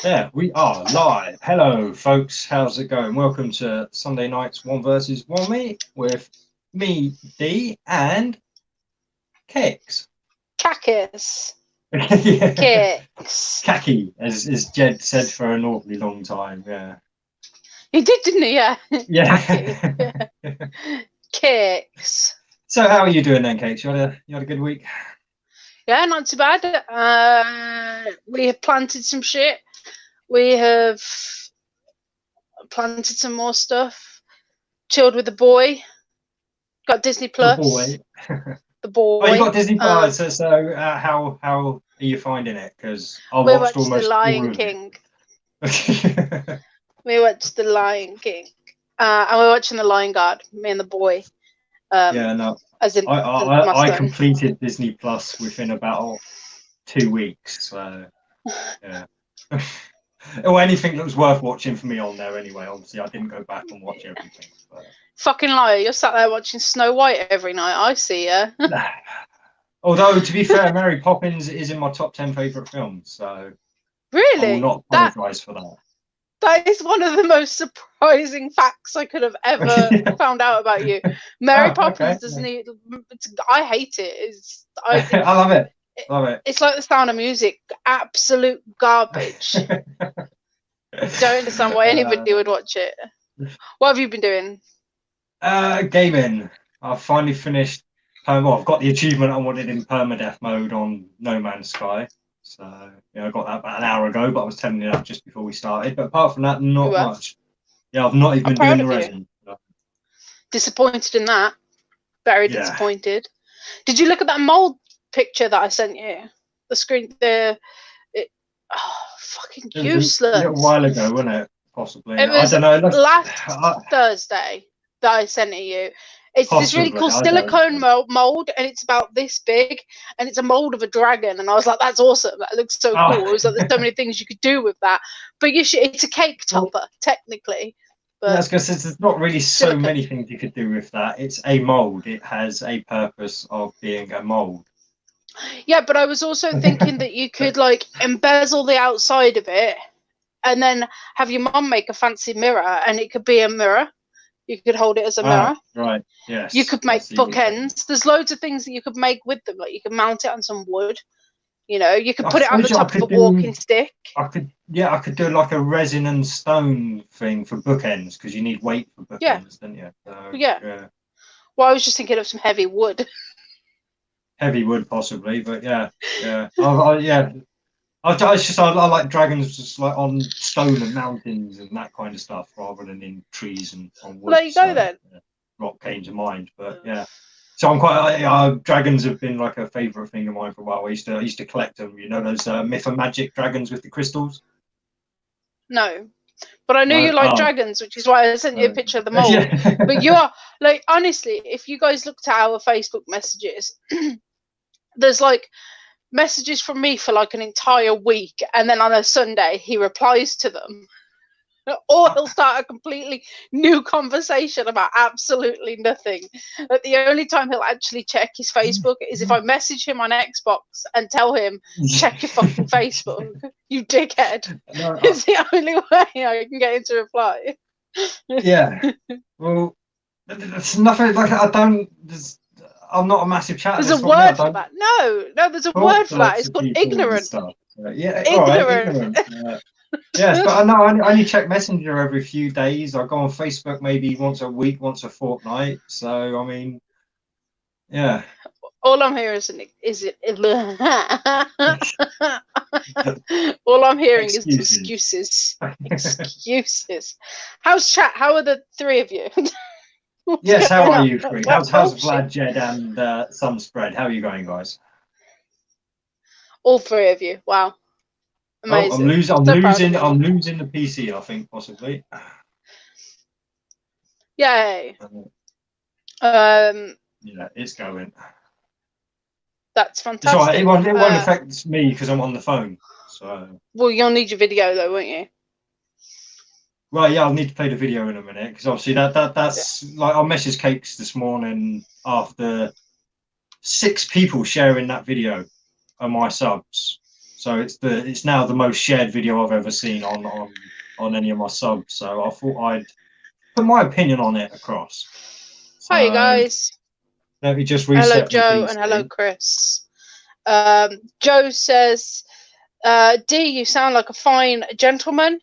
There we are live. Hello, folks. How's it going? Welcome to Sunday night's One versus One Me with me, D, and Kix. Cactus. Yeah. Kicks. Khaki, as Jed said for an awfully long time. Yeah. He did, didn't he? Yeah. Yeah. Kicks. So, how are you doing then, Kix? You had a good week? Yeah, not too bad. We have planted some shit. We have planted some more stuff. Chilled with the boy. Got Disney Plus. The boy. The boy. Oh, you got Disney Plus. So how are you finding it? Because I watched almost The Lion King. We watched The Lion King. And we're watching The Lion Guard, me and the boy. Yeah, no. As in I completed Disney Plus within about 2 weeks. So, yeah. Or anything that was worth watching for me on there anyway. Obviously, I didn't go back and watch everything. But... Fucking liar. You're sat there watching Snow White every night. I see ya. Although, to be fair, Mary Poppins is in my top 10 favourite films. So, really? I will not apologise for that. That is one of the most surprising facts I could have ever found out about you. Mary Poppins doesn't need... I hate it. I love it. Love it. It's like The Sound of Music. Absolute garbage. Don't understand why anybody would watch it. What have you been doing? Gaming. I've finally finished... I've got the achievement I wanted in permadeath mode on No Man's Sky. So, yeah, I got that about an hour ago, but I was telling you that just before we started. But apart from that, not much. Yeah, I've not even been doing the resin. Disappointed in that. Very disappointed. Did you look at that mold picture that I sent you? The screen, fucking useless. A little while ago, wasn't it? Possibly. It was, I don't know. Last Thursday that I sent it you. It's this really cool silicone mold, and it's about this big, and it's a mold of a dragon. And I was like, "That's awesome! That looks so cool." It was like, "There's so many things you could do with that." But it's a cake topper, technically. But yeah, I was going to say, there's not really so many things you could do with that. It's a mold. It has a purpose of being a mold. Yeah, but I was also thinking that you could like embezzle the outside of it, and then have your mum make a fancy mirror, and it could be a mirror. You could hold it as a mirror. Right. Yes. You could make bookends. There's loads of things that you could make with them. Like you could mount it on some wood. You know, you could put it on the top of a walking stick. I could do like a resin and stone thing for bookends because you need weight for bookends, don't you? So, yeah. Well, I was just thinking of some heavy wood. Heavy wood, possibly, but yeah. I like dragons just like on stone and mountains and that kind of stuff rather than in trees and on wood. Well, there you go then. Rock came to mind, but yeah. So I'm quite. Dragons have been like a favourite thing of mine for a while. I used to collect them. You know those Myth and Magic dragons with the crystals. No, but I knew you like dragons, which is why I sent you a picture of the mold. Yeah. But you are like, honestly, if you guys looked at our Facebook messages, there's like messages from me for like an entire week, and then on a Sunday he replies to them, or he'll start a completely new conversation about absolutely nothing. But the only time he'll actually check his Facebook is if I message him on Xbox and tell him, check your fucking Facebook, you dickhead. No, it's the only way I can get him to reply. Yeah. Well, it's nothing like I'm not a massive chatter. There's a word for that. No, there's a word for that. It's called ignorant. Yeah, ignorant. Right, yes, but I only check Messenger every few days. I go on Facebook maybe once a week, once a fortnight. So I mean, yeah. All I'm hearing all I'm hearing is excuses. Excuses. How's chat? How are the three of you? Yes, how are you three? How's Vlad, Jed, and Sunspread? How are you going, guys? All three of you. Wow. Amazing. I'm losing the PC, I think, possibly. Yay. Yeah, it's going. That's fantastic. It's all right. It won't affect me because I'm on the phone. So. Well, you'll need your video though, won't you? Right, yeah, I'll need to play the video in a minute because obviously that's like I messaged Cakes this morning after 6 people sharing that video on my subs. So it's now the most shared video I've ever seen on any of my subs. So I thought I'd put my opinion on it across. So, hi guys. Let me just reset. Hello Joe and hello Chris. Joe says, D, you sound like a fine gentleman.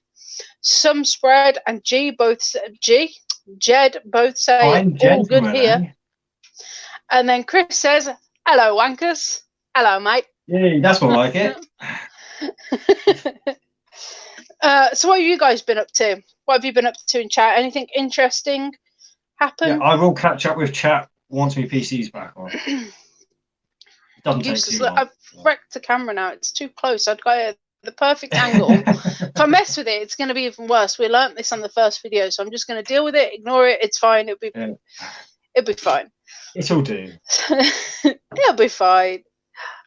Some spread and Jed both say all good here. Eh? And then Chris says, hello wankers. Hello mate. Yeah, that's more like it. So what have you guys been up to? What have you been up to in chat? Anything interesting happen? Yeah, I will catch up with chat once my PC's back on. It doesn't take too long. I've wrecked the camera now. It's too close. I'd got the perfect angle. If I mess with it, it's going to be even worse. We learnt this on the first video, so I'm just going to deal with it, ignore it. It's fine. It'll be fine. It'll do. It'll be fine.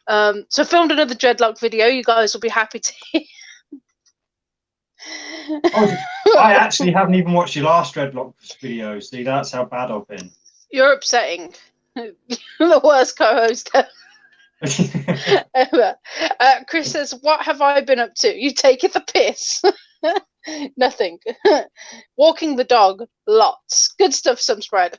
So I filmed another dreadlock video. You guys will be happy to hear. I actually haven't even watched your last dreadlock video. See, that's how bad I've been. You're upsetting. You're the worst co-host ever. Chris says, what have I been up to? You taking the piss? Nothing. Walking the dog. Lots. Good stuff, some spread.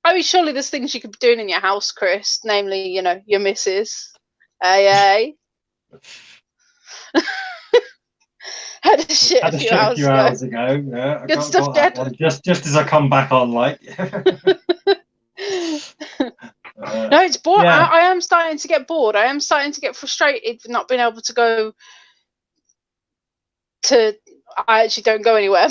I mean, surely there's things you could be doing in your house, Chris. Namely, you know, your missus. Hey. Had a shit a few hours ago. Yeah, good stuff, Dad. Just as I come back on, like. No, it's bored. Yeah. I am starting to get bored. I am starting to get frustrated with not being able to go to. I actually don't go anywhere.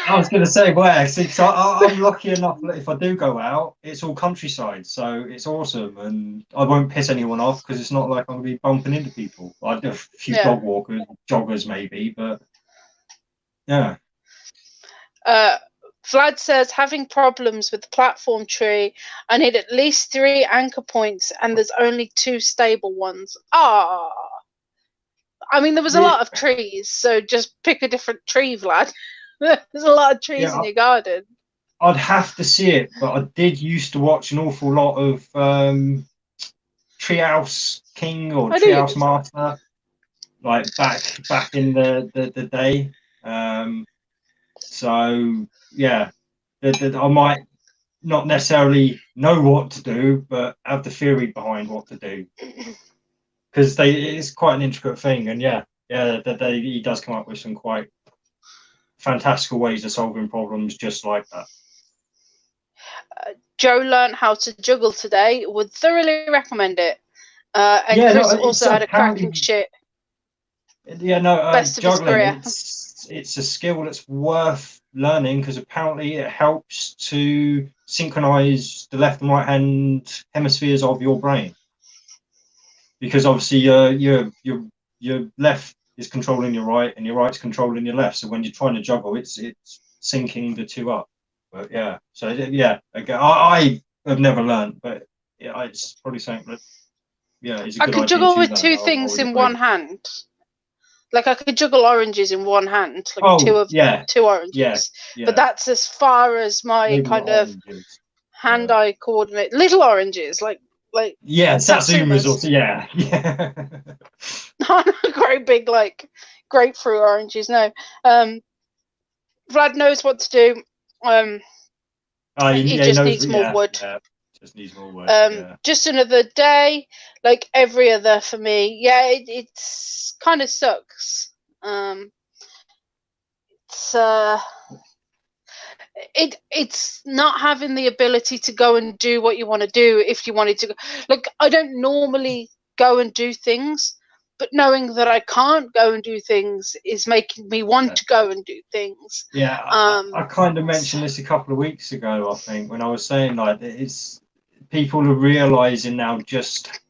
I was going to say where. See, so I'm lucky enough that if I do go out, it's all countryside, so it's awesome, and I won't piss anyone off because it's not like I'm going to be bumping into people. I do a few dog walkers, joggers maybe, but yeah. Vlad says, having problems with the platform tree. I need at least 3 anchor points, and there's only 2 stable ones. Ah. I mean, there was a lot of trees, so just pick a different tree, Vlad. There's a lot of trees in your garden. I'd have to see it, but I did used to watch an awful lot of Treehouse King or Treehouse Master, like back in the day. So yeah, I might not necessarily know what to do, but have the theory behind what to do, because it's quite an intricate thing, and he does come up with some quite fantastical ways of solving problems just like that. Joe learned how to juggle today. Would thoroughly recommend it. And Chris also had a cracking shit. Yeah, no, best of his career. It's a skill that's worth learning because apparently it helps to synchronize the left and right hand hemispheres of your brain. Because obviously your left is controlling your right and your right's controlling your left. So when you're trying to juggle, it's syncing the two up. But yeah, so yeah, again, I have never learned, but yeah, it's probably something that is a good idea. I can juggle with 2 things in one hand. Like I could juggle oranges in one hand, like 2 oranges. Yeah. But that's as far as my kind of hand-eye coordinate. Little oranges, like Satsumas also, yeah. Not great big like grapefruit oranges. No, Vlad knows what to do. He just needs more wood. Yeah. Just needs more wood. Just another day, like every other for me. Yeah, it's kind of sucks. It's not having the ability to go and do what you want to do if you wanted to. Like I don't normally go and do things, but knowing that I can't go and do things is making me want to go and do things. Yeah, I kind of mentioned this a couple of weeks ago, I think, when I was saying like it's people are realizing now just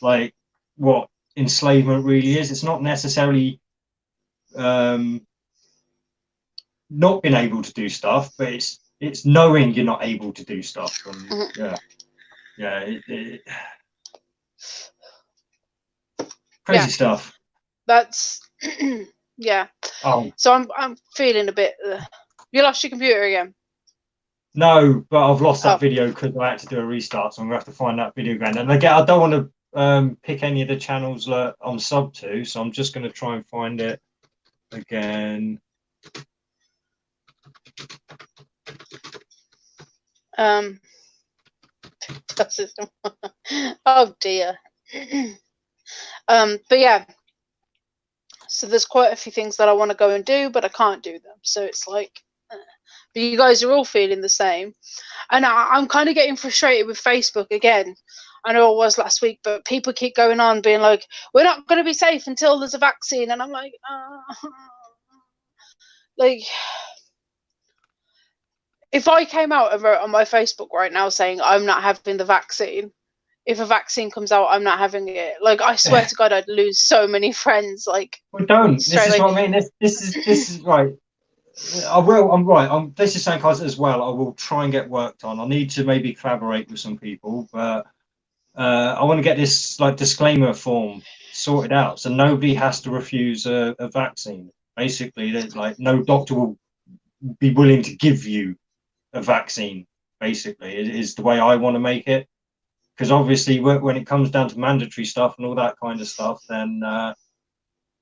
like what enslavement really is. It's not necessarily not being able to do stuff, but it's knowing you're not able to do stuff. And crazy stuff. That's yeah. Oh, so I'm feeling a bit. You lost your computer again? No, but I've lost that video because I had to do a restart, so I'm gonna have to find that video again. And again, I don't want to pick any of the channels that I'm sub to, so I'm just going to try and find it again. Oh dear. But yeah, so there's quite a few things that I want to go and do, but I can't do them. So it's like, but you guys are all feeling the same, and I'm kind of getting frustrated with Facebook again. I know it was last week, but people keep going on being like, we're not going to be safe until there's a vaccine, and I'm like, like, if I came out and wrote on my Facebook right now saying I'm not having the vaccine, if a vaccine comes out, I'm not having it. Like, I swear to God, I'd lose so many friends. Like, well, don't. This is what I mean. This is right. I will. I'm right. This is something as well. I will try and get worked on. I need to maybe collaborate with some people, but I want to get this like disclaimer form sorted out, so nobody has to refuse a vaccine. Basically, there's like no doctor will be willing to give you a vaccine. Basically, it is the way I want to make it. Because obviously, when it comes down to mandatory stuff and all that kind of stuff, then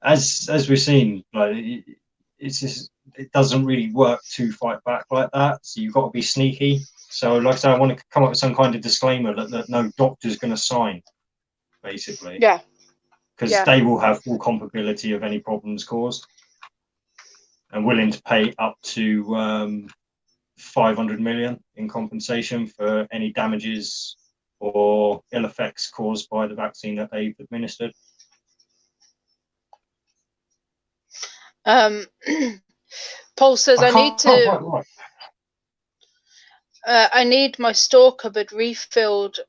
as we've seen, like it's just, it doesn't really work to fight back like that. So you've got to be sneaky. So, like I said, I want to come up with some kind of disclaimer that no doctor's going to sign, basically. Yeah. Because they will have full culpability of any problems caused, and willing to pay up to 500 million in compensation for any damages or ill effects caused by the vaccine that they've administered. Paul says I need to. I need my store cupboard refilled,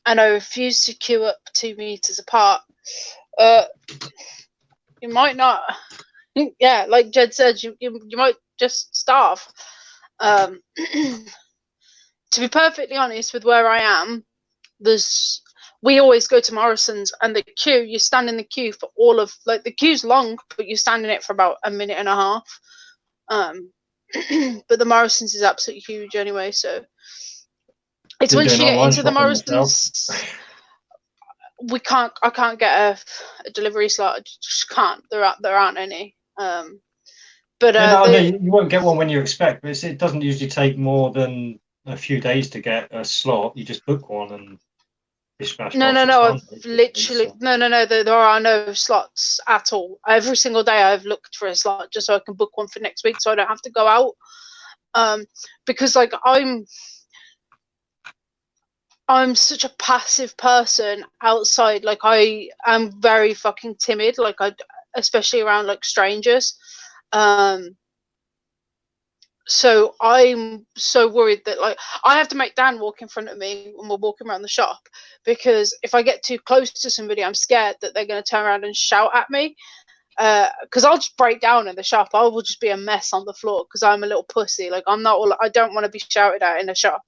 and I refuse to queue up 2 meters apart. You might not. Yeah, like Jed said, you might just starve. To be perfectly honest, with where I am, we always go to Morrison's, and the queue, you stand in the queue for all of, like, the queue's long, but you stand in it for about a minute and a half. But the Morrison's is absolutely huge anyway, so it's once you get into the Morrison's, I can't get a delivery slot. I just can't. There aren't any. But you won't get one when you expect, but it doesn't usually take more than a few days to get a slot. You just book one and dispatch. No. I've literally no. There are no slots at all. Every single day I've looked for a slot just so I can book one for next week, so I don't have to go out. Because like I'm such a passive person outside. Like, I am very fucking timid. Like, especially around like strangers. So I'm so worried that, like, I have to make Dan walk in front of me when we're walking around the shop, because if I get too close to somebody, I'm scared that they're going to turn around and shout at me. Because I'll just break down in the shop. I will just be a mess on the floor because I'm a little pussy. Like, I don't want to be shouted at in a shop.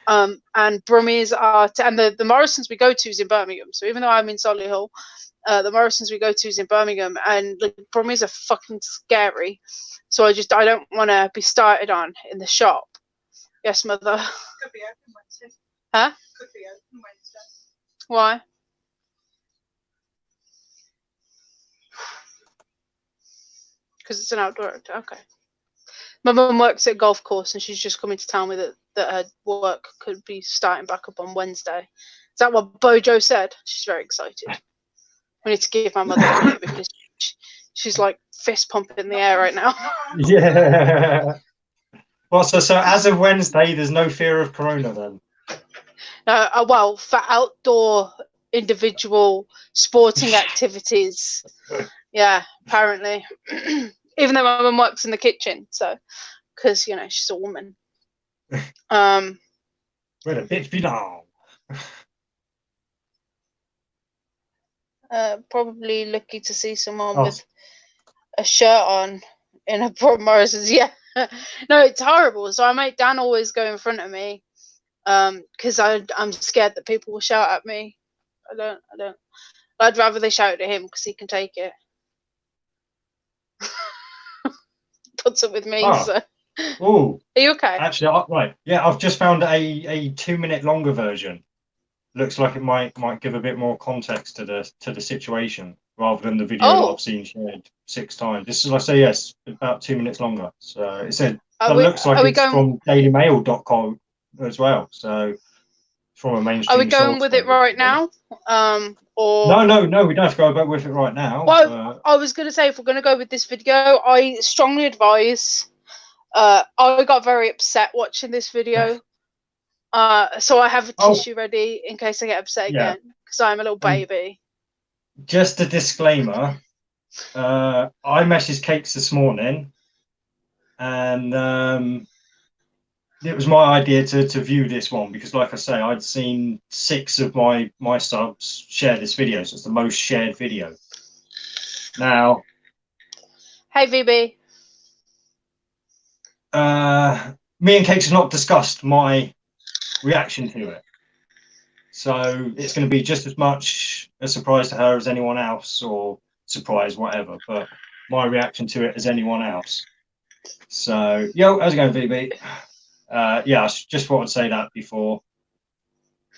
And Brummies are, and the Morrison's we go to is in Birmingham. So even though I'm in Solihull, the Morrison's we go to is in Birmingham, and like, Brummies are fucking scary. So I don't want to be started on in the shop. Yes, mother. Could be open Wednesday. Huh? Could be open Wednesday. Why? Because it's an outdoor. Okay. My mum works at a golf course, and she's just coming to tell me that her work could be starting back up on Wednesday. Is that what Bojo said? She's very excited. We need to give my mother a minute because she's like fist pumping in the air right now. Yeah. Well, so as of Wednesday, there's no fear of corona then? Well, for outdoor individual sporting activities, yeah, apparently. Even though my mum works in the kitchen, so, because, she's a woman. Where the bitch belong. Probably lucky to see someone with a shirt on in a Morrison's. Yeah. No, it's horrible. So I make Dan always go in front of me, because I'm scared that people will shout at me. I don't. I'd rather they shout at him because he can take it. Puts up with me. So. Oh. Are you okay? Actually, right. Yeah, I've just found a 2 minute longer version looks like it might give a bit more context to the situation rather than the video that I've seen shared 6 times. This is, I say, yes, about 2 minutes longer. So it said looks like it's from dailymail.com as well. So from a mainstream. Are we going with it right now? Or no, we don't have to go back with it right now. Well, I was going to say, if we're going to go with this video, I strongly advise. I got very upset watching this video, so I have a tissue ready in case I get upset again, because I'm a little baby. Just a disclaimer, I messaged Cakes this morning, and it was my idea to view this one because, like I say, I'd seen 6 of my subs share this video, so it's the most shared video. Now, hey VB, me and Cakes have not discussed my reaction to it, so it's going to be just as much a surprise to her as anyone else, or surprise, whatever. But my reaction to it as anyone else. So, yo, how's it going, VB? Yeah, I just thought I'd say that before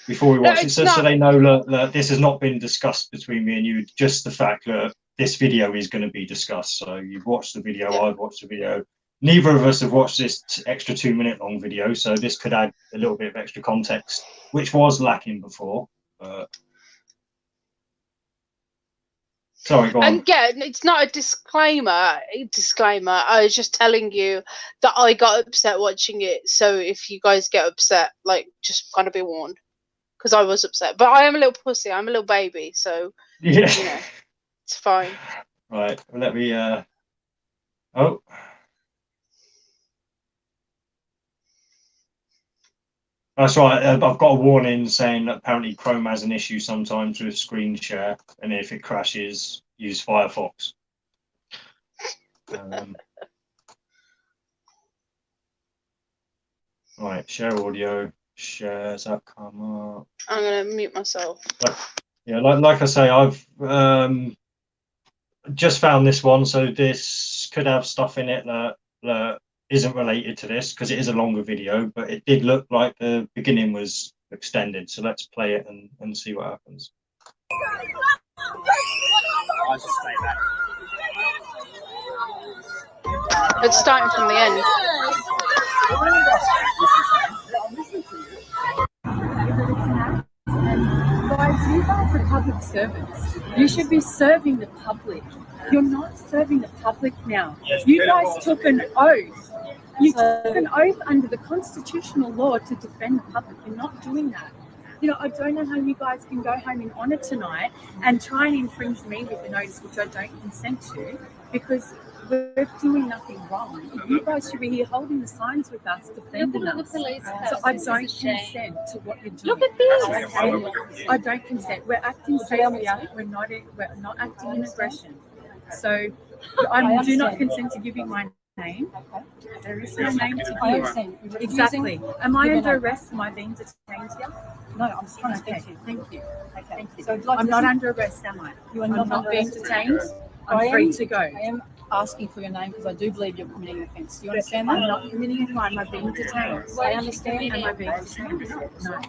we watch it, so they know that this has not been discussed between me and you. Just the fact that this video is going to be discussed. So you've watched the video, I've watched the video. Neither of us have watched this extra 2-minute long video, so this could add a little bit of extra context, which was lacking before. Sorry, go on. And yeah, it's not a disclaimer. I was just telling you that I got upset watching it. So if you guys get upset, like, just kind of be warned, because I was upset. But I am a little pussy. I'm a little baby, so you know, it's fine. Right. Well, let me. Oh. That's right. I've got a warning saying that apparently Chrome has an issue sometimes with screen share, and if it crashes, use Firefox. Right, share audio. Shares that come up. I'm gonna mute myself. Like I say, I've just found this one, so this could have stuff in it that isn't related to this because it is a longer video, but it did look like the beginning was extended. So let's play it and see what happens. It's starting from the end. Guys, you guys are public servants. You should be serving the public. You're not serving the public now. You guys took an oath. You took an oath under the constitutional law to defend the public. You're not doing that. You know, I don't know how you guys can go home in honour tonight and try and infringe me with the notice, which I don't consent to, because we're doing nothing wrong. You guys should be here holding the signs with us, defending us. So I don't consent to what you're doing. Look at this. Okay? I don't consent. We're acting safely. We're not acting in aggression. So I do not consent to giving my name. There is no name to give. Exactly. Am I under arrest? Am I being detained here? No, I'm just trying to speak to you. Thank you. Okay. Thank you. So I'd like I'm to not listen- under arrest, am I? You are I'm not not under being arrest. detained. I I'm am- free to go. I am asking for your name because I do believe you're committing an offence. Do you understand I'm that? not committing a crime. I'm being detained. I understand. Am I being detained? No.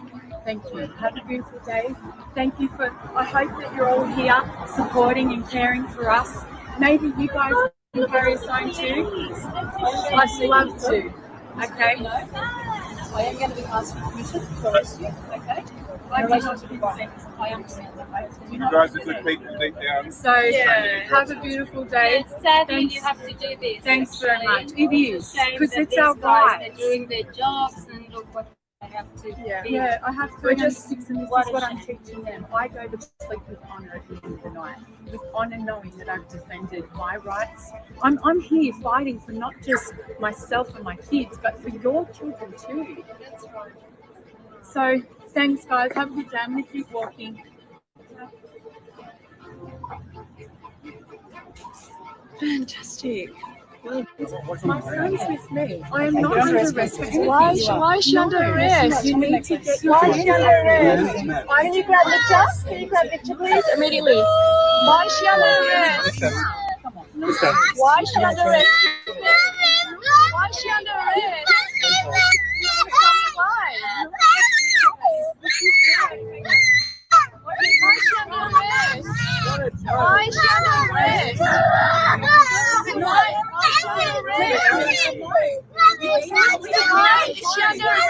Thank you. Have a beautiful day. Thank you for. I hope that you're all here supporting and caring for us. Maybe you guys can carry a sign too. I'd love to. Okay. I am going to be asking permission to arrest you. Okay. I In do relation not to the consent. I understand that. I do You not guys consent. just keep deep down. So have a beautiful day. Sadly, Thanks. you have to do this. Thanks very actually. much. It is Shame because that it's our these guys rights. are doing their jobs and look what they have to be. Yeah, I have to. And this is what I'm teaching them. I go to sleep with honour at the end of the night, with honour, knowing that I've defended my rights. I'm here fighting for not just myself and my kids, but for your children too. So thanks, guys. Have a good day. I'm gonna keep walking. Fantastic. My son's with me. I am not under arrest. Why is she under arrest? You need to get your Why is she under arrest? Can you grab the chest? Can you grab the picture, please? Immediately. Why is she under arrest? Why is she under arrest? Why is she under arrest? Why? Why is she under arrest? Why is she under arrest? Why is she under arrest?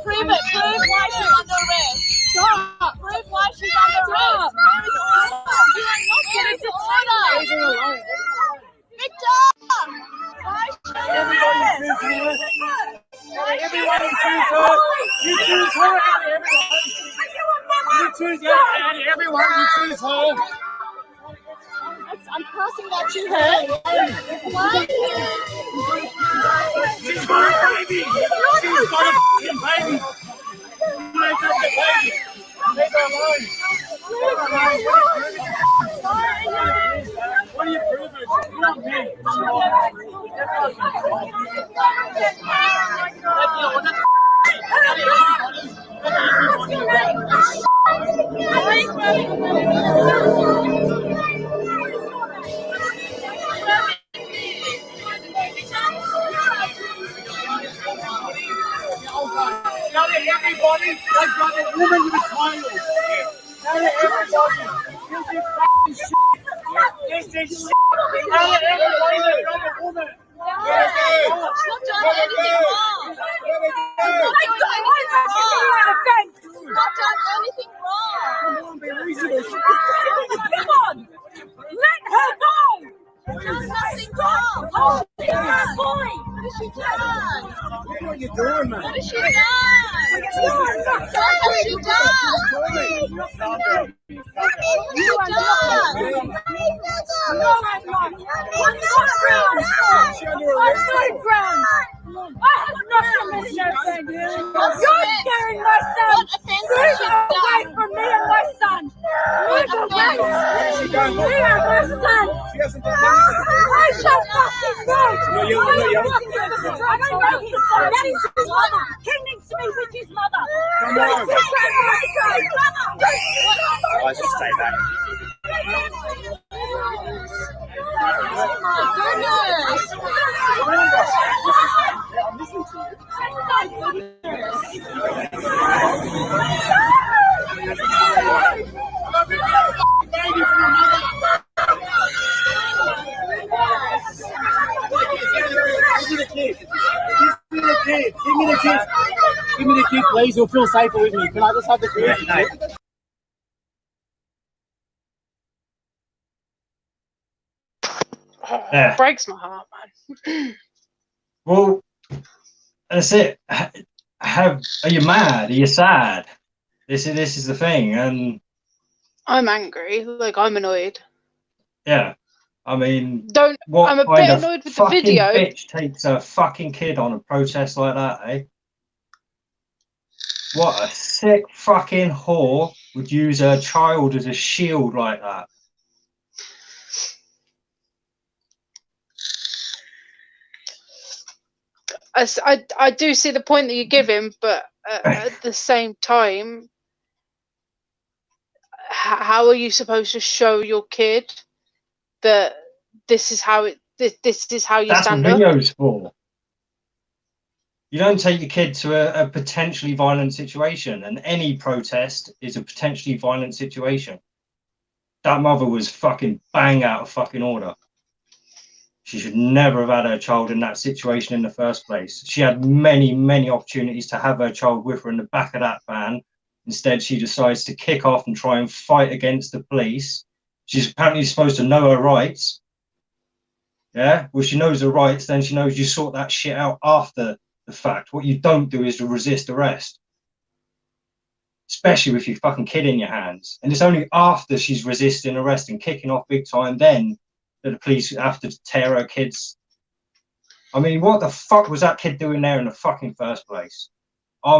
Prove it. Prove why she's under arrest. Stop. Prove why she's under arrest. Where is the order? Victor! Why is she under arrest? Everyone choose her. You choose her. You choose her. And everyone you choose her. I'm passing that to her. Why? She's got a baby. She's got a f***ing baby. Make up the baby. Leave her alone. What are you proving? You don't care. Tell everybody they've got a woman with a title. Tell everybody this is f***ing shit. This is shit. Tell everybody they've got a woman. She's not done anything wrong. She's not done anything wrong. Come on, be reasonable. Come on. Let her go. She's done nothing wrong. What has she done? Look what you're doing, man. What has she done? What has she done? You are not. No, I'm not. I'm not ground. I'm not ground. I have nothing to say to you. You're scaring my son. What offense has she done? Away from me and my son. Move away. Me and my son. She hasn't done anything. I shall fucking go. No, you I'm not fucking going to I don't know his son. That is his mother. He needs to be with his mother. Come on. I just stay back. Oh my Give me the kid, please. You'll feel safer with me. Can I just have the kid? Yeah. Breaks my heart, man. Well, that's it. Are you mad? Are you sad? This is the thing, and I'm angry. Like, I'm annoyed. Yeah, I mean, I'm a bit annoyed with the video. Bitch takes a fucking kid on a protest like that, eh? What a sick fucking whore would use her child as a shield like that. I do see the point that you give him, but at the same time, how are you supposed to show your kid that this is how this is how you stand up? That's what video's for. You don't take your kid to a potentially violent situation, and any protest is a potentially violent situation. That mother was fucking bang out of fucking order. She should never have had her child in that situation in the first place. She had many, many opportunities to have her child with her in the back of that van. Instead, she decides to kick off and try and fight against the police. She's apparently supposed to know her rights. Yeah, well, she knows her rights, then she knows you sort that shit out after the fact. What you don't do is to resist arrest. Especially with your fucking kid in your hands. And it's only after she's resisting arrest and kicking off big time then that the police have to tear her kids. I mean, what the fuck was that kid doing there in the fucking first place? I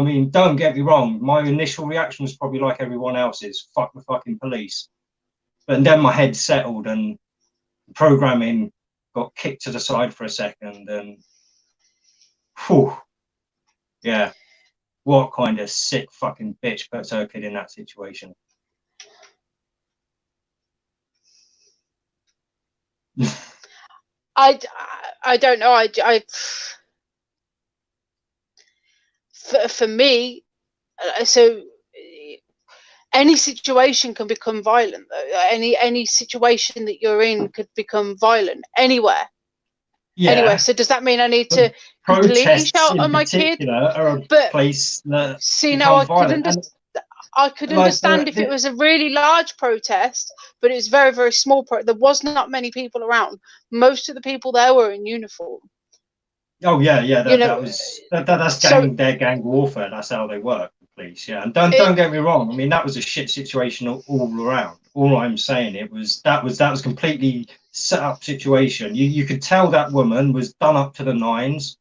mean, don't get me wrong. My initial reaction was probably like everyone else's. Fuck the fucking police. But then my head settled and programming got kicked to the side for a second. And, whew, yeah. What kind of sick fucking bitch puts her kid in that situation? I I don't know. For me, so any situation can become violent. Any situation that you're in could become violent anywhere. Yeah. Anyway, so does that mean I need to completely shout at my kid? Are a but place that see, now I could understand like if it was a really large protest, but it was very, very small. There was not many people around. Most of the people there were in uniform. Oh yeah, yeah. That's their gang warfare. That's how they work, the police. Yeah, and don't get me wrong. I mean, that was a shit situation all around. All I'm saying that was completely set up situation. You could tell that woman was done up to the nines,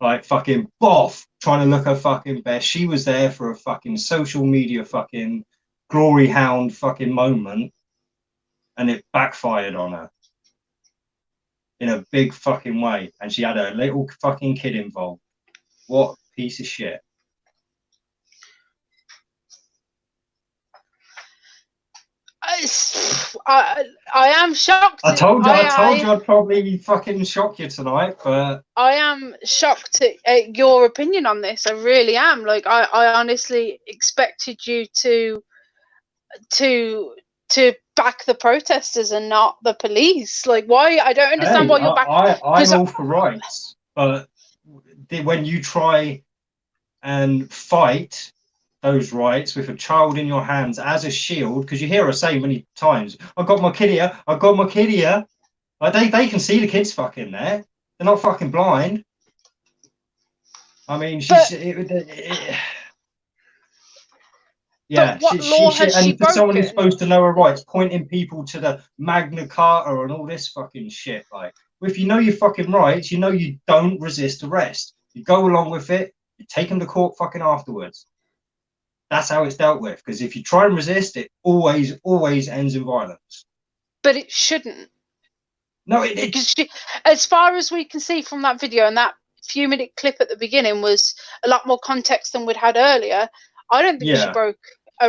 like fucking boff, trying to look her fucking best. She was there for a fucking social media fucking glory hound fucking moment, and it backfired on her in a big fucking way, and she had a little fucking kid involved. What a piece of shit. I am shocked. I told you I'd probably fucking shock you tonight, but I am shocked at your opinion on this. I really am. Like, I honestly expected you to back the protesters and not the police. Like, why? I don't understand why you're back. I'm all for rights, but when you try and fight those rights with a child in your hands as a shield, because you hear her say many times, "I got my kid here. I got my kid here." Like, they can see the kids fucking there. They're not fucking blind. I mean, yeah, what law has she broken? Someone who's supposed to know her rights, pointing people to the Magna Carta and all this fucking shit. Like, if you know your fucking rights, you know you don't resist arrest. You go along with it. You take them to court fucking afterwards. That's how it's dealt with. Because if you try and resist, it always ends in violence. But it shouldn't. No, as far as we can see from that video, and that few-minute clip at the beginning was a lot more context than we'd had earlier. I don't think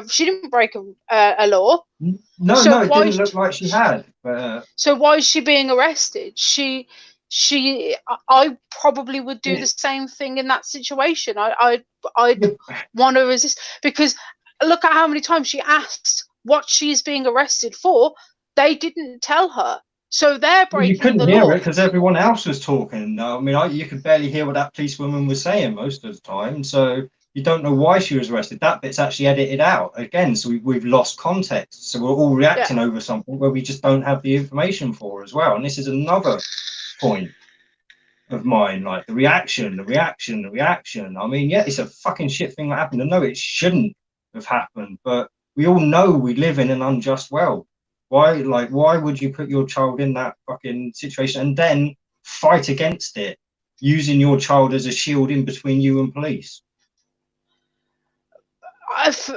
she didn't break a law. No, it didn't look like she had. So why is she being arrested? I probably would do the same thing in that situation. I'd want to resist, because look at how many times she asked what she's being arrested for. They didn't tell her. So they're breaking the law. You couldn't hear it because everyone else was talking. I mean, you could barely hear what that policewoman was saying most of the time. So you don't know why she was arrested. That bit's actually edited out again. So we've lost context. So we're all reacting over something where we just don't have the information for as well. And this is another point of mine, like the reaction. I mean, yeah, it's a fucking shit thing that happened. I know it shouldn't have happened, but we all know we live in an unjust world. Why would you put your child in that fucking situation and then fight against it, using your child as a shield in between you and police?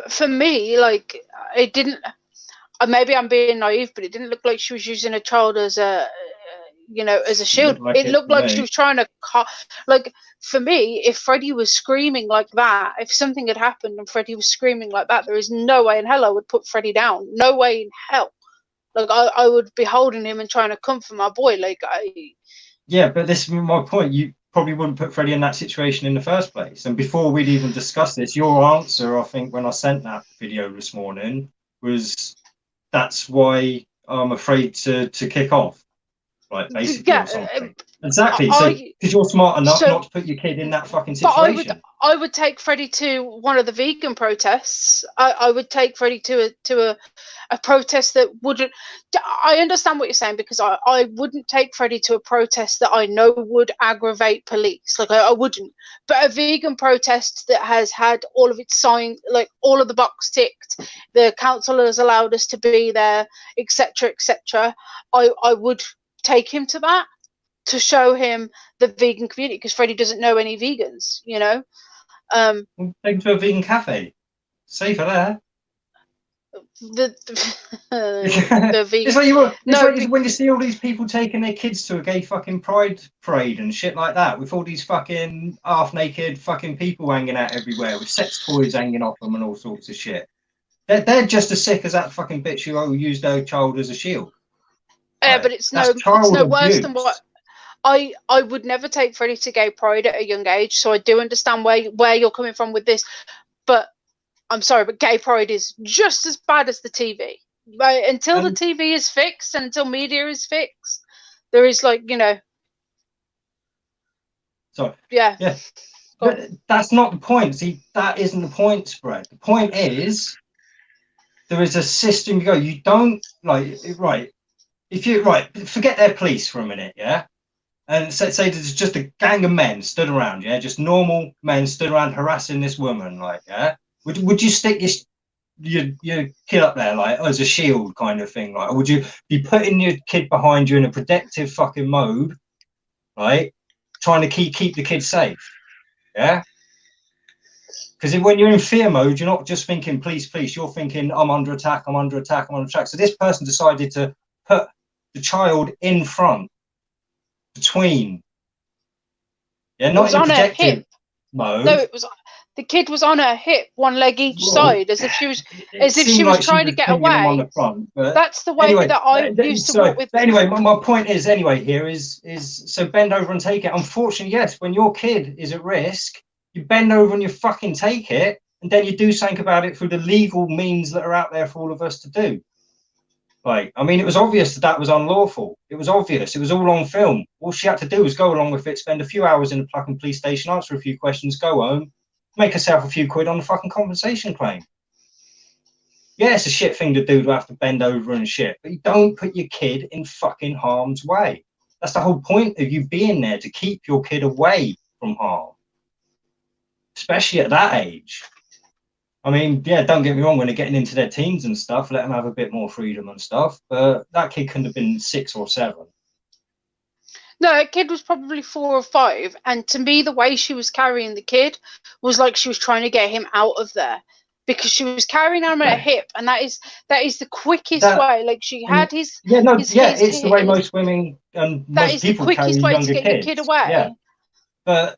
For me, like, it didn't. Maybe I'm being naive, but it didn't look like she was using a child as a, as a shield. It looked like she was trying to like, for me, if Freddie was screaming like that, if something had happened and Freddie was screaming like that, there is no way in hell I would put Freddie down. No way in hell. Like, I would be holding him and trying to comfort my boy. Yeah, but this is my point. You probably wouldn't put Freddie in that situation in the first place. And before we'd even discussed this, your answer, I think, when I sent that video this morning, was that's why I'm afraid to kick off. Like, basically, or something. Exactly. So, because you're smart enough not to put your kid in that fucking situation. But I would take Freddie to one of the vegan protests. I would take Freddie to a protest that wouldn't. I understand what you're saying, because I wouldn't take Freddie to a protest that I know would aggravate police. Like, I wouldn't. But a vegan protest that has had all of its signs, like all of the box ticked, the council has allowed us to be there, etc., etc. I would take him to that, to show him the vegan community, because Freddie doesn't know any vegans, Take him to a vegan cafe. Safer there. The vegan. It's like when you see all these people taking their kids to a gay fucking pride parade and shit like that, with all these fucking half-naked fucking people hanging out everywhere, with sex toys hanging off them and all sorts of shit. They're just as sick as that fucking bitch who used their child as a shield. But it's no worse than what. I would never take Freddie to gay pride at a young age, so I do understand where you're coming from with this. But I'm sorry, but gay pride is just as bad as the TV. Right? Until the TV is fixed and until media is fixed, there is like, you know. Sorry. Yeah. Yeah. But that's not the point. See, that isn't the point, Spread. The point is there is a system you go. You don't like right. If you forget their police for a minute, yeah. And say there's just a gang of men stood around, yeah, just normal men stood around harassing this woman, like, yeah. Would you stick your kid up there like as a shield kind of thing, like, or would you be putting your kid behind you in a protective fucking mode, right? Trying to keep the kid safe, yeah. Because when you're in fear mode, you're not just thinking police, you're thinking I'm under attack, I'm under attack, I'm under attack. So this person decided to put the child in front, between, yeah, not in protective mode. No, it was the kid was on her hip, one leg each side, as if she was trying to get away. On the front, that's the way anyway, that I used to walk with. But anyway, my point is so bend over and take it. Unfortunately, yes, when your kid is at risk, you bend over and you fucking take it, and then you do something about it through the legal means that are out there for all of us to do. Like, I mean, it was obvious that was unlawful. It was obvious. It was all on film. All she had to do was go along with it, spend a few hours in the fucking police station, answer a few questions, go home, make herself a few quid on the fucking compensation claim. Yeah, it's a shit thing to do to have to bend over and shit, but you don't put your kid in fucking harm's way. That's the whole point of you being there, to keep your kid away from harm, especially at that age. I mean, yeah, don't get me wrong, when they're getting into their teens and stuff, let them have a bit more freedom and stuff, but that kid couldn't have been 6 or 7. No, that kid was probably 4 or 5, and to me, the way she was carrying the kid was like she was trying to get him out of there, because she was carrying him on her hip, and that is the quickest way. Like, she had his... it's the way most women and most people carry younger kids. That is the quickest way to get your kid away. Yeah. But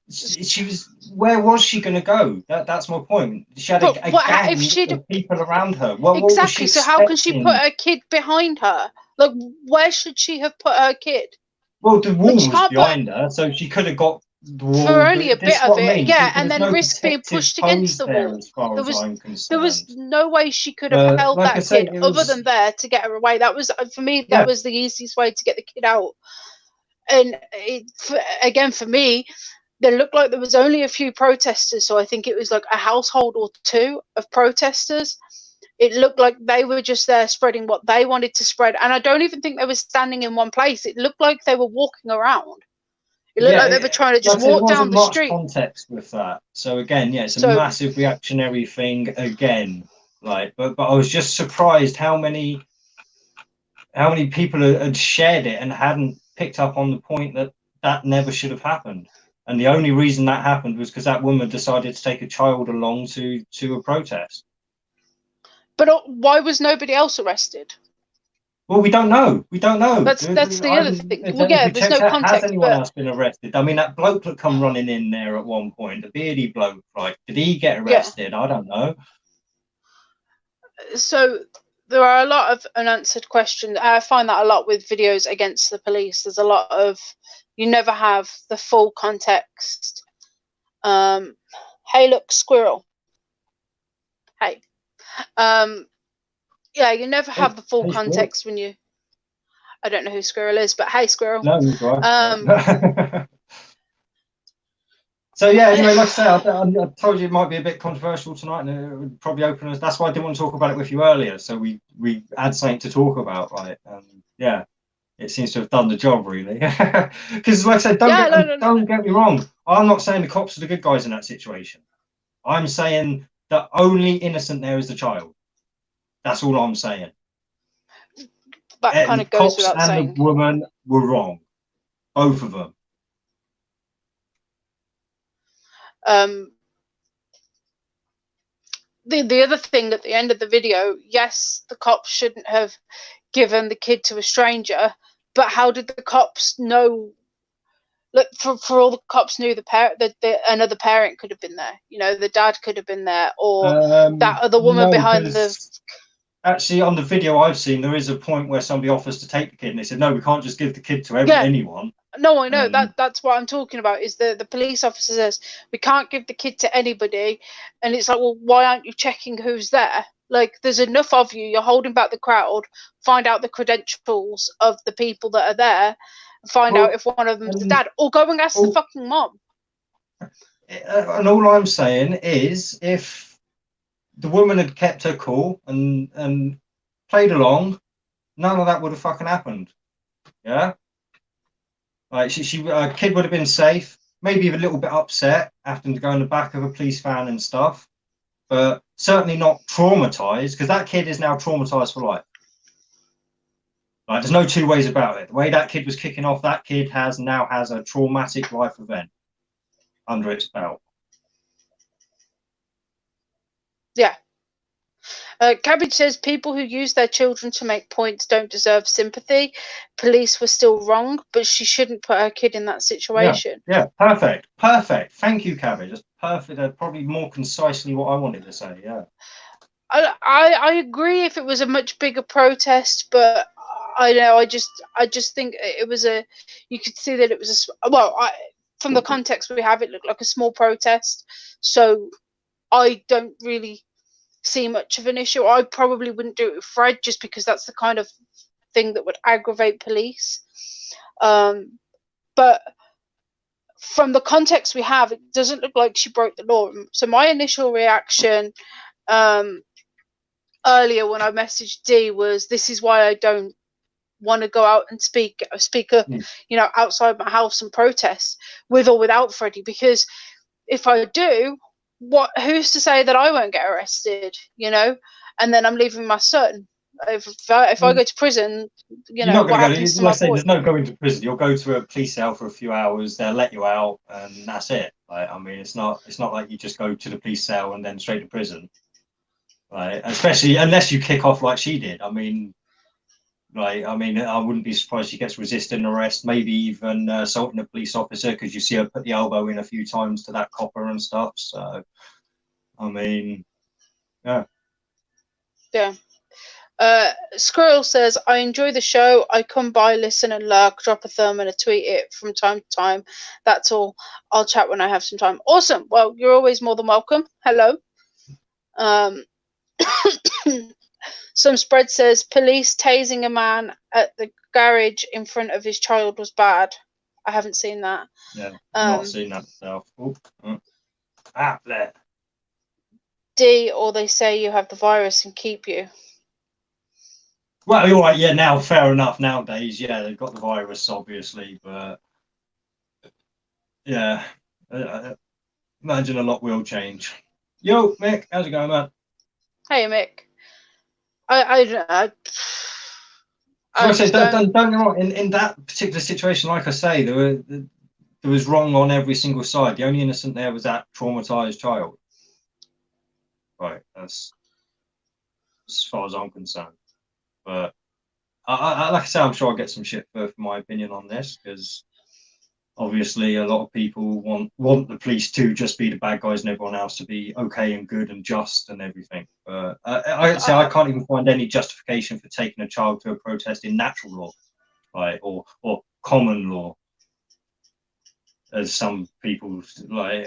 where was she going to go? That's my point. She had a gang of people around her. Exactly. So how can she put her kid behind her? Like, where should she have put her kid? Well, the wall was behind her, so she could have got the wall. For only a bit of it, yeah, and then risk being pushed against the wall. There was no way she could have held that kid other than there to get her away. That was, for me, that was the easiest way to get the kid out. And again, for me, there looked like there was only a few protesters, so I think it was like a household or 2 of protesters. It looked like they were just there spreading what they wanted to spread, and I don't even think they were standing in one place. It looked like they were walking around. It looked like they were trying to just walk down the street. Context with that. So again, yeah, it's a massive reactionary thing again. Like, but I was just surprised how many people had shared it and hadn't picked up on the point that never should have happened. And the only reason that happened was because that woman decided to take a child along to a protest. But why was nobody else arrested? Well, we don't know. We don't know. That's the other thing. Well, yeah, there's no context. Has anyone else been arrested? I mean, that bloke that come running in there at one point, the beardy bloke, like, did he get arrested? Yeah. I don't know. So there are a lot of unanswered questions. I find that a lot with videos against the police. There's a lot of, you never have the full context. Hey, look, squirrel. Hey. Yeah, you never have the full context when you... I don't know who Squirrel is, but hey, Squirrel. No, he's right. So yeah, anyway, like I say, I told you it might be a bit controversial tonight, and it would probably open us. That's why I didn't want to talk about it with you earlier, so we had something to talk about, right? Yeah, it seems to have done the job, really. Because, like I said, don't get me wrong. I'm not saying the cops are the good guys in that situation. I'm saying the only innocent there is the child. That's all I'm saying. That kind of goes without saying. And the woman were wrong, both of them. The other thing at the end of the video, yes, the cops shouldn't have given the kid to a stranger, but how did the cops know? Look, for all the cops knew, another parent could have been there. You know, the dad could have been there, or that other woman behind the. Actually, on the video I've seen, there is a point where somebody offers to take the kid, and they said, "No, we can't just give the kid to anyone." No, I know that's what I'm talking about. Is the police officer says we can't give the kid to anybody, and it's like, well, why aren't you checking who's there? Like, there's enough of you. You're holding back the crowd. Find out the credentials of the people that are there. Find out if one of them's the dad, or go and ask the fucking mom. And all I'm saying is, if the woman had kept her cool and played along, none of that would have fucking happened. Yeah. Like kid would have been safe, maybe a little bit upset having to go in the back of a police van and stuff, but certainly not traumatized, because that kid is now traumatized for life. Like, there's no two ways about it. The way that kid was kicking off, that kid now has a traumatic life event under its belt. Yeah. Cabbage says people who use their children to make points don't deserve sympathy. Police were still wrong, but she shouldn't put her kid in that situation. Yeah, perfect. Thank you, Cabbage. That's perfect. That's probably more concisely what I wanted to say. Yeah. I agree if it was a much bigger protest, but I just think it was you could see that it was from the context we have, it looked like a small protest. So I don't really see much of an issue. I probably wouldn't do it with Fred, just because that's the kind of thing that would aggravate police. But from the context we have, it doesn't look like she broke the law. So my initial reaction earlier when I messaged Dee was, this is why I don't want to go out and speak up, outside my house and protest with or without Freddie, because if I do, who's to say that I won't get arrested, and then I'm leaving my son. If I go to prison, you're not going to go. Like I say, there's no going to prison. You'll go to a police cell for a few hours. They'll let you out, and that's it. Like, I mean, it's not like you just go to the police cell and then straight to prison. Right? Especially unless you kick off like she did. I wouldn't be surprised she gets resisting arrest, maybe even assaulting a police officer, because you see her put the elbow in a few times to that copper and stuff. So, I mean, yeah. Yeah. Squirrel says, I enjoy the show. I come by, listen and lurk, drop a thumb and a tweet it from time to time. That's all. I'll chat when I have some time. Awesome. Well, you're always more than welcome. Hello. Some spread says police tasing a man at the garage in front of his child was bad. I haven't seen that. Yeah, not seen that myself. There. D, or they say you have the virus and keep you. Well, you're right. Yeah, now fair enough. Nowadays, yeah, they've got the virus, obviously, but yeah, imagine a lot will change. Yo, Mick, how's it going, man? Hey, Mick. Don't get me wrong. In that particular situation, like I say, there was wrong on every single side. The only innocent there was that traumatized child. Right, that's as far as I'm concerned. But like I say, I'm sure I'll get some shit for my opinion on this, because obviously a lot of people want the police to just be the bad guys and everyone else to be okay and good and just and everything. But I'd say I can't even find any justification for taking a child to a protest in natural law, right, or common law, as some people like.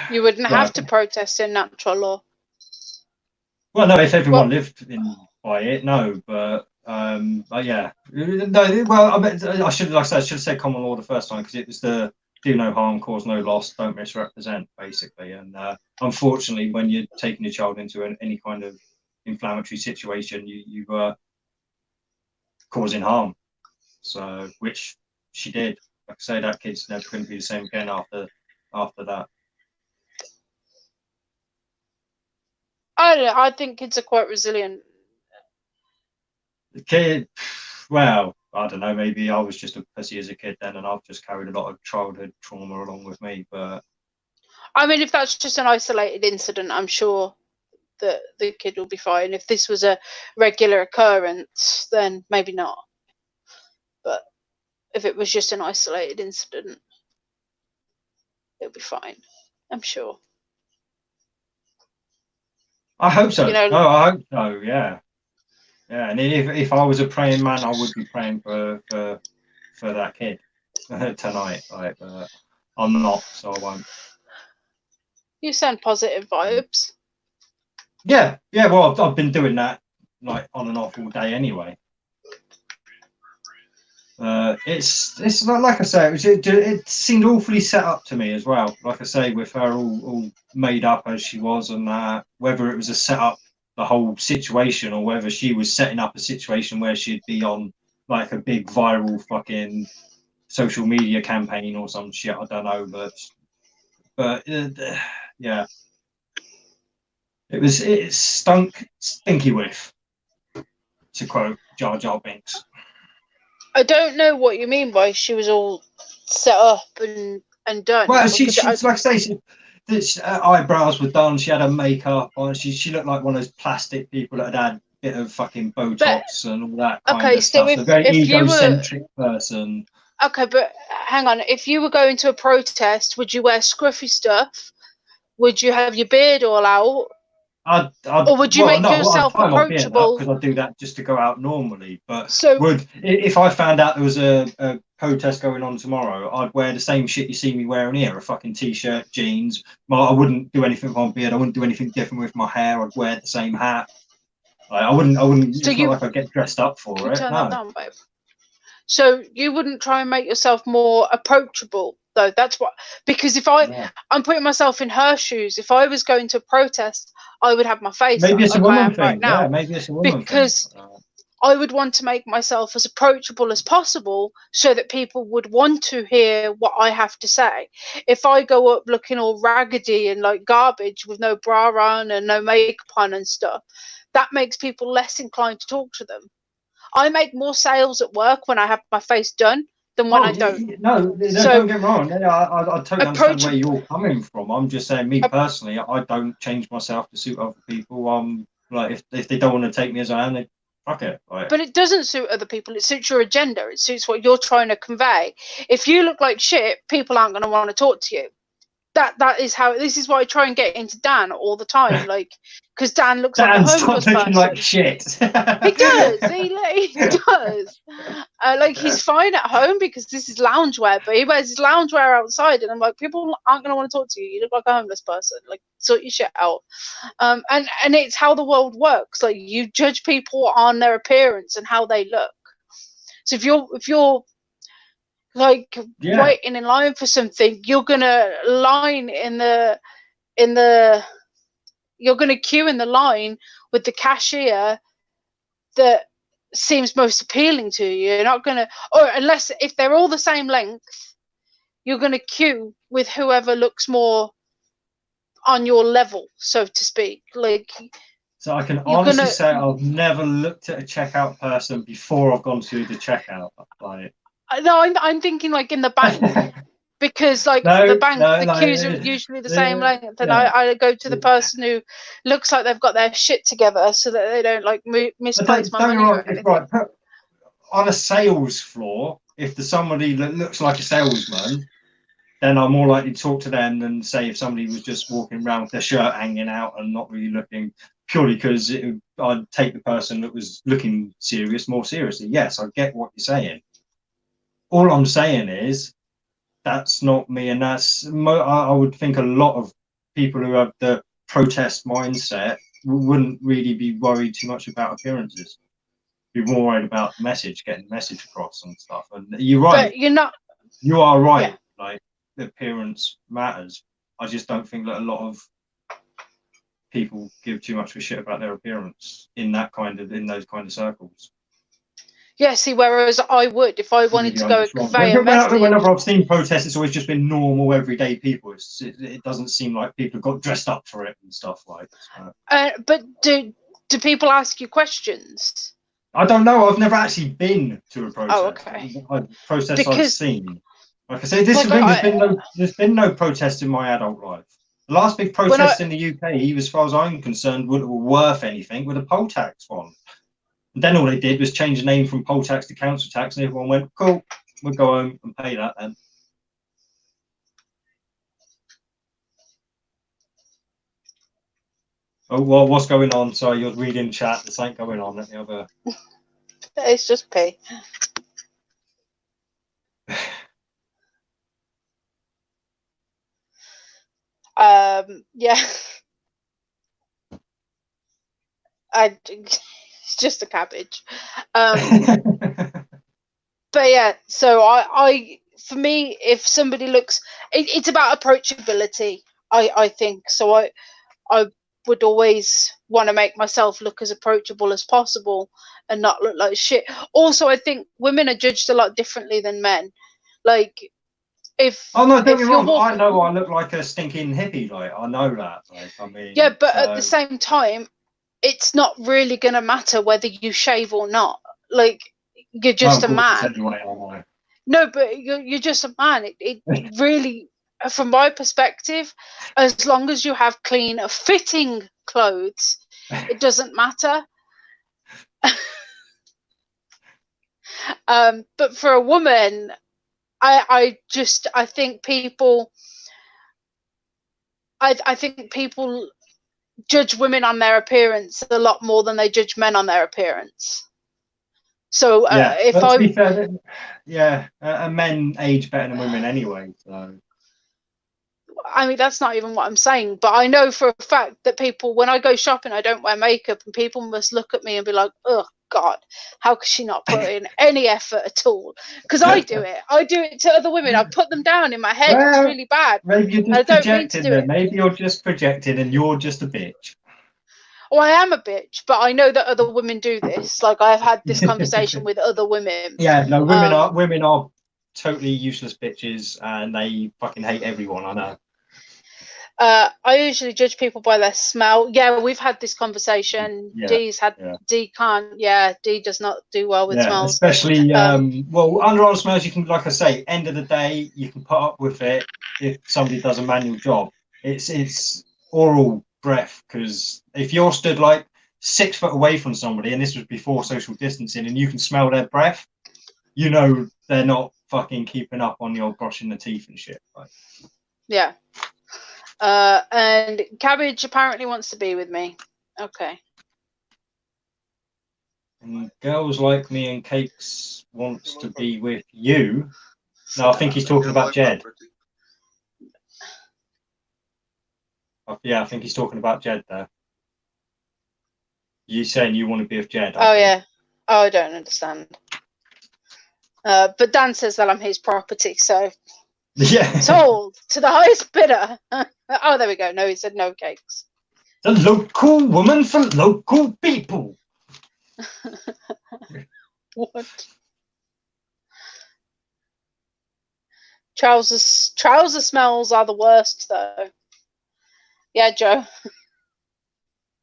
You wouldn't have to protest in natural law. Well, no, if everyone lived by it, no, but yeah, no. Well, I should have said common law the first time, because it was the do no harm, cause no loss, don't misrepresent, basically. And unfortunately, when you're taking a child into any kind of inflammatory situation, you are causing harm. So, which she did. Like I say, that kid's never going to be the same again after that. I think kids are quite resilient. The kid, well, I don't know, maybe I was just a pussy as a kid then, and I've just carried a lot of childhood trauma along with me. But I mean, if that's just an isolated incident, I'm sure that the kid will be fine. If this was a regular occurrence, then maybe not. But if it was just an isolated incident, it'll be fine, I'm sure. I hope so. I hope so. Yeah. And if I was a praying man, I would be praying for that kid. tonight. Like, I'm not, so I won't. You sound positive vibes. Yeah. Well, I've been doing that like on and off all day anyway. It's like I say, it seemed awfully set up to me as well. Like I say, with her all made up as she was, and whether it was a set up, the whole situation, or whether she was setting up a situation where she'd be on like a big viral fucking social media campaign or some shit. I don't know, but yeah, it stinky whiff, to quote Jar Jar Binks. I don't know what you mean by she was all set up and done. Well, she's like I say, her eyebrows were done. She had her makeup on. She looked like one of those plastic people that had a bit of fucking Botox and all that kind of stuff. A very egocentric person. Okay, but hang on. If you were going to a protest, would you wear scruffy stuff? Would you have your beard all out? Or would you make yourself approachable? Because I do that just to go out normally. But if I found out there was a protest going on tomorrow, I'd wear the same shit you see me wearing here: a fucking t-shirt, jeans. I wouldn't do anything with my beard. I wouldn't do anything different with my hair. I'd wear the same hat. Like, I wouldn't. So it's not like I get dressed up for it. Turn that down, babe. So you wouldn't try and make yourself more approachable, though. That's what, because if I'm putting myself in her shoes. If I was going to a protest, I would have my face. Maybe it's a woman thing. Right now. Yeah, maybe it's a woman because thing. I would want to make myself as approachable as possible so that people would want to hear what I have to say. If I go up looking all raggedy and like garbage with no bra on and no makeup on and stuff, that makes people less inclined to talk to them. I make more sales at work when I have my face done than when I don't. No, don't get me wrong. I totally understand where you're coming from. I'm just saying, me personally, I don't change myself to suit other people. Like if they don't want to take me as I am, they fuck it. Like. But it doesn't suit other people. It suits your agenda. It suits what you're trying to convey. If you look like shit, people aren't going to want to talk to you. That is how. This is why I try and get into Dan all the time, like, because Dan looks like a homeless person. Like shit. He does. He does. Like, he's fine at home because this is loungewear, but he wears his loungewear outside, and I'm like, people aren't going to want to talk to you. You look like a homeless person. Like, sort your shit out. And it's how the world works. Like, you judge people on their appearance and how they look. So if you're like waiting in line for something, you're gonna you're gonna queue in the line with the cashier that seems most appealing to you. You're not gonna, or unless if they're all the same length, you're gonna queue with whoever looks more on your level, so to speak. Like, so I can honestly say I've never looked at a checkout person before I've gone through the checkout. Like, no, I'm thinking like in the bank, because like the bank, the queues are usually the same length, and I go to the person who looks like they've got their shit together so that they don't like misplace my money. Right, on a sales floor, if there's somebody that looks like a salesman, then I'm more likely to talk to them than say if somebody was just walking around with their shirt hanging out and not really looking, purely because I'd take the person that was looking serious more seriously. Yes, I get what you're saying. All I'm saying is that's not me, and I would think a lot of people who have the protest mindset wouldn't really be worried too much about appearances. Be more worried about the message, getting the message across and stuff. And you're right. But you're not. You are right. Yeah. Like, the appearance matters. I just don't think that a lot of people give too much of a shit about their appearance in those kind of circles. Yeah, see, whereas I would, if I wanted to go convey a message. Whenever I've seen protests, it's always just been normal, everyday people. It doesn't seem like people have got dressed up for it and stuff like that. But do people ask you questions? I don't know. I've never actually been to a protest. Oh, okay. I've seen. Like I say, there's been no protest in my adult life. The last big protest in the UK, as far as I'm concerned, were worth anything, with a poll tax one. And then all they did was change the name from poll tax to council tax, and everyone went, cool, we'll go home and pay that then. Oh, well, what's going on? Sorry, you're reading chat. There's something going on. Let me have a... It's just pay. Yeah. It's just a cabbage. But yeah, so I for me, if somebody looks, it's about approachability. I think so. I would always want to make myself look as approachable as possible and not look like shit. Also, I think women are judged a lot differently than men. Like, if oh no, don't get me wrong. I know I look like a stinking hippie. Like, I know that. Like, I mean, yeah, but at the same time, it's not really gonna matter whether you shave or not. Like, you're just a man. Anyway, no, but you're just a man. It really, from my perspective, as long as you have clean, fitting clothes, it doesn't matter. But for a woman, I think people judge women on their appearance a lot more than they judge men on their appearance. So if I, to be fair, men age better than women anyway. So I mean, that's not even what I'm saying. But I know for a fact that people, when I go shopping, I don't wear makeup, and people must look at me and be like, "Oh God, how could she not put in any effort at all?" Because I do it. I do it to other women. I put them down in my head. Well, it's really bad. Maybe you're just projecting then. Maybe you're just projecting and you're just a bitch. Well, I am a bitch, but I know that other women do this. Like, I've had this conversation with other women. Yeah, no, women are totally useless bitches, and they fucking hate everyone. I know. I usually judge people by their smell. Yeah, we've had this conversation. Yeah, D can't. Yeah, D does not do well with smells. Especially well, underarm smells. You can, like I say, end of the day, you can put up with it if somebody does a manual job. It's oral breath, because if you're stood like 6 foot away from somebody, and this was before social distancing, and you can smell their breath, you know they're not fucking keeping up on your brushing the teeth and shit. Like. Yeah. And Cabbage apparently wants to be with me. Okay. And Girls Like Me and Cakes wants to be with you. No, I think he's talking about Jed. Yeah, I think he's talking about Jed there. You saying you want to be with Jed? Oh, yeah. Oh, I don't understand. But Dan says that I'm his property, so yeah. Sold to the highest bidder. Oh, there we go. No, he said no cakes. The local woman for local people. What? Trouser smells are the worst, though. Yeah, Joe.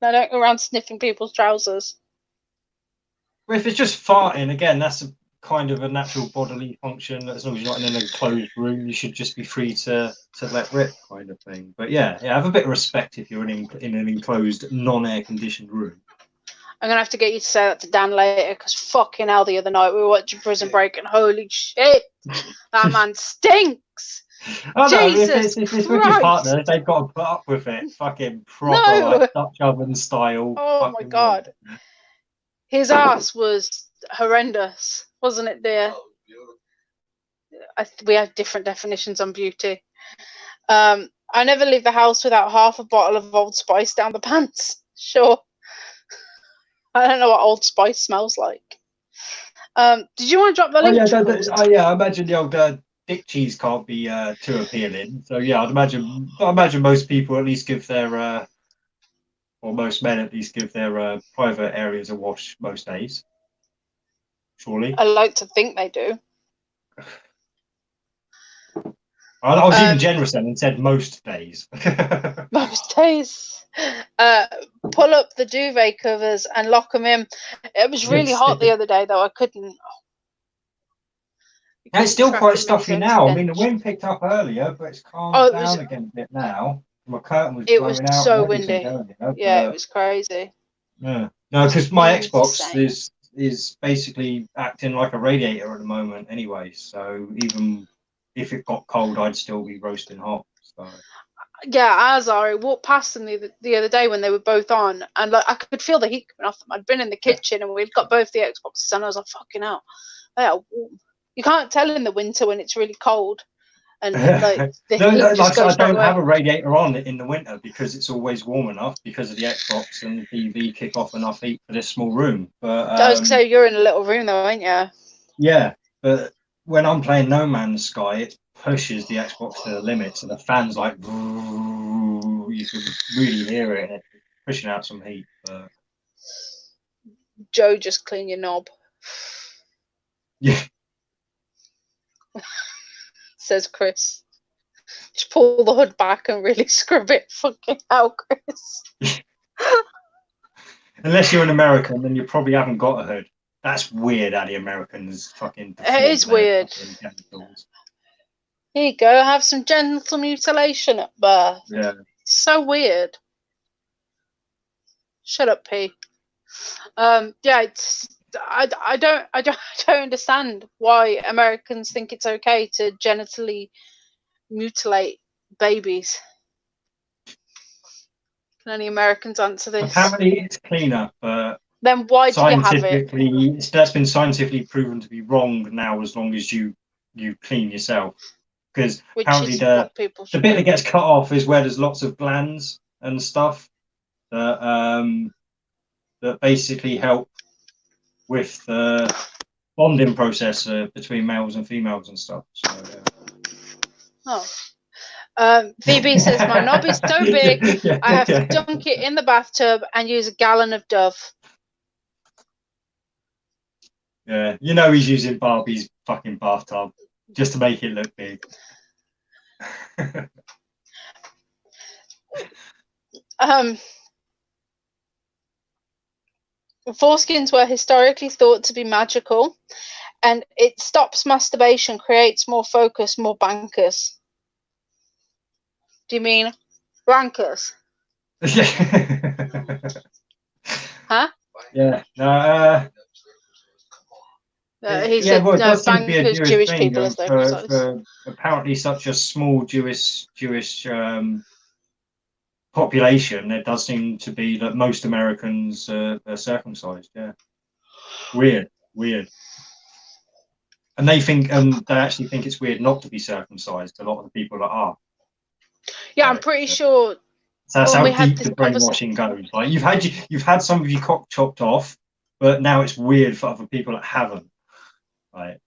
I don't go around sniffing people's trousers. Well, if it's just farting, again, that's a kind of a natural bodily function. As long as you're not in an enclosed room, you should just be free to let rip, kind of thing. But yeah, have a bit of respect if you're in an enclosed, non-air conditioned room. I'm gonna have to get you to say that to Dan later, because fucking hell, the other night we were watching Prison Break, and holy shit, that man stinks. Oh no, if it's with your partner, they've got to put up with it. Fucking proper, like Dutch oven style. Oh my god, his ass was horrendous, wasn't it, dear? Oh, we have different definitions on beauty. I never leave the house without half a bottle of Old Spice down the pants. Sure. I don't know what Old Spice smells like. Did you want to drop the link? I imagine the old dick cheese can't be too appealing. So yeah, I imagine most people at least give their or most men at least give their private areas a wash most days. Surely. I like to think they do. I was even generous then and said most days. Most days. Pull up the duvet covers and lock them in. It was really hot the other day, though. I couldn't. It's still quite stuffy now. I mean, the wind picked up earlier, but it's calmed down again a bit now. My curtain was blowing out. It was so windy. Yeah, it was crazy. Yeah. No, because my Xbox is basically acting like a radiator at the moment anyway. So even if it got cold, I'd still be roasting hot. So. Yeah, as I walked past them the other day when they were both on, and like I could feel the heat coming off them. I'd been in the kitchen and we'd got both the Xboxes, and I was like, "Fucking hell, they are warm." You can't tell in the winter when it's really cold. and like the No, heat no, just like I goes don't straight have a away. radiator on in the winter because it's always warm enough because of the Xbox and the TV kick off enough heat for this small room. But I was gonna say you're in a little room though, ain't you? yeah, but when I'm playing No Man's Sky, it pushes the Xbox to the limit, so the fans like you can really hear it, and it's pushing out some heat. But Joe, just clean your knob. yeah, Says Chris. Just pull the hood back and really scrub it fucking out, Chris. unless you're an American, then you probably haven't got a hood. That's weird how the Americans fucking. It is weird. Here you go, have some genital mutilation at birth. Yeah. So weird. Shut up, P. Yeah, I don't understand why Americans think it's okay to genitally mutilate babies. Can any Americans answer this? Apparently, it's cleaner, but then why do you have it? Scientifically, that's been scientifically proven to be wrong now. As long as you clean yourself, because apparently the bit that gets cut off is where there's lots of glands and stuff that that basically help with the bonding process between males and females and stuff. So, yeah. Oh. VB says my knob is so big I have to dunk it in the bathtub and use a gallon of Dove. Yeah, you know he's using Barbie's fucking bathtub just to make it look big. Foreskins were historically thought to be magical, and it stops masturbation, creates more focus, more bankers. Do you mean rankers? Huh? Yeah. No. He said well, it no, does seem to be a bankers, Jewish thing, people as they for apparently such a small Jewish population. It does seem to be that most Americans are circumcised. Yeah. Weird. And they think, they actually think it's weird not to be circumcised. A lot of the people that are. Yeah, I'm pretty sure. So that's how deep the brainwashing goes. Like you've had some of your cock chopped off, but now it's weird for other people that haven't. Right.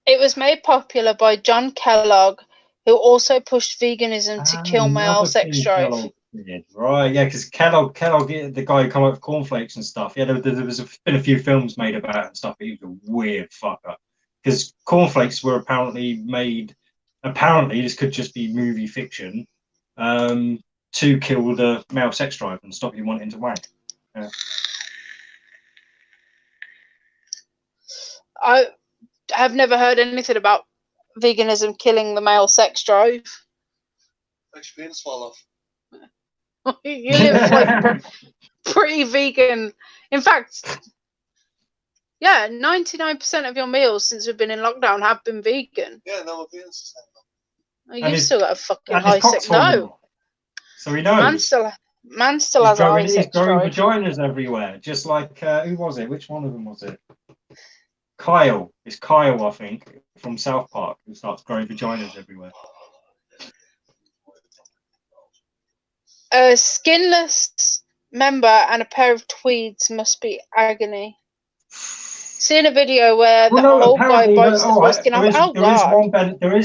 It was made popular by John Kellogg, who also pushed veganism to kill male sex drive. Right, yeah, because Kellogg, the guy who came up with cornflakes and stuff. Yeah, there been a few films made about it and stuff. But he was a weird fucker. Because cornflakes were apparently made. Apparently, this could just be movie fiction, to kill the male sex drive and stop you wanting to wank. Yeah. I have never heard anything about veganism killing the male sex drive. Makes your penis fall off. You live like pretty vegan. In fact, yeah, 99% of your meals since we've been in lockdown have been vegan. Yeah, no, my penis is You've still got a fucking high sex. No. So we know. Man still has a high sex drive. Vaginas everywhere. Just like who was it? Which one of them was it? Kyle. It's Kyle, I think, from South Park, who starts growing vaginas everywhere. A skinless member and a pair of tweeds must be agony. Seen a video where the old guy bites the foreskin off. There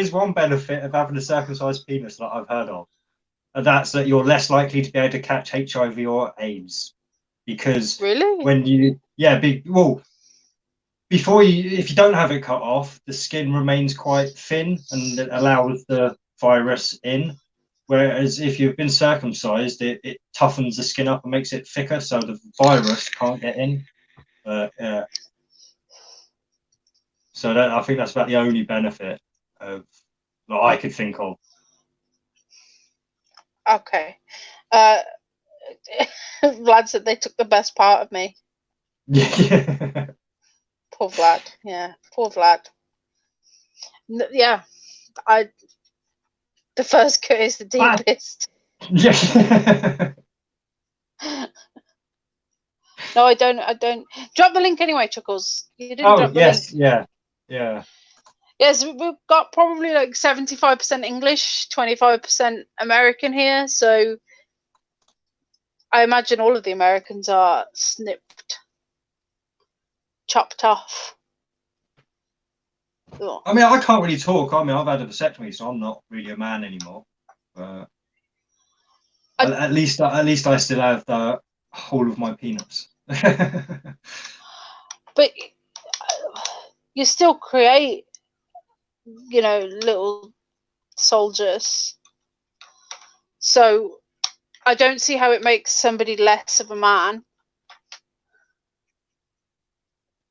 is one benefit of having a circumcised penis that I've heard of, and that's that you're less likely to be able to catch HIV or AIDS, because when you before if you don't have it cut off, the skin remains quite thin and it allows the virus in. Whereas if you've been circumcised, it toughens the skin up and makes it thicker, so the virus can't get in. So I think that's about the only benefit that I could think of. Okay. Vlad said they took the best part of me. Yeah. Poor Vlad. Yeah, poor Vlad. Yeah, the first cut is the deepest. Yeah. No, I don't. Drop the link anyway, Chuckles. You didn't drop the link. Yeah. Yes, we've got probably like 75% English, 25% American here. So I imagine all of the Americans are snipped, chopped off. Ugh. I mean, I can't really talk. I mean, I've had a vasectomy, so I'm not really a man anymore. At least I still have the whole of my penis. But you still create, little soldiers. So I don't see how it makes somebody less of a man.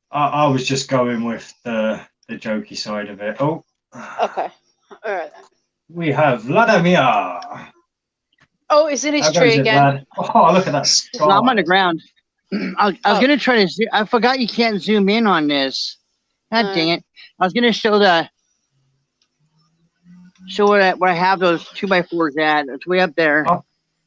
I was just going with the jokey side of it. Oh. Okay. All right then. We have Vladimir. Oh, it's in his tree again. Oh, look at that sky. I'm on the ground. I was gonna try to. I forgot you can't zoom in on this. God dang it! I was gonna show where I have those 2x4s at. It's way up there.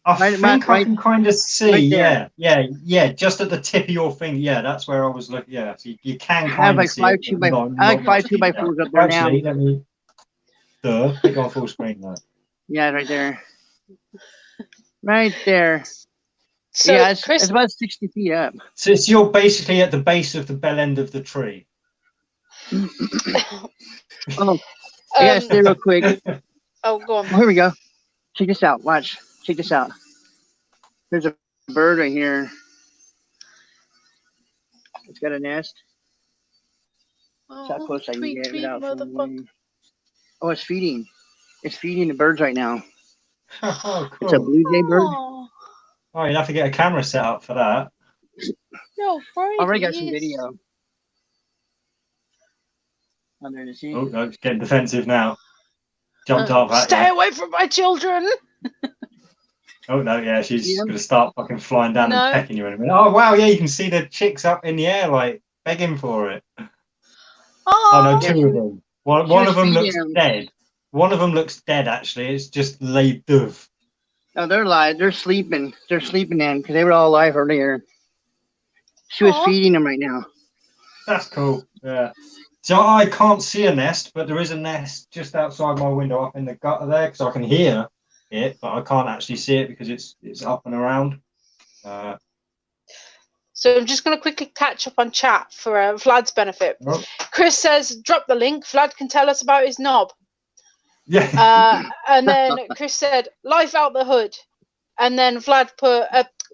I think I can kind of see. Right yeah. Just at the tip of your finger. Yeah, that's where I was looking. Yeah, so you can kind of see. I have five 2x4s up there now. Let me. Pick on full screen there. Yeah, right there. Right there. So yeah, it's about 60 feet up. So you're basically at the base of the bell end of the tree. Oh, I gotta stay real quick. Oh, go on. Here we go. Check this out. Watch. Check this out. There's a bird right here. It's got a nest. That's how close I can get without falling. Oh, it's feeding. It's feeding the birds right now. Oh, cool. It's a blue jay bird. Oh, you'd have to get a camera set up for that. No, I already got some video. Oh, there to see. Oh, no, it's getting defensive now. Jumped off at Stay away from my children! Oh, no, yeah, she's going to start fucking flying down and pecking you in a minute. Oh, wow, yeah, you can see the chicks up in the air, like, begging for it. Oh, no, two of them. One of them looks dead. One of them looks dead, actually. It's just laid dove. No, they're alive. They're sleeping. They're sleeping in because they were all alive earlier. She was feeding them right now. That's cool. Yeah. So I can't see a nest, but there is a nest just outside my window up in the gutter there because I can hear it, but I can't actually see it because it's up and around. So I'm just going to quickly catch up on chat for Vlad's benefit. Oh. Chris says, drop the link. Vlad can tell us about his knob. Yeah. And then Chris said, life out the hood. And then Vlad put,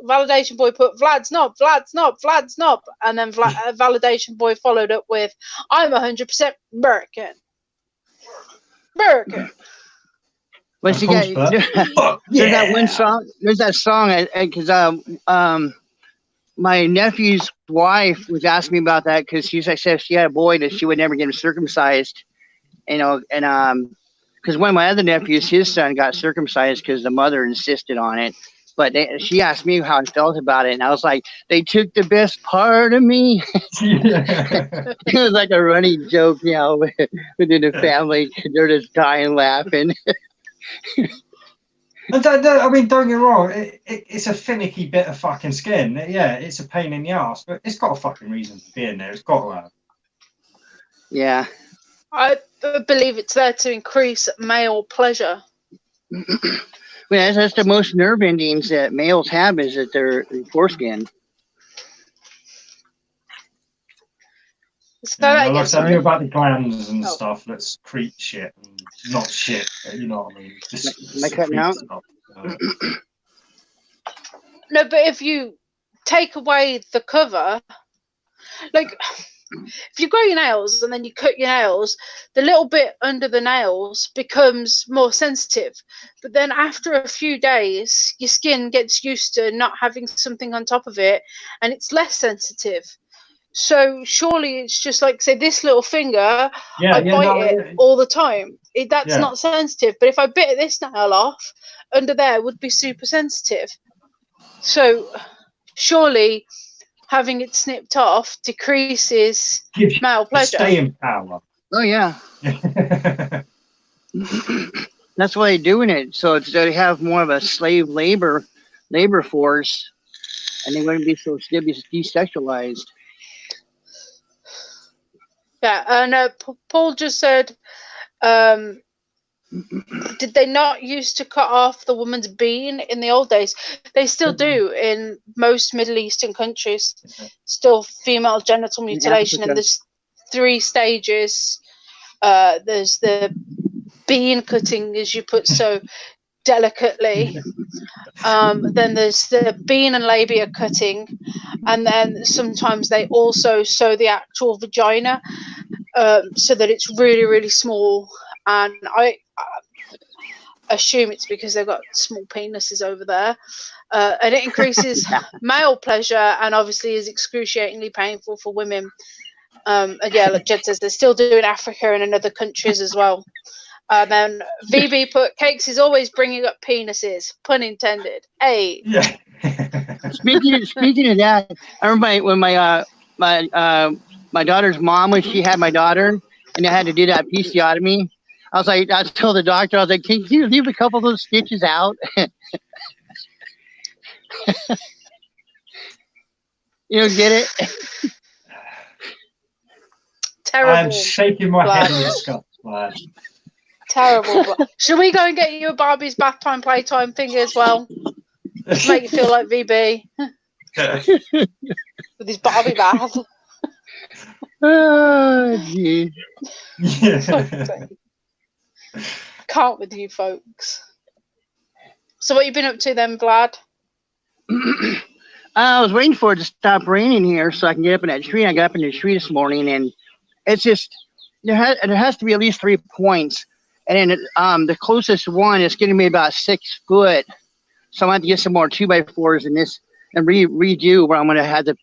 Validation Boy put, Vlad's knob, Vlad's knob, Vlad's knob. And then Validation Boy followed up with, I'm 100% American. American. Well, she got, there's that one song, there's that song, because my nephew's wife was asking me about that because she said if she had a boy that she would never get him circumcised, and because one of my other nephews, his son got circumcised because the mother insisted on it. But she asked me how I felt about it, and I was like, they took the best part of me. It was like a running joke, within the family. They're just dying laughing. I mean, don't get me wrong. It's a finicky bit of fucking skin. Yeah, it's a pain in the ass, but it's got a fucking reason to be in there. It's got to have. Yeah. I believe it's there to increase male pleasure. Well, that's the most nerve endings that males have is that their foreskin. I knew about the glands and stuff. Let's creep shit. Not shit, you know what I mean? Am I cutting out? No, but if you take away the cover, like if you grow your nails and then you cut your nails, the little bit under the nails becomes more sensitive. But then after a few days, your skin gets used to not having something on top of it and it's less sensitive. So surely it's just like, say, this little finger, I bite it all the time. That's not sensitive. But if I bit this nail off, under there would be super sensitive. So surely having it snipped off decreases male pleasure. Staying power. Oh, yeah. That's why they're doing it. So they have more of a slave labor force, and they wouldn't be so desexualized. Yeah, and Paul just said, did they not used to cut off the woman's bean in the old days? They still do in most Middle Eastern countries. Still female genital mutilation, and there's 3 stages. There's the bean cutting, as you put so delicately. Then there's the bean and labia cutting, and then sometimes they also sew the actual vagina so that it's really, really small. And I assume it's because they've got small penises over there, and it increases male pleasure and obviously is excruciatingly painful for women. And yeah, like Jed says, they're still doing Africa and in other countries as well. Then VB put, Cakes is always bringing up penises, pun intended. Hey. Yeah. Speaking of that, I remember when my daughter's mom, when she had my daughter, and I had to do that episiotomy, I told the doctor, I was like, can you leave a couple of those stitches out? You don't get it? Terrible. I'm shaking my head in disgust, man. Terrible. Should we go and get you a Barbie's bath time playtime thing as well? To make you feel like VB. With his Barbie bath. Oh, geez. Yeah. Can't with you folks. So what you been up to then, Vlad? I was waiting for it to stop raining here so I can get up in that tree. I got up in the tree this morning, and it's just there has to be at least 3 points, and then the closest one is getting me about 6 foot. So I'm gonna have to get some more 2x4s in this and redo where I'm gonna have the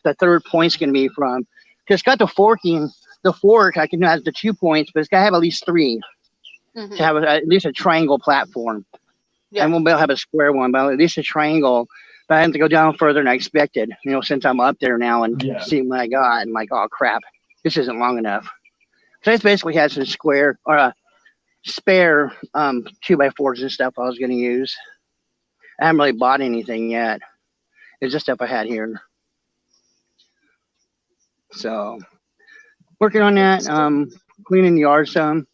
3rd point's gonna be from. Because it's got the forking. The fork I can have the 2 points, but it's gotta have at least 3 to have at least a triangle platform. Yeah. I won't be able to have a square one, but at least a triangle. But I have to go down further than I expected, since I'm up there now and seeing what I got. I'm like, oh crap, this isn't long enough. So I basically had some square or spare 2x4s and stuff I was going to use. I haven't really bought anything yet. It's just stuff I had here. So working on that, cleaning the yard some.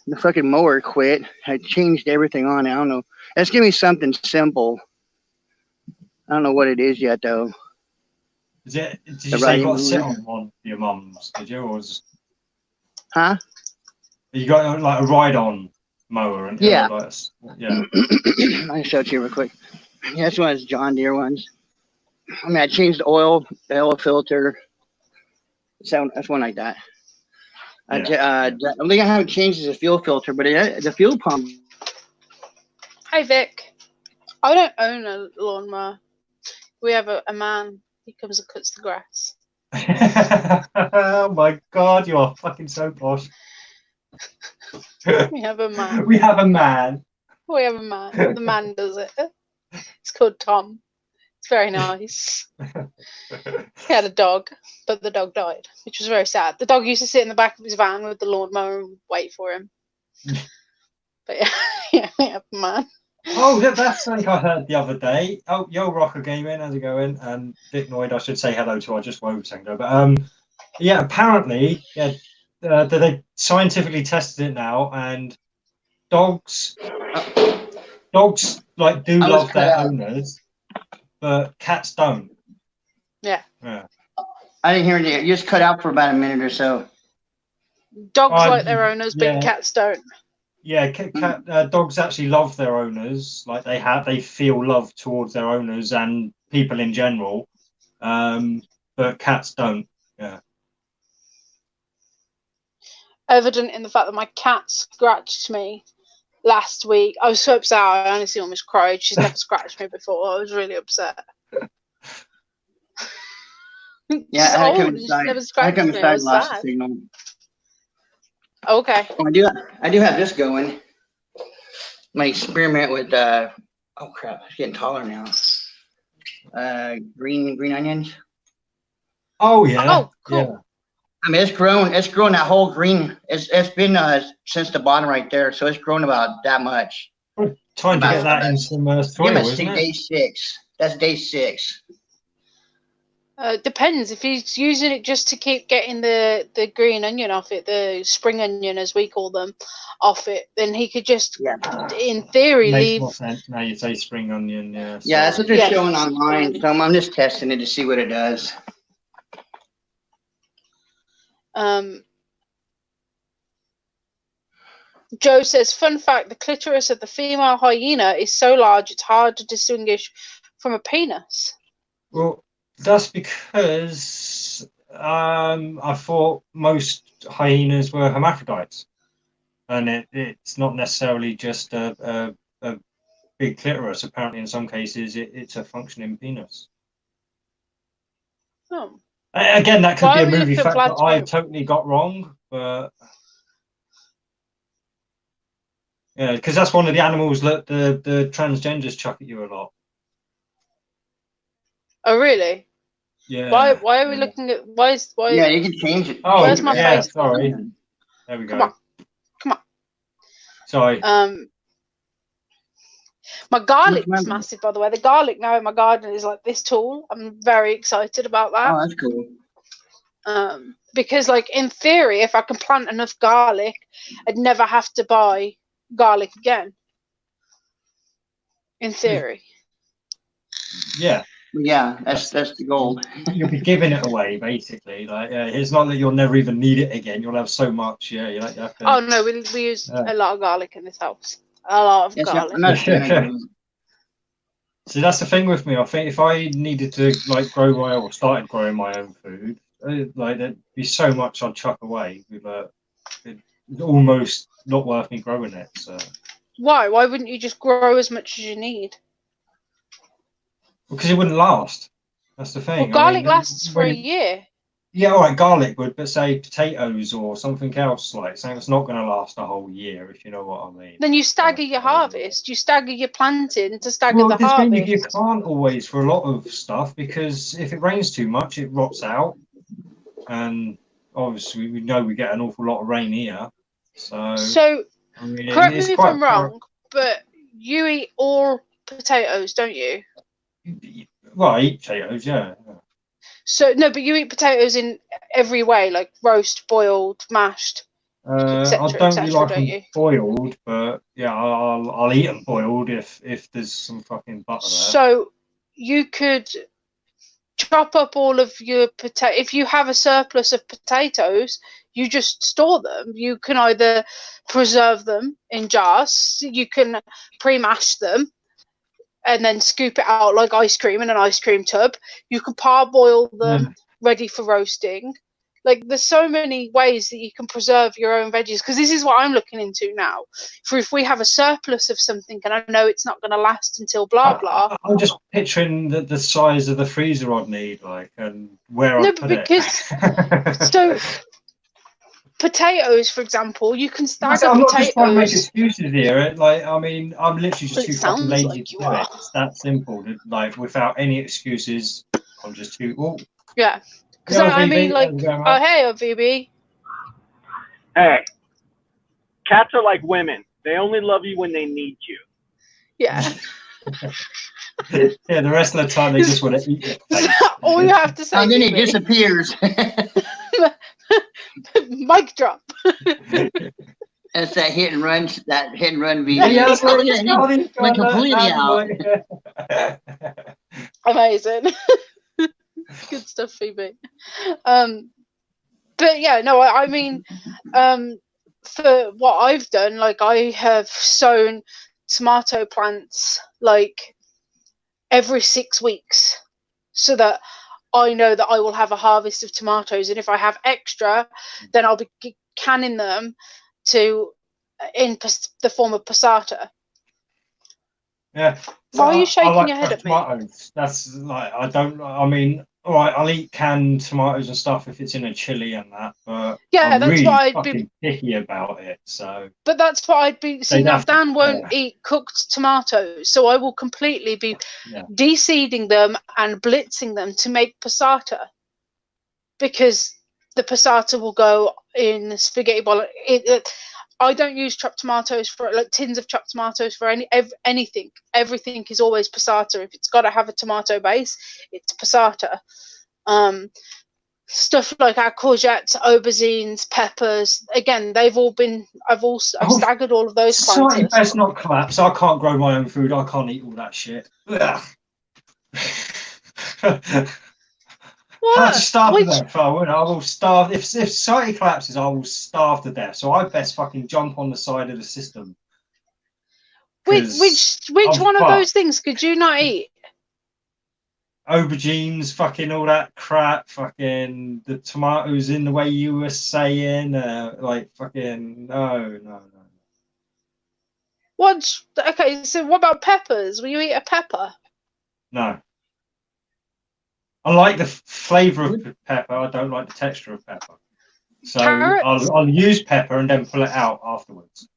The fucking mower quit. I changed everything on it. I don't know. Let's give me something simple. I don't know what it is yet, though. Did you say you got to sit on one for your mum's? Did you, or was? Huh? You got like a ride-on mower, and yeah. Yeah. I'll show it to you real quick. Yeah, that's one of those John Deere ones. I mean, I changed the oil filter. So that's one like that. Yeah. The only thing I haven't changed is the fuel filter, but the fuel pump. Hi, Vic. I don't own a lawnmower. We have a man. He comes and cuts the grass. Oh my God, you are fucking so posh. We have a man. We have a man. We have a man. The man does it. It's called Tom. It's very nice. He had a dog, but the dog died, which was very sad. The dog used to sit in the back of his van with the lawnmower and wait for him. But yeah, we have a man. Oh, that's something I heard the other day. Oh, yo, Rocker Gaming, how's it going? Vic Noid, I should say hello to. I just woke Tango, but yeah, apparently, they scientifically tested it now, and dogs like do love their owners, but cats don't. Yeah. I didn't hear anything. You just cut out for about a minute or so. Dogs like their owners, but cats don't. Yeah, dogs actually love their owners. Like they feel love towards their owners and people in general. But cats don't. Yeah. Evident in the fact that my cat scratched me last week. I was so upset. I honestly almost cried. She's never scratched me before. I was really upset. Yeah, I come inside last signal. Okay. Oh, I do have this going. My experiment with oh crap, it's getting taller now. Green onions. Oh yeah. Oh cool. Yeah. I mean, it's grown that whole green. It's been since the bottom right there, so it's grown about that much. Time to get that in some soil, isn't it? Day 6. That's day 6. Depends. If he's using it just to keep getting the green onion off it, the spring onion as we call them, off it, then he could just, in theory, Makes leave. more sense now you say spring onion. Yeah. Yeah, that's what they're showing online. So I'm just testing it to see what it does. Joe says, fun fact, the clitoris of the female hyena is so large it's hard to distinguish from a penis. Well, that's because I thought most hyenas were hermaphrodites. And it's not necessarily just a big clitoris. Apparently, in some cases, it's a functioning penis. Oh. Again, that could be a movie fact that I totally got wrong, but... Yeah, because that's one of the animals that the transgenders chuck at you a lot. Oh, really? Yeah. Why are we looking at why? Yeah, you can change it. Oh, where's my face? Sorry. There we go. Come on. Sorry. My garlic's massive, by the way. The garlic now in my garden is like this tall. I'm very excited about that. Oh, that's cool. Because, like, in theory, if I can plant enough garlic, I'd never have to buy garlic again. In theory. Yeah. Yeah, that's the goal. You'll be giving it away, basically. Like, it's not that you'll never even need it again. You'll have so much. Yeah, you have to... Oh no, we use a lot of garlic in this house. A lot of garlic. So that's the thing with me. I think if I needed to like grow my or started growing my own food, like there'd be so much I'd chuck away. It's almost not worth me growing it. So why? Why wouldn't you just grow as much as you need? Because it wouldn't last. That's the thing. Well, garlic lasts for a year. Yeah, all right, garlic would, but say potatoes or something else, like something that's not going to last a whole year, if you know what I mean. Then you stagger your harvest. You stagger your planting to stagger the harvest. You can't always for a lot of stuff, because if it rains too much, it rots out. And obviously, we know we get an awful lot of rain here. So I mean, correct me if I'm wrong, but you eat all potatoes, don't you? Well, I eat potatoes, yeah. So no, but you eat potatoes in every way, like roast, boiled, mashed. I don't really like them boiled, but yeah, I'll eat them boiled if there's some fucking butter there. So you could chop up all of your potato. If you have a surplus of potatoes, you just store them. You can either preserve them in jars, you can pre-mash them, and then scoop it out like ice cream in an ice cream tub. You can parboil them, ready for roasting. Like, there's so many ways that you can preserve your own veggies, because this is what I'm looking into now. For if we have a surplus of something and I know it's not going to last until blah blah. I'm just picturing the size of the freezer I'd need, like, and where I put it. So potatoes, for example, you can stagger I'm not potatoes. just trying to make excuses here. Like, I mean, I'm literally just too fucking lazy to do it. It's that simple. Like, without any excuses, I'm just too. Oh. Yeah. Because I mean, like, oh hey, VB. Hey, cats are like women. They only love you when they need you. Yeah. Yeah, the rest of the time they just want to eat it. All you have to say. And then he disappears. Mic drop. That's that hit and run VB. Yeah, went completely out. Amazing. Good stuff, Phoebe. But yeah, no, I mean, for what I've done, like, I have sown tomato plants like every 6 weeks, so that I know that I will have a harvest of tomatoes, and if I have extra, then I'll be canning them in the form of passata. Yeah. Why are you shaking your head at me? Tomatoes. That's like, I mean, all right, I'll eat canned tomatoes and stuff if it's in a chili and that, but yeah, I'm that's really why I'd fucking be picky about it. So. But that's what I'd be. See, now Dan won't eat cooked tomatoes, so I will completely be de-seeding them and blitzing them to make passata, because the passata will go in spaghetti bol. I don't use chopped tomatoes for like tins of chopped tomatoes for anything. Everything is always passata. If it's got to have a tomato base, it's passata. Stuff like our courgettes, aubergines, peppers. Again, they've all been. I've staggered all of those plants. Society best not collapse. I can't grow my own food. I can't eat all that shit. Ugh. What? I'll just starve to death. I will starve. If society collapses, I will starve to death. So I best fucking jump on the side of the system. Which one of those things could you not eat? Aubergines, fucking all that crap, fucking the tomatoes in the way you were saying, like fucking no. What? Okay, so what about peppers? Will you eat a pepper? No. I like the flavour of pepper. I don't like the texture of pepper. So I'll use pepper and then pull it out afterwards.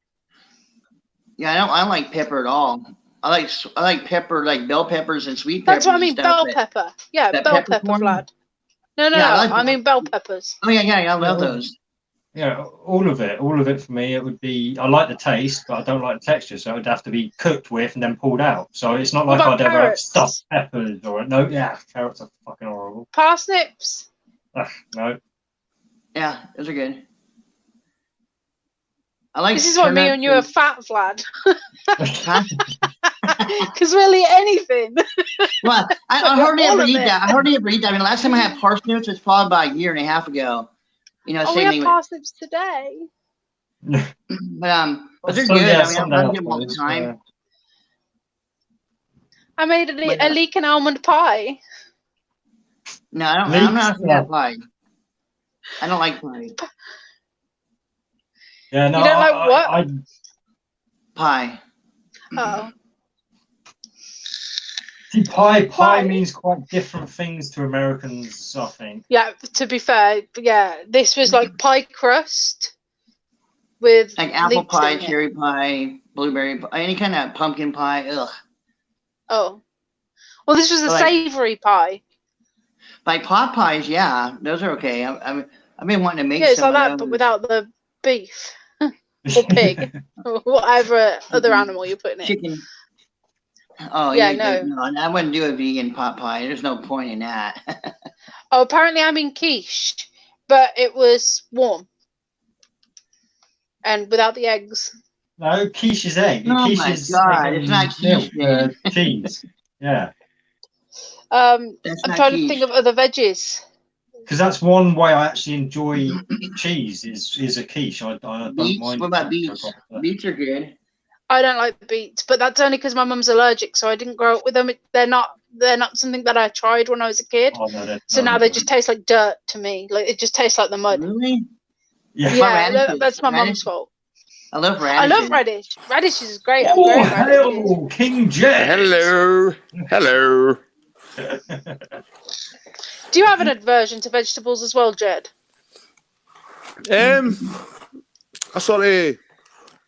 Yeah, I don't like pepper at all. I like pepper, like bell peppers and sweet peppers. That's what I mean, bell pepper. Yeah, bell pepper, Vlad. No, I mean bell peppers. Oh yeah, I love those. Yeah, all of it for me. It would be. I like the taste, but I don't like the texture, so it would have to be cooked with and then pulled out. So it's not like I'd ever have stuffed peppers or no. Yeah, carrots are fucking horrible. Parsnips. No. Yeah, those are good. I like. This is what me and you are fat, Vlad. Because we'll eat anything. Well, I hardly ever eat that. I hardly ever eat that. I mean, last time I had parsnips was probably about a year and a half ago. You know, we have parsnips today. But they're good. Yeah, I mean, I get them all the time. I made a leek and almond pie. No, I'm not a fan of pie. I don't like pie. Yeah, no. You don't like what? Pie. Oh. See, pie means quite different things to Americans, I think. Yeah, to be fair, yeah, this was like pie crust with like apple pie, cherry pie, blueberry pie, any kind of pumpkin pie. Ugh. Oh, well, this was a savory pie. Like pot pies, yeah, those are okay. I've been wanting to make. Yeah, it's like that, but without the beef or pig or whatever other animal you're putting in. Chicken. Oh yeah, no, I wouldn't do a vegan pot pie. There's no point in that. Oh, apparently I'm in quiche, but it was warm and without the eggs. No, quiche is egg. Oh quiche my is god, it's not quiche. Cheese. Yeah. I'm trying to think of other veggies. Because that's one way I actually enjoy cheese is a quiche. I don't mind. What about beets? Beets are good. I don't like beets, but that's only because my mum's allergic, so I didn't grow up with them. They're not something that I tried when I was a kid. Oh, no, so now they just taste like dirt to me. Like it just tastes like the mud. Really? Yeah, that's my mum's fault. I love radish. I love radish. Radish is great. Oh, hello, King Jed. Hello. Do you have an aversion to vegetables as well, Jed? I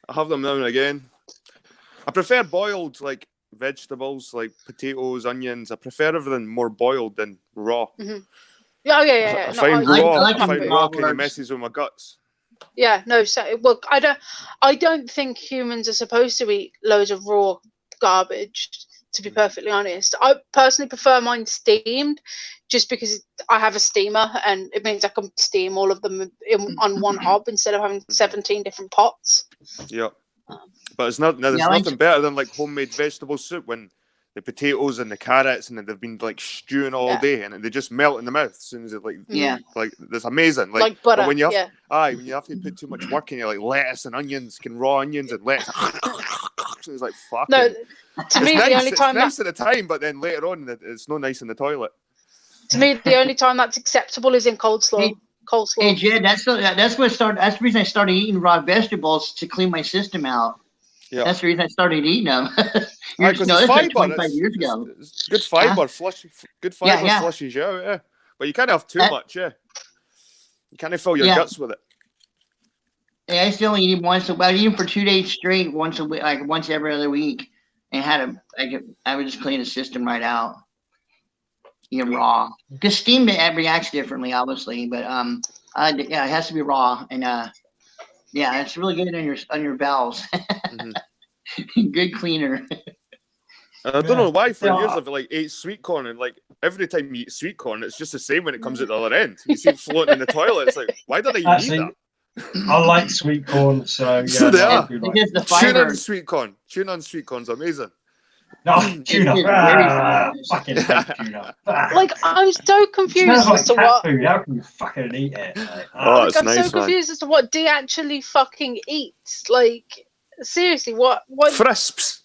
have them now and again. I prefer boiled like vegetables, like potatoes, onions. I prefer everything more boiled than raw. Mm-hmm. Yeah. I find raw kind of messes with my guts. Yeah, no. So, well, I don't think humans are supposed to eat loads of raw garbage. To be perfectly honest, I personally prefer mine steamed, just because I have a steamer and it means I can steam all of them on one hob instead of having 17 different pots. Yeah, but there's nothing better than like homemade vegetable soup when the potatoes and the carrots and they've been like stewing all day and they just melt in the mouth as soon as it like that's amazing. Like butter. But when you have when you have to put too much work in, like lettuce and onions, raw onions and lettuce. It's like fuck. No, to me the only time it's nice at the time, but then later on it's not nice in the toilet. To me, the only time that's acceptable is in coleslaw. Hey Jed, that's the reason I started eating raw vegetables, to clean my system out. Yeah. That's the reason I started eating them. Because it's fiber. 25 years ago. It's good fiber, flushes you out, yeah. But you can't have too much, yeah. You can't fill your guts with it. Yeah, I still only eat once a week. I eat them for 2 days straight, once a week, like once every other week, and I would just clean the system right out. Eat raw, because steamed it reacts differently, obviously, but it has to be raw, and it's really good on your bowels. Good cleaner. I don't know why for years I've like ate sweet corn and like every time you eat sweet corn, it's just the same when it comes at the other end. You see it floating in the toilet. It's like, why did I eat that? I like sweet corn, so yeah. So they are. The Tuna fiber. and sweet corn. Tuna and sweet corn's amazing. No, tuna. Fucking hate tuna. Like, I'm so confused Like as to cat what. food. How can you fucking eat it? Like, Oh, it's I'm nice, so confused as to what Dee actually fucking eats. Like, seriously, what? Frisps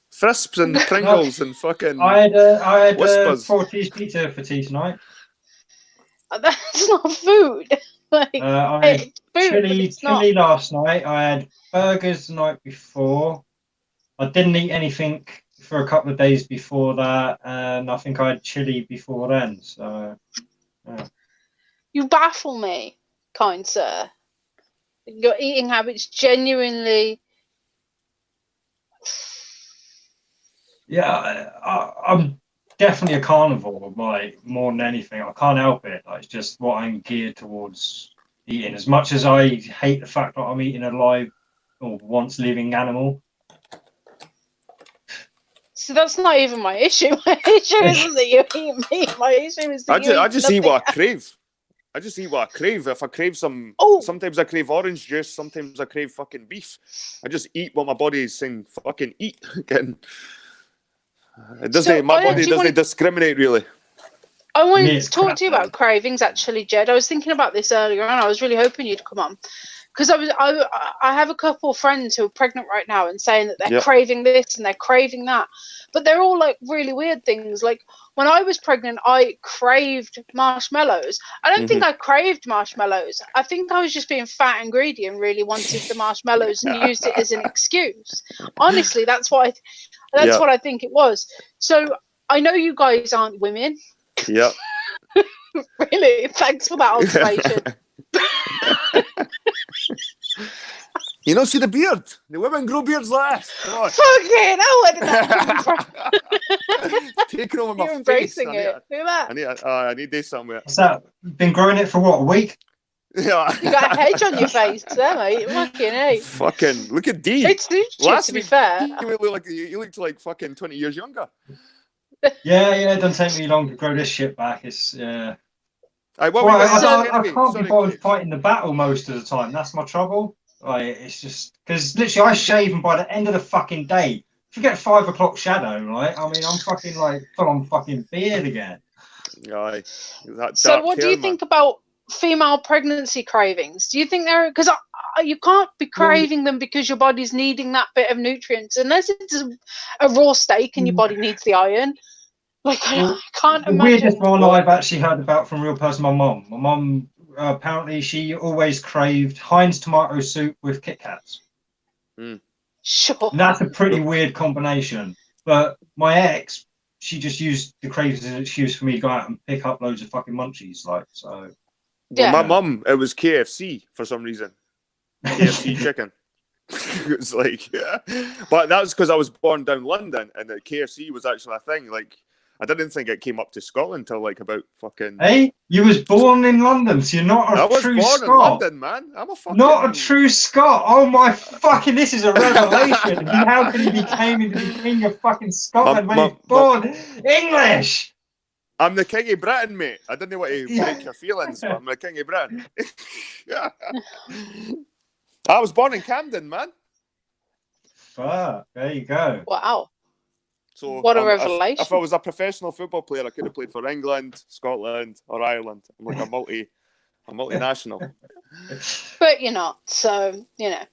and Pringles and fucking. I had Whispers. 4-cheese pizza for tea tonight. That's not food. Like, I had it's food, but it's not. chili last night. I had burgers the night before. I didn't eat anything for a couple of days before that, and I think I had chili before then. So, yeah. You baffle me, kind sir. Your eating habits genuinely. Yeah, I'm definitely a carnivore, like more than anything. I can't help it. Like, it's just what I'm geared towards eating. As much as I hate the fact that I'm eating a live or once living animal. So that's not even my issue. My issue isn't that you eat meat. My issue is that I just eat what I crave. I just eat what I crave. If I crave sometimes I crave orange juice. Sometimes I crave fucking beef. I just eat what my body is saying fucking eat. Again. It doesn't. My body doesn't discriminate really. I wanted to talk to you about cravings, actually, Jed. I was thinking about this earlier, and I was really hoping you'd come on, because I have a couple of friends who are pregnant right now and saying that they're craving this and they're craving that, but they're all like really weird things. Like when I was pregnant, I craved marshmallows. I don't think I craved marshmallows. I think I was just being fat and greedy and really wanted the marshmallows and used it as an excuse. Honestly, that's what I think it was. So I know you guys aren't women. Yeah. Really? Thanks for that observation. You don't see the beard. The women grow beards last. Fucking hell, where did that come from? Taking over my You're face. embracing it. Look at that. I need this somewhere. What's that? Been growing it for what, a week? Yeah. You got a hedge on your face there, mate. Fucking hey. Fucking look at D. It's last to be fair. You looked like fucking 20 years younger. Yeah, it doesn't take me long to grow this shit back. It's I can't be bothered fighting the battle most of the time. That's my trouble. Like, it's just because literally I shave, and by the end of the fucking day, if you get 5 o'clock shadow, right? I mean, I'm fucking like full on fucking beard again. Aye. So, what do you think about female pregnancy cravings? Do you think they're because you can't be craving them because your body's needing that bit of nutrients unless it's a raw steak and your body needs the iron. Like I can't imagine. The weirdest one I've actually heard about from a real person, my mum. My mum apparently she always craved Heinz tomato soup with Kit Kats. Sure. And that's a pretty weird combination. But my ex, she just used the cravings as an excuse for me to go out and pick up loads of fucking munchies. Like so. Well, my mum, it was KFC for some reason. KFC chicken. It was like, but that was because I was born down London, and the KFC was actually a thing. Like, I didn't think it came up to Scotland till like about fucking. Hey, you was born in London, so you're not a true Scot. In London, man. I'm a fucking. Not a true Scot. Oh my fucking! This is a revelation. How can you be claiming to be king of fucking Scotland when you're born English? I'm the king of Britain, mate. I didn't want to break your feelings, but I'm the king of Britain. Yeah. I was born in Camden, man. Fuck, there you go. Wow. So what a revelation. If I was a professional football player, I could have played for England, Scotland, or Ireland. I'm like a multinational. But you're not, so you know.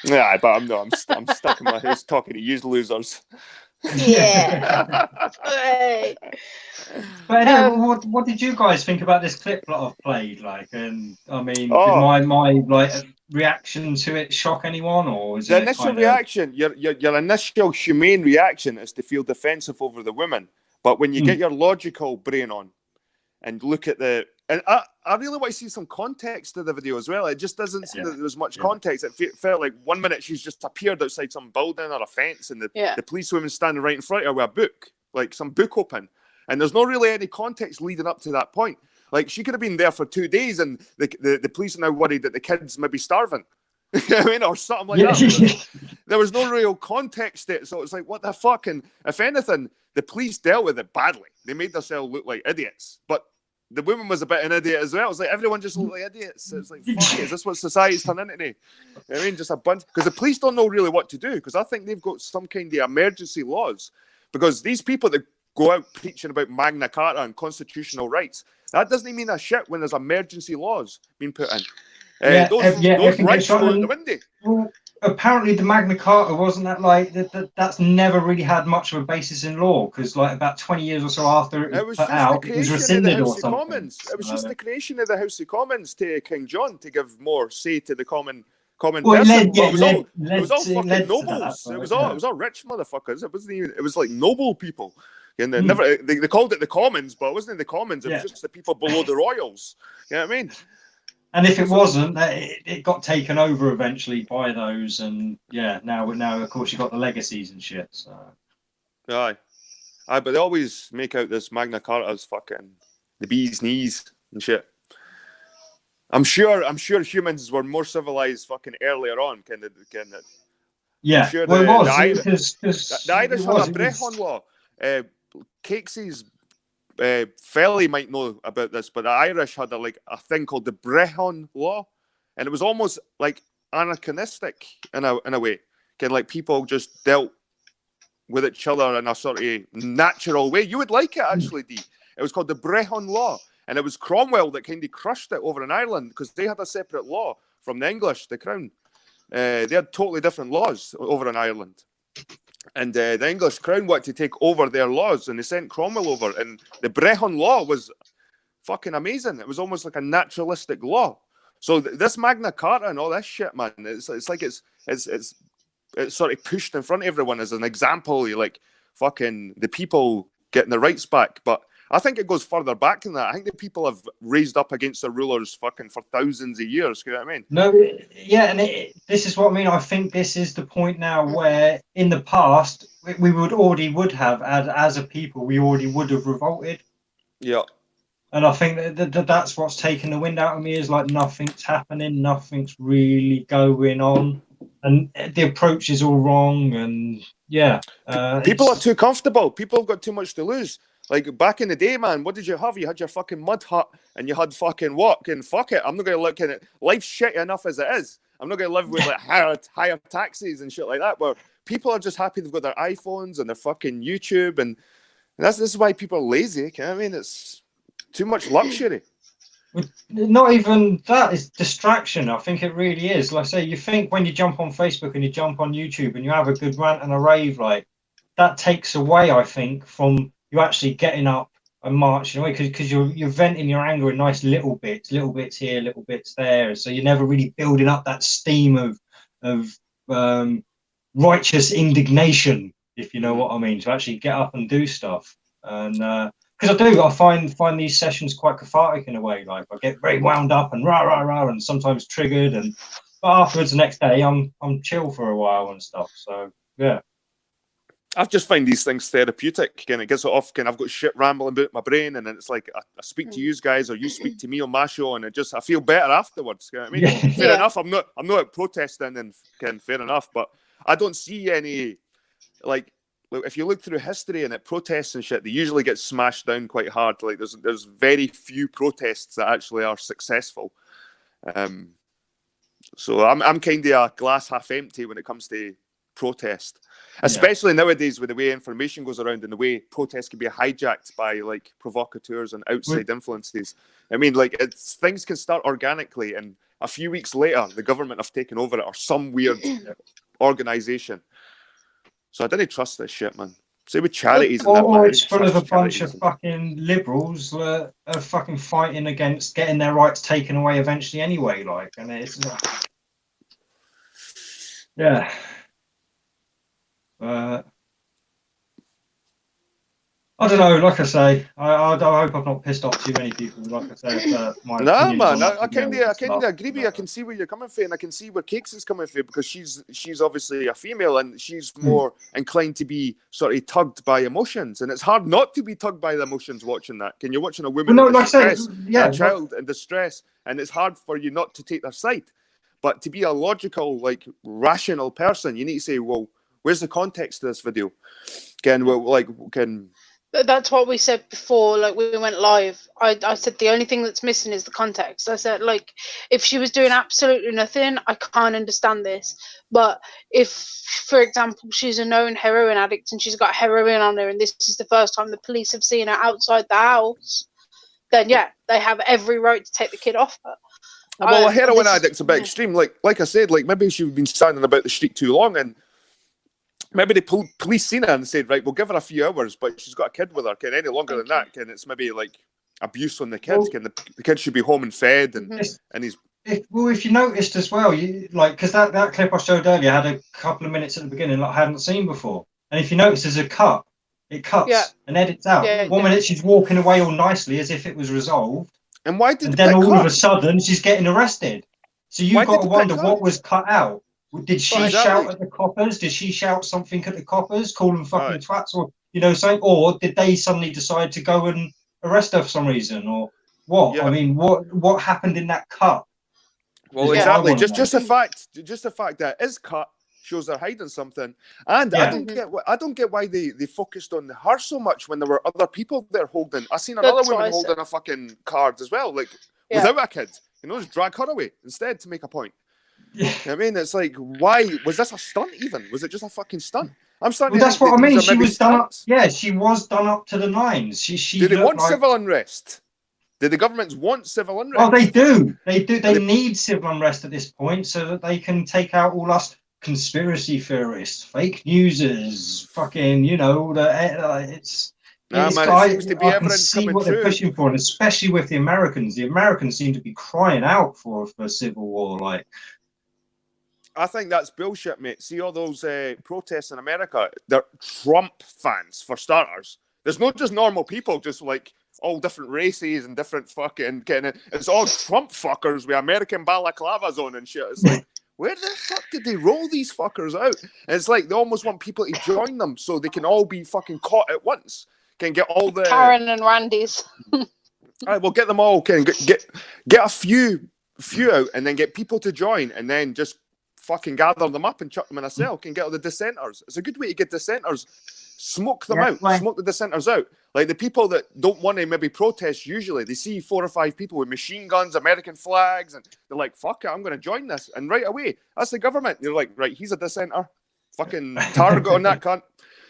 Yeah, but I'm not. I'm stuck in my house talking to you losers. Yeah. But anyway, what did you guys think about this clip that I've played? Like, and I mean, did my like reaction to it shock anyone, or is the it initial reaction? Your initial humane reaction is to feel defensive over the women, but when you get your logical brain on and look at and I really want to see some context to the video as well. It just doesn't seem that there was much context. It felt like 1 minute she's just appeared outside some building or a fence, and the policewoman's standing right in front of her with a book, like some book open, and there's not really any context leading up to that point. Like, she could have been there for 2 days, and the police are now worried that the kid's maybe starving. I mean, or something like that. There was no real context to it, so it's like, what the fuck? And if anything, the police dealt with it badly. They made themselves look like idiots, but the woman was a bit an idiot as well. It's like everyone just looked like idiots. It's like, fuck, is this what society's turned into? You know what I mean, just a bunch, because the police don't know really what to do, because I think they've got some kind of emergency laws, because these people that go out preaching about Magna Carta and constitutional rights, that doesn't mean a shit when there's emergency laws being put in. Those rights go in the window. Well, apparently the Magna Carta wasn't that like that's never really had much of a basis in law, because like about 20 years or so after it was put out, it was rescinded or something. Commons. It was just the creation of the House of Commons to King John to give more say to the common person. It was all fucking nobles. It was all rich motherfuckers. It wasn't even. It was like noble people. And they called it the Commons, but it wasn't the Commons. It was just the people below the royals. You know what I mean? And if it wasn't, it got taken over eventually by those, and now of course you got the legacies and shit. So, aye, but they always make out this Magna Carta as fucking the bee's knees and shit. I'm sure humans were more civilized fucking earlier on, kind of. Yeah, sure well, the Irish had a Brehon law. Cakes's Felly might know about this, but the Irish had a thing called the Brehon law, and it was almost like anachronistic in a way. Kind of like people just dealt with each other in a sort of natural way. You would like it actually, D. It was called the Brehon law, and it was Cromwell that kind of crushed it over in Ireland, because they had a separate law from the English, the Crown. They had totally different laws over in Ireland. And the English Crown wanted to take over their laws, and they sent Cromwell over. And the Brehon law was fucking amazing. It was almost like a naturalistic law. So this Magna Carta and all this shit, man, it's like it's sort of pushed in front of everyone as an example, like fucking the people getting their rights back. But I think it goes further back than that. I think the people have raised up against the rulers fucking for thousands of years. You know what I mean? No, yeah, and this is what I mean. I think this is the point now where in the past we would have, as a people, we already would have revolted. Yeah. And I think that's what's taken the wind out of me, is like nothing's happening, nothing's really going on, and the approach is all wrong. And people are too comfortable. People have got too much to lose. Like back in the day, man, what did you have? You had your fucking mud hut, and you had fucking what? And fuck it, I'm not gonna look at it. Life's shitty enough as it is. I'm not gonna live with like higher taxes and shit like that. Where people are just happy they've got their iPhones and their fucking YouTube, and this is why people are lazy. You know what I mean? It's too much luxury. Not even that, it's distraction. I think it really is. Like I say, you think when you jump on Facebook and you jump on YouTube and you have a good rant and a rave, like that takes away, I think, from you actually getting up and marching away, because you're venting your anger in nice little bits here, little bits there. So you're never really building up that steam of righteous indignation, if you know what I mean, to actually get up and do stuff. And because I find these sessions quite cathartic in a way. Like I get very wound up and rah rah rah, and sometimes triggered, but afterwards the next day I'm chill for a while and stuff. So yeah. I just find these things therapeutic, and it gets it off. I've got shit rambling about my brain, and then it's like I speak to you guys, or you speak to me on my show, and I feel better afterwards. You know what I mean? Fair enough. I'm not out protesting, and fair enough, but I don't see any like if you look through history and at protests and shit, they usually get smashed down quite hard. Like there's very few protests that actually are successful. So I'm kind of a glass half empty when it comes to protest, especially nowadays with the way information goes around and the way protests can be hijacked by like provocateurs and outside influences. I mean, like things can start organically, and a few weeks later the government have taken over it, or some weird organization. So I didn't trust this shit, man. Say with charities and that, man. It's full of a bunch of fucking liberals that are fucking fighting against getting their rights taken away eventually anyway. Like, and it's yeah. I don't know. Like I say, I hope I've not pissed off too many people. Like I say, no, man. I kind of agree with you. I can see where you're coming from, and I can see where Cakes is coming from, because she's obviously a female, and she's more inclined to be sort of tugged by emotions, and it's hard not to be tugged by the emotions watching that. You're watching a woman in distress, a child in distress, and it's hard for you not to take their side. But to be a logical, like, rational person, you need to say, well, where's the context of this video? That's what we said before, like, we went live. I said the only thing that's missing is the context. I said, like, if she was doing absolutely nothing, I can't understand this. But if, for example, she's a known heroin addict and she's got heroin on her and this is the first time the police have seen her outside the house, then yeah, they have every right to take the kid off her. Well, a heroin addict's a bit extreme. Like I said, like, maybe she's been standing about the street too long, and maybe the police seen her and said, right, we'll give her a few hours, but she's got a kid with her. Can any longer than that? Can it's maybe like abuse on the kids? Well, can the kid should be home and fed, and he's. If you noticed as well, because that clip I showed earlier had a couple of minutes at the beginning like I hadn't seen before, and if you notice, there's a cut. It cuts and edits out. One minute she's walking away all nicely as if it was resolved. And why did then all of a sudden she's getting arrested? So you've got to wonder what was cut out. Did she shout at the coppers? Did she shout something at the coppers, call them fucking twats, or something? Or did they suddenly decide to go and arrest her for some reason, or what? Yeah. I mean, what happened in that cut? Well, exactly. Just the fact that it is cut shows they're hiding something. And I don't get why they focused on her so much when there were other people there holding. I seen another woman holding a fucking card as well, like without a kid. Just drag her away instead to make a point. Yeah. I mean, it's like, why was this a stunt? Even was it just a fucking stunt? I'm starting. Well, that's what I mean. She was done up. Yeah, she was done up to the nines. She. Do they want civil unrest? Do the governments want civil unrest? Oh, they do. They do. They need civil unrest at this point so that they can take out all us conspiracy theorists, fake newsers, fucking, it's. Nah, man, it seems to be I can see what they're pushing for, and especially with the Americans. The Americans seem to be crying out for civil war. Like, I think that's bullshit, mate. See all those protests in America? They're Trump fans, for starters. There's not just normal people, just like all different races and different fucking it's all Trump fuckers with American balaclavas on and shit. It's like, where the fuck did they roll these fuckers out? And it's like they almost want people to join them so they can all be fucking caught at once. Can get all the Karen and Randy's. All right, we'll get them all. Can get a few out, and then get people to join, and then just fucking gather them up and chuck them in a cell. Can get all the dissenters. It's a good way to get dissenters. Smoke them out. Right. Smoke the dissenters out. Like the people that don't want to maybe protest. Usually, they see 4 or 5 people with machine guns, American flags, and they're like, "Fuck it, I'm going to join this." And right away, that's the government. You're like, right, he's a dissenter. Fucking target on that cunt.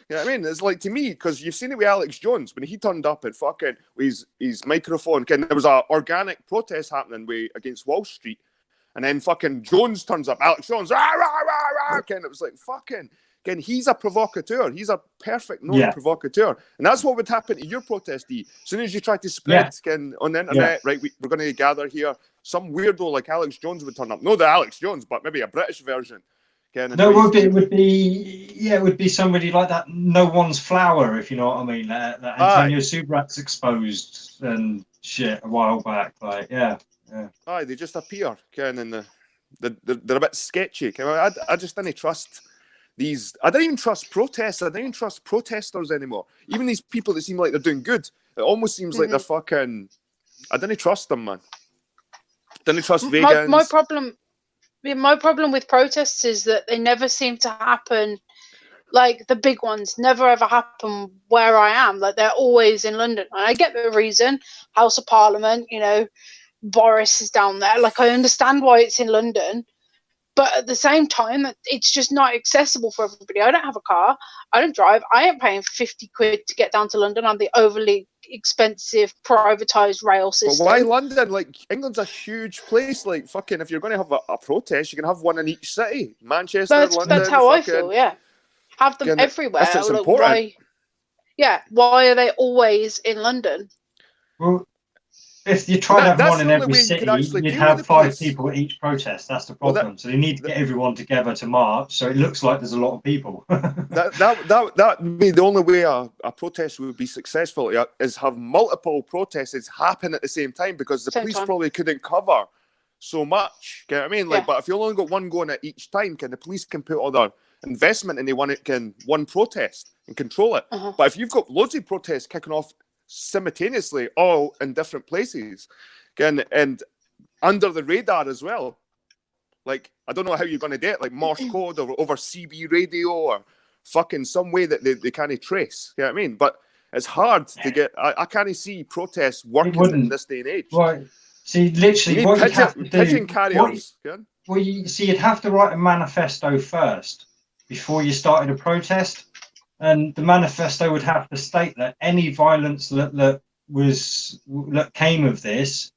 You know what I mean? It's like, to me, because you've seen it with Alex Jones when he turned up at fucking his microphone. There was an organic protest happening against Wall Street, and then fucking Jones turns up. Alex Jones, rah, rah, rah, rah. It was like, fucking. Again, he's a provocateur. He's a perfect known provocateur, and that's what would happen to your protest. As soon as you try to spread on the internet, right? We're going to gather here. Some weirdo like Alex Jones would turn up. No, the Alex Jones, but maybe a British version. No, it would be somebody like that. No One's Flower, if you know what I mean. That Antonio Subrat's exposed and shit a while back. Like, Aye, they just appear, and they're a bit sketchy. I just didn't trust these. I don't even trust protests. I don't even trust protesters anymore. Even these people that seem like they're doing good, it almost seems like they're fucking. I didn't trust them, man. Didn't trust vegans. My problem with protests is that they never seem to happen, like the big ones never ever happen where I am. Like they're always in London. And I get the reason, House of Parliament, Boris is down there. Like I understand why it's in London, but at the same time, it's just not accessible for everybody. I don't have a car. I don't drive. I ain't paying 50 quid to get down to London on the overly expensive privatized rail system. But why London? Like England's a huge place. Like fucking, if you're going to have a protest, you can have one in each city. Manchester, London. That's how I feel. Yeah, have them everywhere. If it's important. Why are they always in London? Well, if you try to have one in every city, you'd have 5 people at each protest. That's the problem. So they need to get everyone together to march, so it looks like there's a lot of people. that would be the only way a protest would be successful, is have multiple protests happen at the same time, because the police probably couldn't cover so much. You know what I mean? But if you only got one going at each time, the police can put all their investment into one protest and control it. But if you've got loads of protests kicking off simultaneously, all in different places, and under the radar as well, Like, I don't know how you're going to do it, like Morse code or over CB radio or fucking some way that they can't trace. You know what I mean? But it's hard to get. I can't see protests working in this day and age. Right. See, literally, what you have to do. Pigeon carriers. Well, you'd have to write a manifesto first before you started a protest, and the manifesto would have to state that any violence that came of this,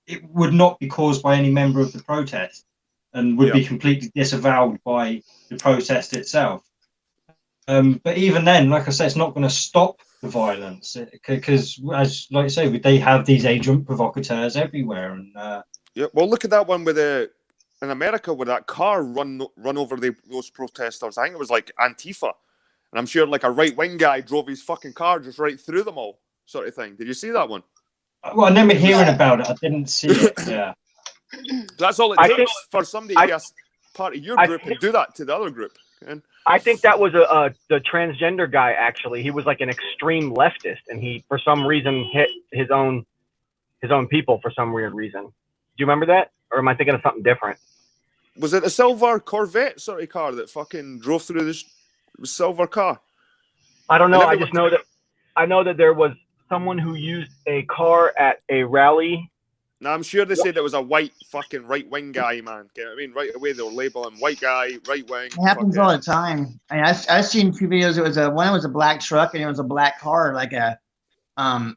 it would not be caused by any member of the protest, and would be completely disavowed by the protest itself. But even then, like I said, it's not going to stop the violence because, as like I say, they have these agent provocateurs everywhere. And yeah, well, look at that one with in America where that car run over those protesters. I think it was like Antifa, and I'm sure like a right wing guy drove his fucking car just right through them all, sort of thing. Did you see that one? Well, I remember hearing about it. I didn't see it. Yeah, that's all it takes for somebody to be part of your group and do that to the other group. I think that was the transgender guy. Actually, he was like an extreme leftist, and he for some reason hit his own people for some weird reason. Do you remember that, or am I thinking of something different? Was it a silver Corvette sort of car that fucking drove through this silver car? I don't know. I just know that there was someone who used a car at a rally. No, I'm sure they said it was a white fucking right-wing guy, man. You know what I mean? Right away they were labeling white guy, right-wing. It happens all the time. I mean, I've seen a few videos. It was one was a black truck and it was a black car, like a oh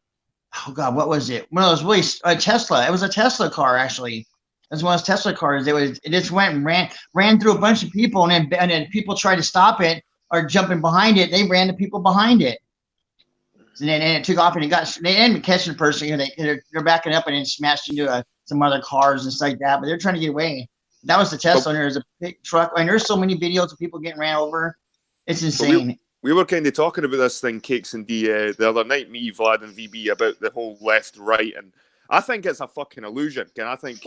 god, what was it? One of those really a Tesla. It was a Tesla car actually. It was one of those Tesla cars. It just went and ran through a bunch of people, and then people tried to stop it or jumping behind it. They ran the people behind it. And then it took off, and they ended up catching the person. They're backing up and then smashed into some other cars and stuff like that. But they're trying to get away. That was the Tesla. And there's a big truck. I mean, there's so many videos of people getting ran over. It's insane. We were kind of talking about this thing, Cakes and D, the other night, me, Vlad, and VB, about the whole left, right, and I think it's a fucking illusion. And I think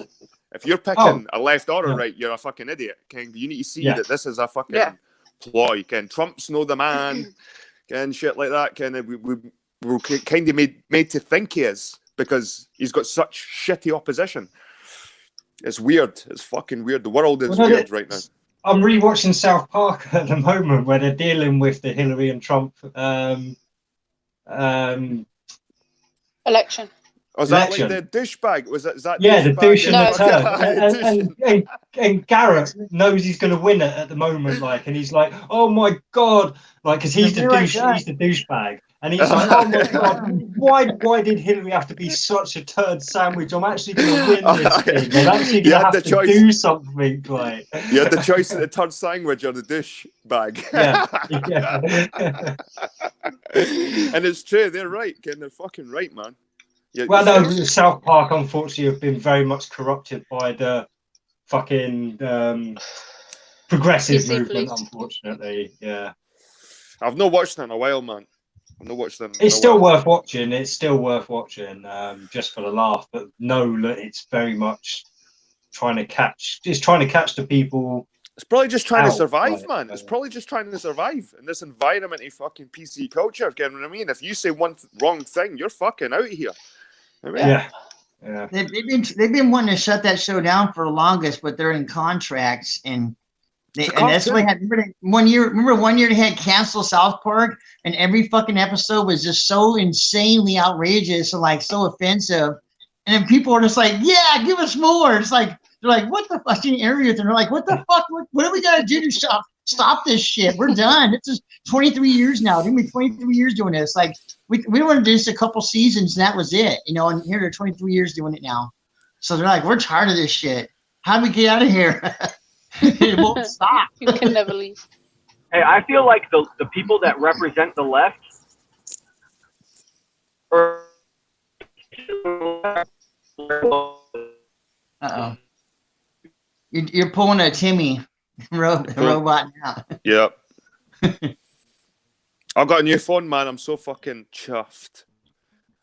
if you're picking a left or a right, you're a fucking idiot. You need to see that this is a fucking ploy. Trump's no the man, and shit like that. We're kind of made to think he is because he's got such shitty opposition. It's weird. It's fucking weird. The world is weird right now. I'm rewatching South Park at the moment where they're dealing with the Hillary and Trump election. Was that like the douchebag? Is that the douche in the turn. And Garrett knows he's going to win it at the moment, and he's like, "Oh my god!" Because he's the douchebag, and he's like, "Oh my god, why did Hillary have to be such a turd sandwich? I'm actually going to win this thing. I'm actually going to have to do something." Like, you had the choice of the turd sandwich or the douchebag. And it's true. They're right. They're fucking right, man. Yeah, well, no, South Park, unfortunately, have been very much corrupted by the fucking progressive movement, unfortunately. Yeah. I've not watched it in a while, man. I've not watched them. It's still worth watching. It's still worth watching, just for the laugh. But know that it's very much trying to catch the people. It's probably just trying to survive, man. It's probably just trying to survive in this environment of fucking PC culture. You know what I mean? If you say one wrong thing, you're fucking out of here. I mean, yeah. They've been wanting to shut that show down for the longest, but they're in contracts, and that's why. Remember one year they had canceled South Park, and every fucking episode was just so insanely outrageous and so offensive, and then people are just like, "Yeah, give us more." It's like they're like, "What the fucking area?" And they're like, "What the fuck? What do we gotta do to stop this shit? We're done. This is 23 years now. It's gonna be 23 years doing this. We wanted to do this a couple seasons, and that was it, and here they're 23 years doing it now. So they're like, we're tired of this shit. How do we get out of here? It won't stop. You can never leave. Hey, I feel like the people that represent the left Uh-oh. You're pulling a Timmy robot now. Yep. I got a new phone, man. I'm so fucking chuffed.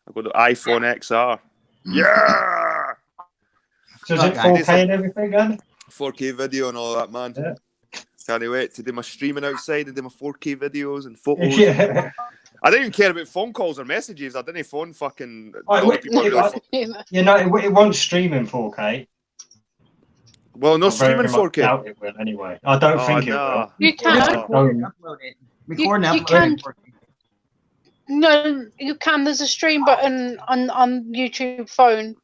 I got the iPhone XR. Yeah. So is it 4K and everything, then? 4K video and all that, man. Yeah. Can't wait to do my streaming outside and do my 4K videos and photos. Yeah. I didn't even care about phone calls or messages. I didn't phone fucking. It won't stream in 4K. Well, no streaming 4K. I doubt it will anyway. I don't think it will. You can. Upload it. Record and You upload it. No, you can. There's a stream button on YouTube phone.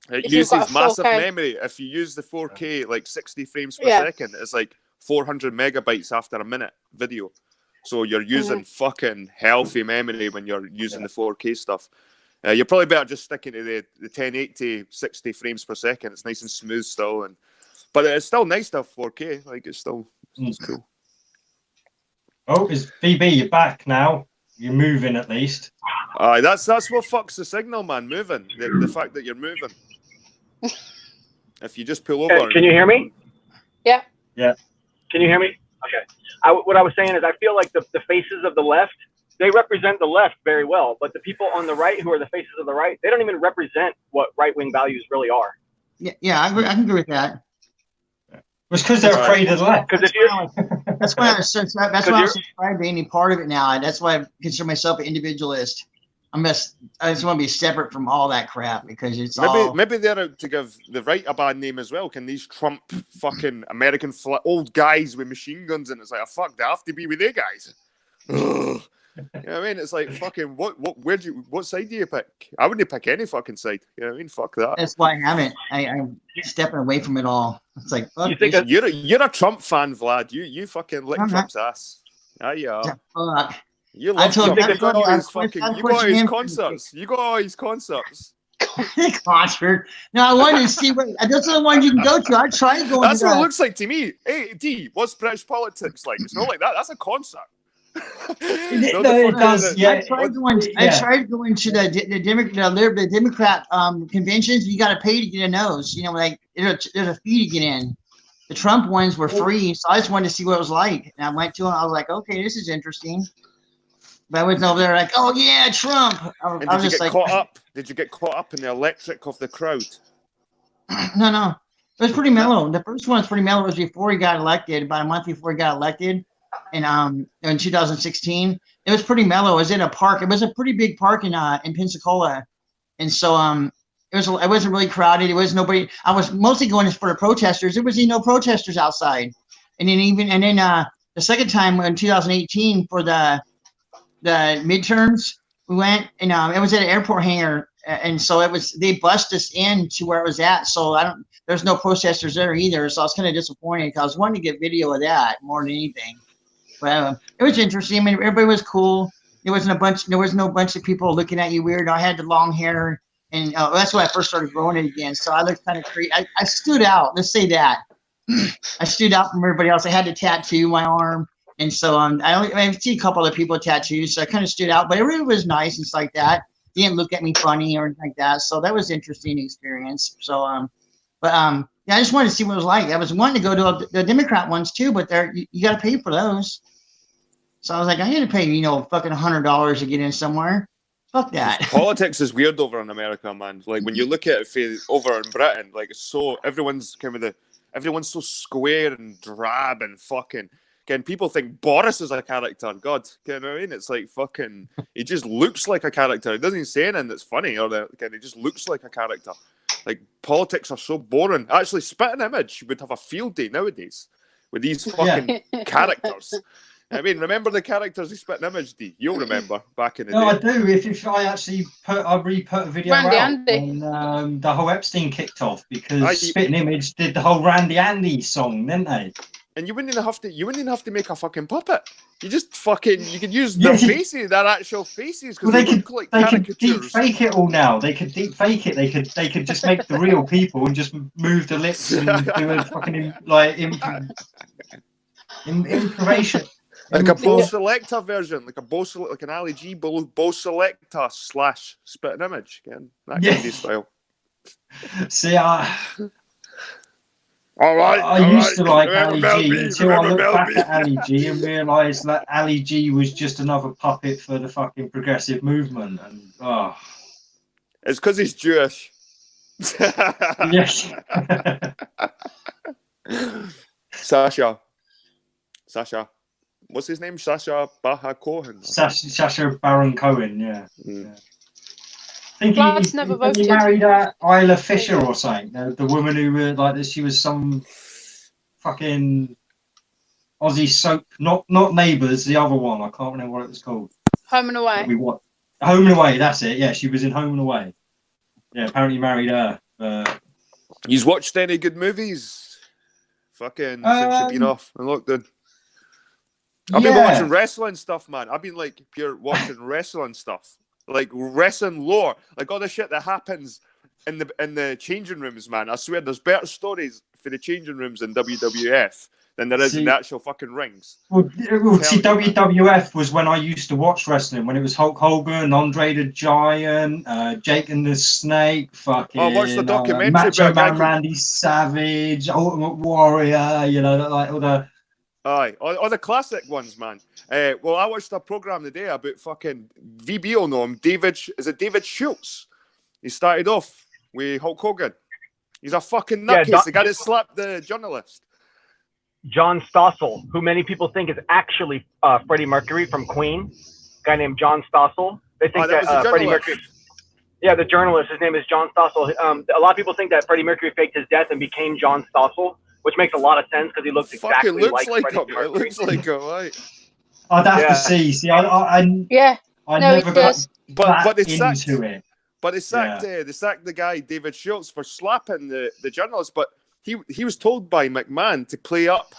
It uses massive memory. If you use the 4K, like 60 frames per second, it's like 400 megabytes after a minute video. So you're using fucking healthy memory when you're using the 4K stuff. You're probably better just sticking to the 1080 60 frames per second. It's nice and smooth still, but it's still nice to have 4K. Like it's still it's cool. Oh, is VB? You're back now. You're moving at least. That's what fucks the signal, man. Moving. The fact that you're moving. If you just pull over. Can you hear me? Yeah. Yeah. Can you hear me? Okay. What I was saying is I feel like the faces of the left, they represent the left very well, but the people on the right who are the faces of the right, they don't even represent what right-wing values really are. Yeah, I can agree with that. It's because they're afraid of the left. Because that's why I subscribe to any part of it now. That's why I consider myself an individualist. I just want to be separate from all that crap because it's maybe they're out to give the right a bad name as well. Can these Trump fucking American old guys with machine guns and it's like, fuck, they have to be with their guys. You know what I mean? It's like fucking what side do you pick? I wouldn't pick any fucking side. You know what I mean? Fuck that. That's why I haven't. I'm stepping away from it all. It's like fuck. You're a Trump fan, Vlad. You fucking lick Trump's ass. Yeah. Fuck. You love Trump. You go to his concerts. You go to his concerts. Concert. No, I wanted to see what. That's the one you can go to. I tried going. That's what it looks like to me. Hey, D, what's British politics like? It's not like that. That's a concert. It does. Yeah. I tried going to the Democrat conventions. You got to pay to get in those. You know, like there's a fee to get in. The Trump ones were free, so I just wanted to see what it was like. And I went to them. I was like, okay, this is interesting. But I was over there like, oh yeah, Trump. I was just like, caught up? Did you get caught up in the electric of the crowd? No. It was pretty mellow. The first one was pretty mellow. It was before he got elected, about a month before he got elected. And in 2016, it was pretty mellow. It was in a park. It was a pretty big park in Pensacola, and so it wasn't really crowded. It was nobody. I was mostly going for the protesters. There was no protesters outside, and then the second time in 2018 for the midterms, we went and it was at an airport hangar, and so they bussed us in to where it was at. So there's no protesters there either. So I was kind of disappointed because I was wanting to get video of that more than anything. But it was interesting. I mean, everybody was cool. There was no bunch of people looking at you weird. I had the long hair, and that's when I first started growing it again. So I looked kind of crazy. I stood out. Let's say that. I stood out from everybody else. I had the tattoo my arm, and so I see a couple other people with tattoos, so I kind of stood out. But it really was nice and stuff like that. They didn't look at me funny or anything like that. So that was an interesting experience. So yeah, I just wanted to see what it was like. I was wanting to go to the Democrat ones too, but you got to pay for those. So I was like, I need to pay, fucking $100 to get in somewhere. Fuck that. Politics is weird over in America, man. Like when you look at it over in Britain, like it's so everyone's so square and drab and fucking. Again, people think Boris is a character. God, you know what I mean? It's like fucking. He just looks like a character. He doesn't say anything that's funny, or he just looks like a character. Like politics are so boring. Actually, Spitting Image would have a field day nowadays with these fucking characters. I mean, remember the characters of Spitting Image, D? You'll remember back in the day. No, I do. If I actually re-put a video Randy out when the whole Epstein kicked off because Spitting Image did the whole Randy Andy song, didn't they? And you wouldn't even have to make a fucking puppet. You just you could use their faces, their actual faces, because they look like caricatures. They could deep fake it all now. They could deep fake it. They could just make the real people and just move the lips and do a fucking improvisation. Like a Bo Selector version, like an Ali G Bo Selector / Spitting Image, again, that kind of style. See, I used to like Ali G until I looked back at Ali G and realised that Ali G was just another puppet for the fucking progressive movement, and it's because he's Jewish. Yes. Sasha. What's his name? Sacha Baron Cohen. Sacha Baron Cohen, yeah. Vlad's never voted. He married Isla Fisher or something. The woman who like she was some fucking Aussie soap. Not Neighbours. The other one. I can't remember what it was called. Home and Away. Home and Away. That's it. Yeah, she was in Home and Away. Yeah, apparently married her. You've watched any good movies? Fucking since you've been off and looked good. I've been watching wrestling stuff, man. I've been like pure watching wrestling stuff. Like wrestling lore, like all the shit that happens in the changing rooms, man. I swear, there's better stories for the changing rooms in WWF than there is in the actual fucking rings. Well, see, WWF was when I used to watch wrestling, when it was Hulk Hogan, Andre the Giant, Jake and the Snake, fucking. Oh, watch the documentary Macho Man Randy Savage, Ultimate Warrior. You know, like all the. Aye, all the classic ones, man. Well, I watched a program today about fucking VB will know him. Is it David Schultz? He started off with Hulk Hogan. He's a fucking nutcase. The guy that slapped the journalist. John Stossel, who many people think is actually Freddie Mercury from Queen. A guy named John Stossel. They think that Freddie Mercury. Yeah, the journalist. His name is John Stossel. A lot of people think that Freddie Mercury faked his death and became John Stossel, which makes a lot of sense because he looks exactly like Freddie Mercury. It looks like him, right? I'd have to see. See, I never got but they sacked into it. But they sacked the guy David Schultz for slapping the journalist. But he was told by McMahon to play up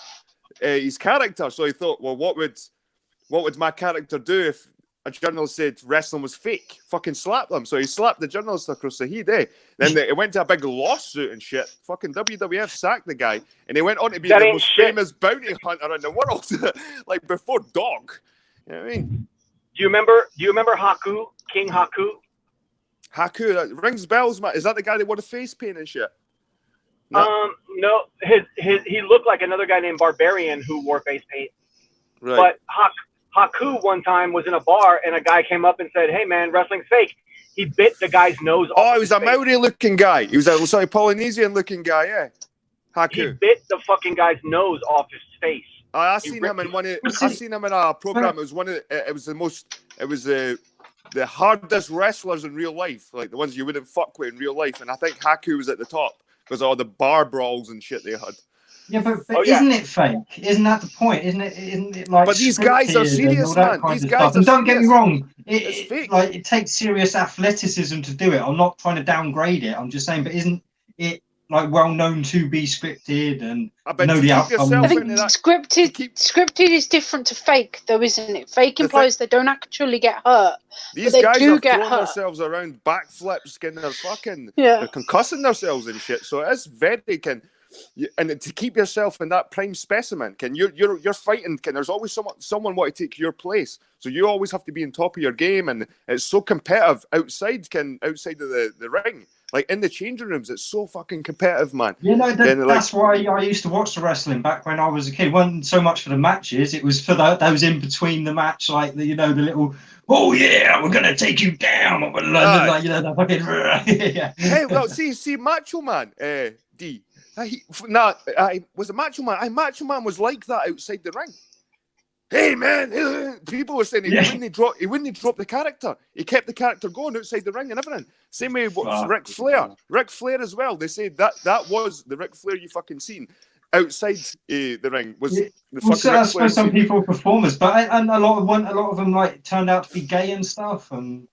his character. So he thought, well, what would my character do if a journalist said wrestling was fake? Fucking slap them. So he slapped the journalist across the head. Then it went to a big lawsuit and shit. Fucking WWF sacked the guy, and he went on to be the most famous bounty hunter in the world, like before Dog. You know what I mean? Do you remember Haku, King Haku? Haku, that rings bells, man. Is that the guy that wore the face paint and shit? No. No. He looked like another guy named Barbarian who wore face paint. Right. But Haku one time was in a bar and a guy came up and said, "Hey man, wrestling's fake." He bit the guy's nose off. Oh, he was a Maori-looking guy. He was a Polynesian-looking guy. Yeah. Haku. He bit the fucking guy's nose off his face. I seen him in a program. It was the hardest wrestlers in real life, like the ones you wouldn't fuck with in real life. And I think Haku was at the top because of all the bar brawls and shit they had. Yeah, but isn't it fake? Isn't that the point? Isn't it like? But these guys are serious, man. These guys are don't get me wrong. It's fake. Like it takes serious athleticism to do it. I'm not trying to downgrade it. I'm just saying, but isn't it like well known to be scripted and know the outcome? I think scripted is different to fake, though, isn't it? Fake implies they don't actually get hurt. These guys are throwing themselves around, backflips, getting their fucking, they're concussing themselves and shit. So it's very and to keep yourself in that prime specimen, you're fighting. There's always someone want to take your place. So you always have to be on top of your game, and it's so competitive outside of the ring. Like in the changing rooms, it's so fucking competitive, man. You know, that's why I used to watch the wrestling back when I was a kid. It wasn't so much for the matches; it was for those in between the match, like the little. Oh yeah, we're gonna take you down. Like the fucking yeah. Hey, well, see, Macho Man, D. Was it Macho Man? Macho Man was like that outside the ring. Hey man, people were saying he wouldn't drop the character. He kept the character going outside the ring and everything. Same way with Ric Flair. Ric Flair as well. They say that was the Ric Flair you fucking seen outside the ring. Was the fucking so I suppose some people were performers, but and a lot of them like turned out to be gay and stuff. And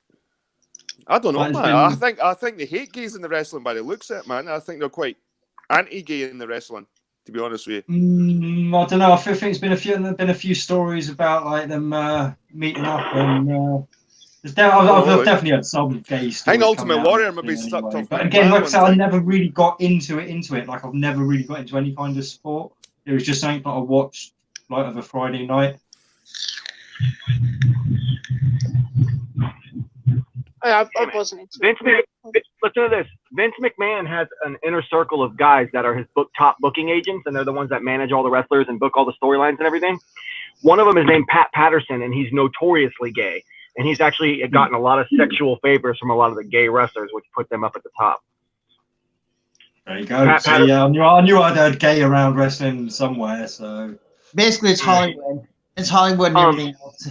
I don't know, man. I think they hate gays in the wrestling by the looks of it, man. I think they're quite anti-gay in the wrestling, to be honest with you. I don't know. I think there's been a few stories about like them meeting up, and I've definitely had some gay stories. I think Ultimate Warrior maybe sucked off. But again, like I said, I never really got into it. Like I've never really got into any kind of sport. It was just something that I watched like of a Friday night. I wasn't into listen to this. Vince McMahon has an inner circle of guys that are his top booking agents, and they're the ones that manage all the wrestlers and book all the storylines and everything. One of them is named Pat Patterson, and he's notoriously gay. And he's actually gotten a lot of sexual favors from a lot of the gay wrestlers, which put them up at the top. There you go. So, yeah, I knew I'd heard gay around wrestling somewhere. So basically, it's Hollywood. It's Hollywood and everything else.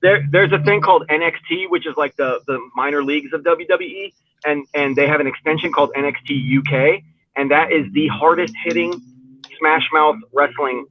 there's a thing called NXT, which is like the minor leagues of WWE, and they have an extension called NXT UK, and that is the hardest hitting Smash Mouth wrestling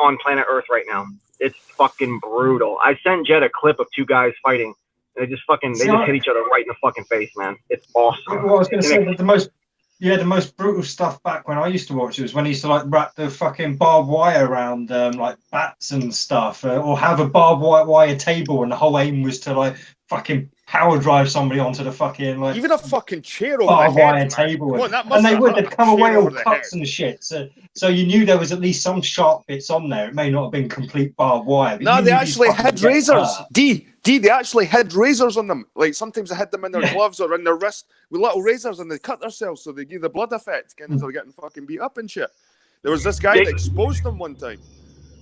on planet Earth right now. It's fucking brutal. I sent Jet a clip of two guys fighting. They just hit each other right in the fucking face, man. It's awesome. Well, I was going to say that the most brutal stuff back when I used to watch it was when he used to like wrap the fucking barbed wire around like bats and stuff, or have a barbed wire table, and the whole aim was to like fucking power drive somebody onto the fucking like even a fucking chair over barbed the head, wire man. table, and they'd come away all cuts and shit. So you knew there was at least some sharp bits on there. It may not have been complete barbed wire. No, they actually had razors. They actually had razors on them. Like sometimes they had them in their gloves or in their wrist with little razors, and they cut themselves so they give the blood effect. And they're getting fucking beat up and shit. There was this guy that exposed them one time.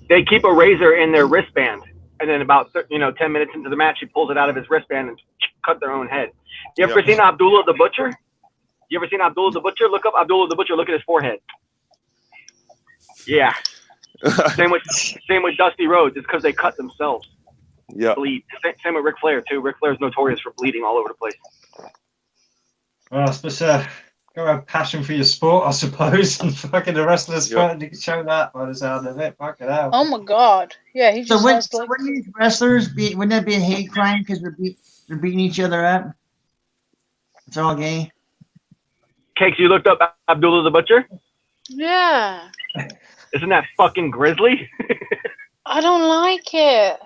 They keep a razor in their wristband, and then about 10 minutes into the match, he pulls it out of his wristband and cut their own head. You ever seen Abdullah the Butcher? You ever seen Abdullah the Butcher? Look up Abdullah the Butcher. Look at his forehead. Yeah. Same with Dusty Rhodes. It's because they cut themselves. Yeah. Bleed. Same with Ric Flair too. Ric Flair's notorious for bleeding all over the place. Well, I suppose go have passion for your sport, I suppose, and fucking the wrestlers you can show that by the sound of it. Fucking hell. Oh my god. Yeah, he just wouldn't these wrestlers wouldn't that be a hate crime because they're beating each other up? It's all gay. Cakes, you looked up Abdullah the Butcher? Yeah. Isn't that fucking grisly? I don't like it.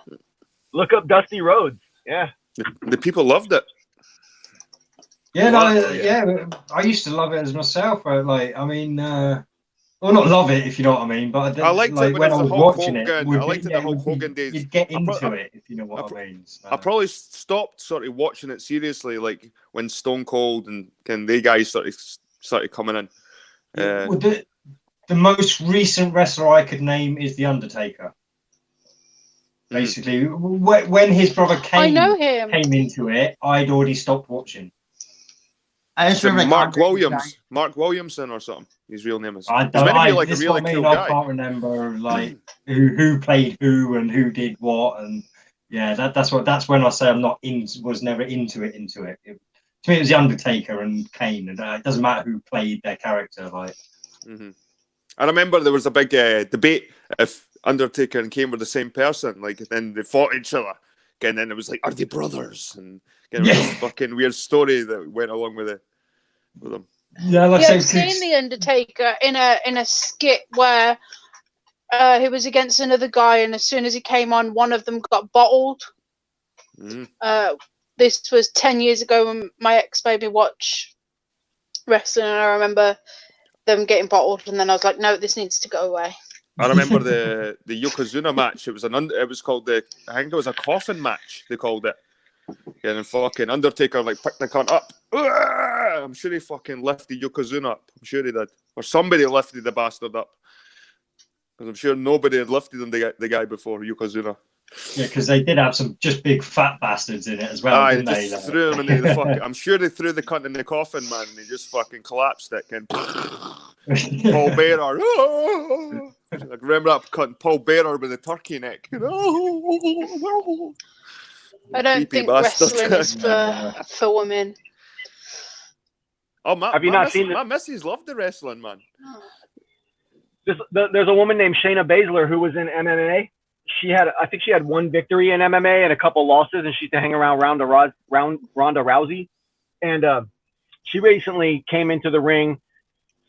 Look up Dusty Rhodes. Yeah. The people loved it. Yeah, I used to love it as myself. Like, I mean, well, not love it if you know what I mean, but I liked like, it when I was watching it. I liked it the Hulk Hogan days. You'd get into it if you know what I mean. So. I probably stopped sort of watching it seriously, like when Stone Cold and they guys started coming in. Well, the most recent wrestler I could name is The Undertaker. Basically, when his brother came into it, I'd already stopped watching. I just remember Mark Williamson or something. His real name is. I can't remember like who played who and who did what, and yeah, that's when I say I'm not was never into it. To me, it was The Undertaker and Kane, and it doesn't matter who played their character. Like, I remember there was a big debate if Undertaker and Kane were the same person. Like, then they fought each other, and then it was like, are they brothers? And again, it was this fucking weird story that went along with them. Yeah, I've seen The Undertaker in a skit where he was against another guy, and as soon as he came on, one of them got bottled. This was 10 years ago when my ex made me watch wrestling, and I remember them getting bottled, and then I was like, no, this needs to go away. I remember the Yokozuna match. It was called I think it was a coffin match. They called it. Yeah, and fucking Undertaker like picked the cunt up. I'm sure he fucking lifted Yokozuna up. I'm sure he did, or somebody lifted the bastard up. Because I'm sure nobody had lifted him the guy before Yokozuna. Yeah, because they did have some just big fat bastards in it as well, didn't they? Threw him in the fucking. I'm sure they threw the cunt in the coffin, man, and he just fucking collapsed it. And Paul Bearer. Like, remember that cunt, Paul Bearer with the turkey neck? I don't think wrestling is for women. Oh, have you not seen my missus loved the wrestling, man. There's a woman named Shayna Baszler who was in MMA. I think she had one victory in MMA and a couple losses, and she used to hang around Ronda Rousey. And she recently came into the ring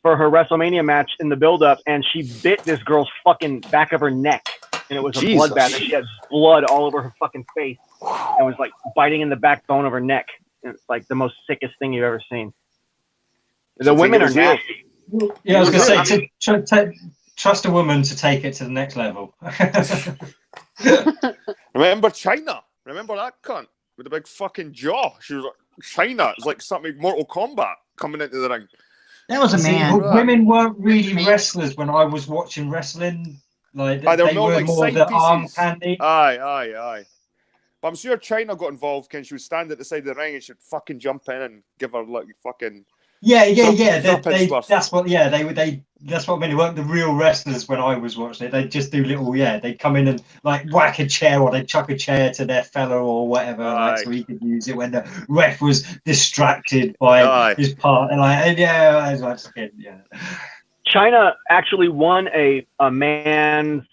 for her WrestleMania match in the build-up, and she bit this girl's fucking back of her neck, and it was a bloodbath, and she had blood all over her fucking face, and was like biting in the backbone of her neck. And it's like the most sickest thing you've ever seen. The women are nasty. Yeah, I was going to say, trust a woman to take it to the next level. Remember China? Remember that cunt with the big fucking jaw? She was like, China. It's like something Mortal Kombat coming into the ring. That was a man. Women weren't really wrestlers when I was watching wrestling. Like they were like more the arm candy. Aye. But I'm sure China got involved. She would stand at the side of the ring and she'd fucking jump in and give her like fucking Yeah. That's what. Yeah, they. That's what I mean. They weren't the real wrestlers when I was watching it. They just do little. Yeah, they come in and like whack a chair, or they chuck a chair to their fellow or whatever, like so he could use it when the ref was distracted by his part. And like, yeah, I was like, yeah. China actually won a man's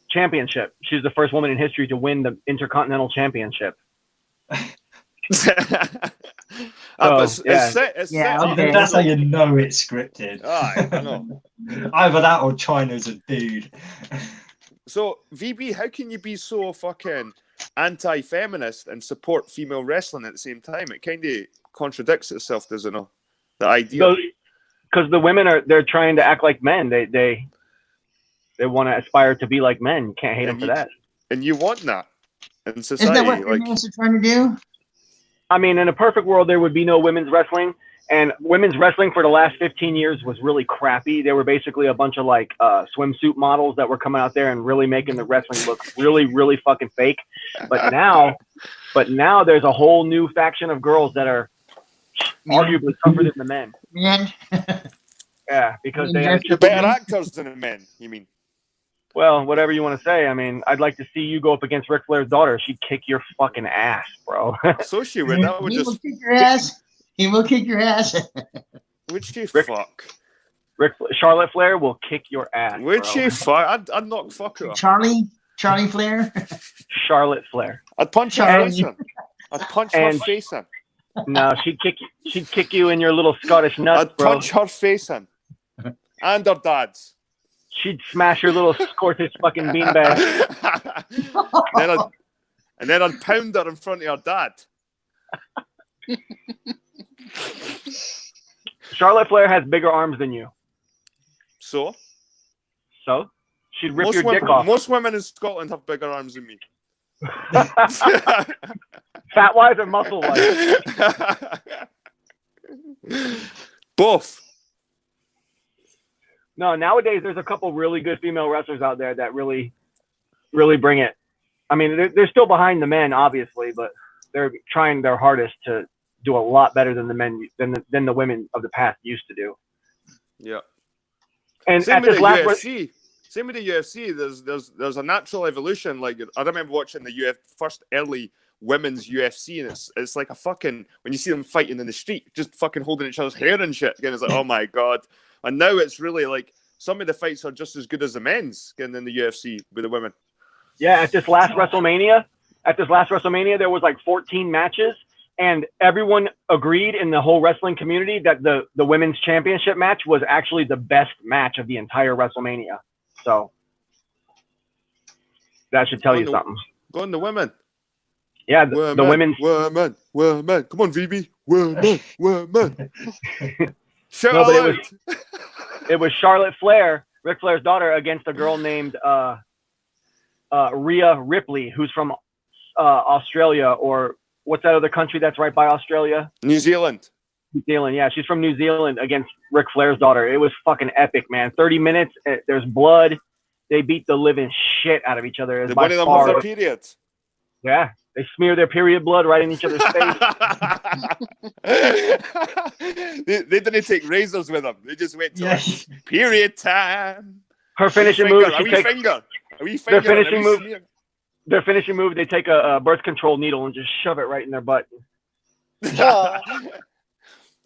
championship. She's the first woman in history to win the Intercontinental Championship. That's how you know it's scripted. I know. Either that or China's a dude. So, VB, how can you be so fucking anti-feminist and support female wrestling at the same time? It kind of contradicts itself, doesn't it? The idea. Because the women they're trying to act like men. They want to aspire to be like men. Can't hate them for that. And you want that in society. Isn't that what feminists are trying to do? I mean, in a perfect world, there would be no women's wrestling. And women's wrestling for the last 15 years was really crappy. They were basically a bunch of like swimsuit models that were coming out there and really making the wrestling look really, really fucking fake. But now there's a whole new faction of girls that are arguably tougher than the men. Man. Yeah, because they are better actors than the men, you mean? Well, whatever you want to say. I mean, I'd like to see you go up against Ric Flair's daughter. She'd kick your fucking ass, bro. So she would. That would will kick your ass. He will kick your ass. Would she fuck? Charlotte Flair will kick your ass. Would she fuck? I'd knock fuck her. Charlie Flair. Charlotte Flair. I'd punch her face in. I'd punch her face in. No, she'd kick you in your little Scottish nuts, I'd punch her face in. And her dad's. She'd smash your little Scottish fucking beanbag. and then I'd pound her in front of her dad. Charlotte Flair has bigger arms than you. So? She'd rip your dick off. Most women in Scotland have bigger arms than me. Fat-wise or muscle-wise? Both. No, nowadays there's a couple really good female wrestlers out there that really, really bring it. I mean, they're still behind the men, obviously, but they're trying their hardest to do a lot better than the men than the women of the past used to do. Yeah. And same with the UFC. Same with the UFC. There's a natural evolution. Like I remember watching the first early women's UFC, and it's like a fucking when you see them fighting in the street, just fucking holding each other's hair and shit. Again, it's like, oh my god. And now it's really like some of the fights are just as good as the men's getting in the UFC with the women. Yeah, at this last WrestleMania, there was like 14 matches, and everyone agreed in the whole wrestling community that the women's championship match was actually the best match of the entire WrestleMania. So that should tell you something. Go on the women. Yeah, the women's. Women. Come on, VB. Women. No, but it was Charlotte Flair, Ric Flair's daughter, against a girl named Rhea Ripley, who's from Australia, or what's that other country that's right by Australia? New Zealand. New Zealand, yeah. She's from New Zealand against Ric Flair's daughter. It was fucking epic, man. 30 minutes, there's blood. They beat the living shit out of each other. One of them was their periods. Yeah. They smear their period blood right in each other's face. they didn't take razors with them. They just went to like, period time. Her finishing move. Their finishing move. They take a birth control needle and just shove it right in their butt.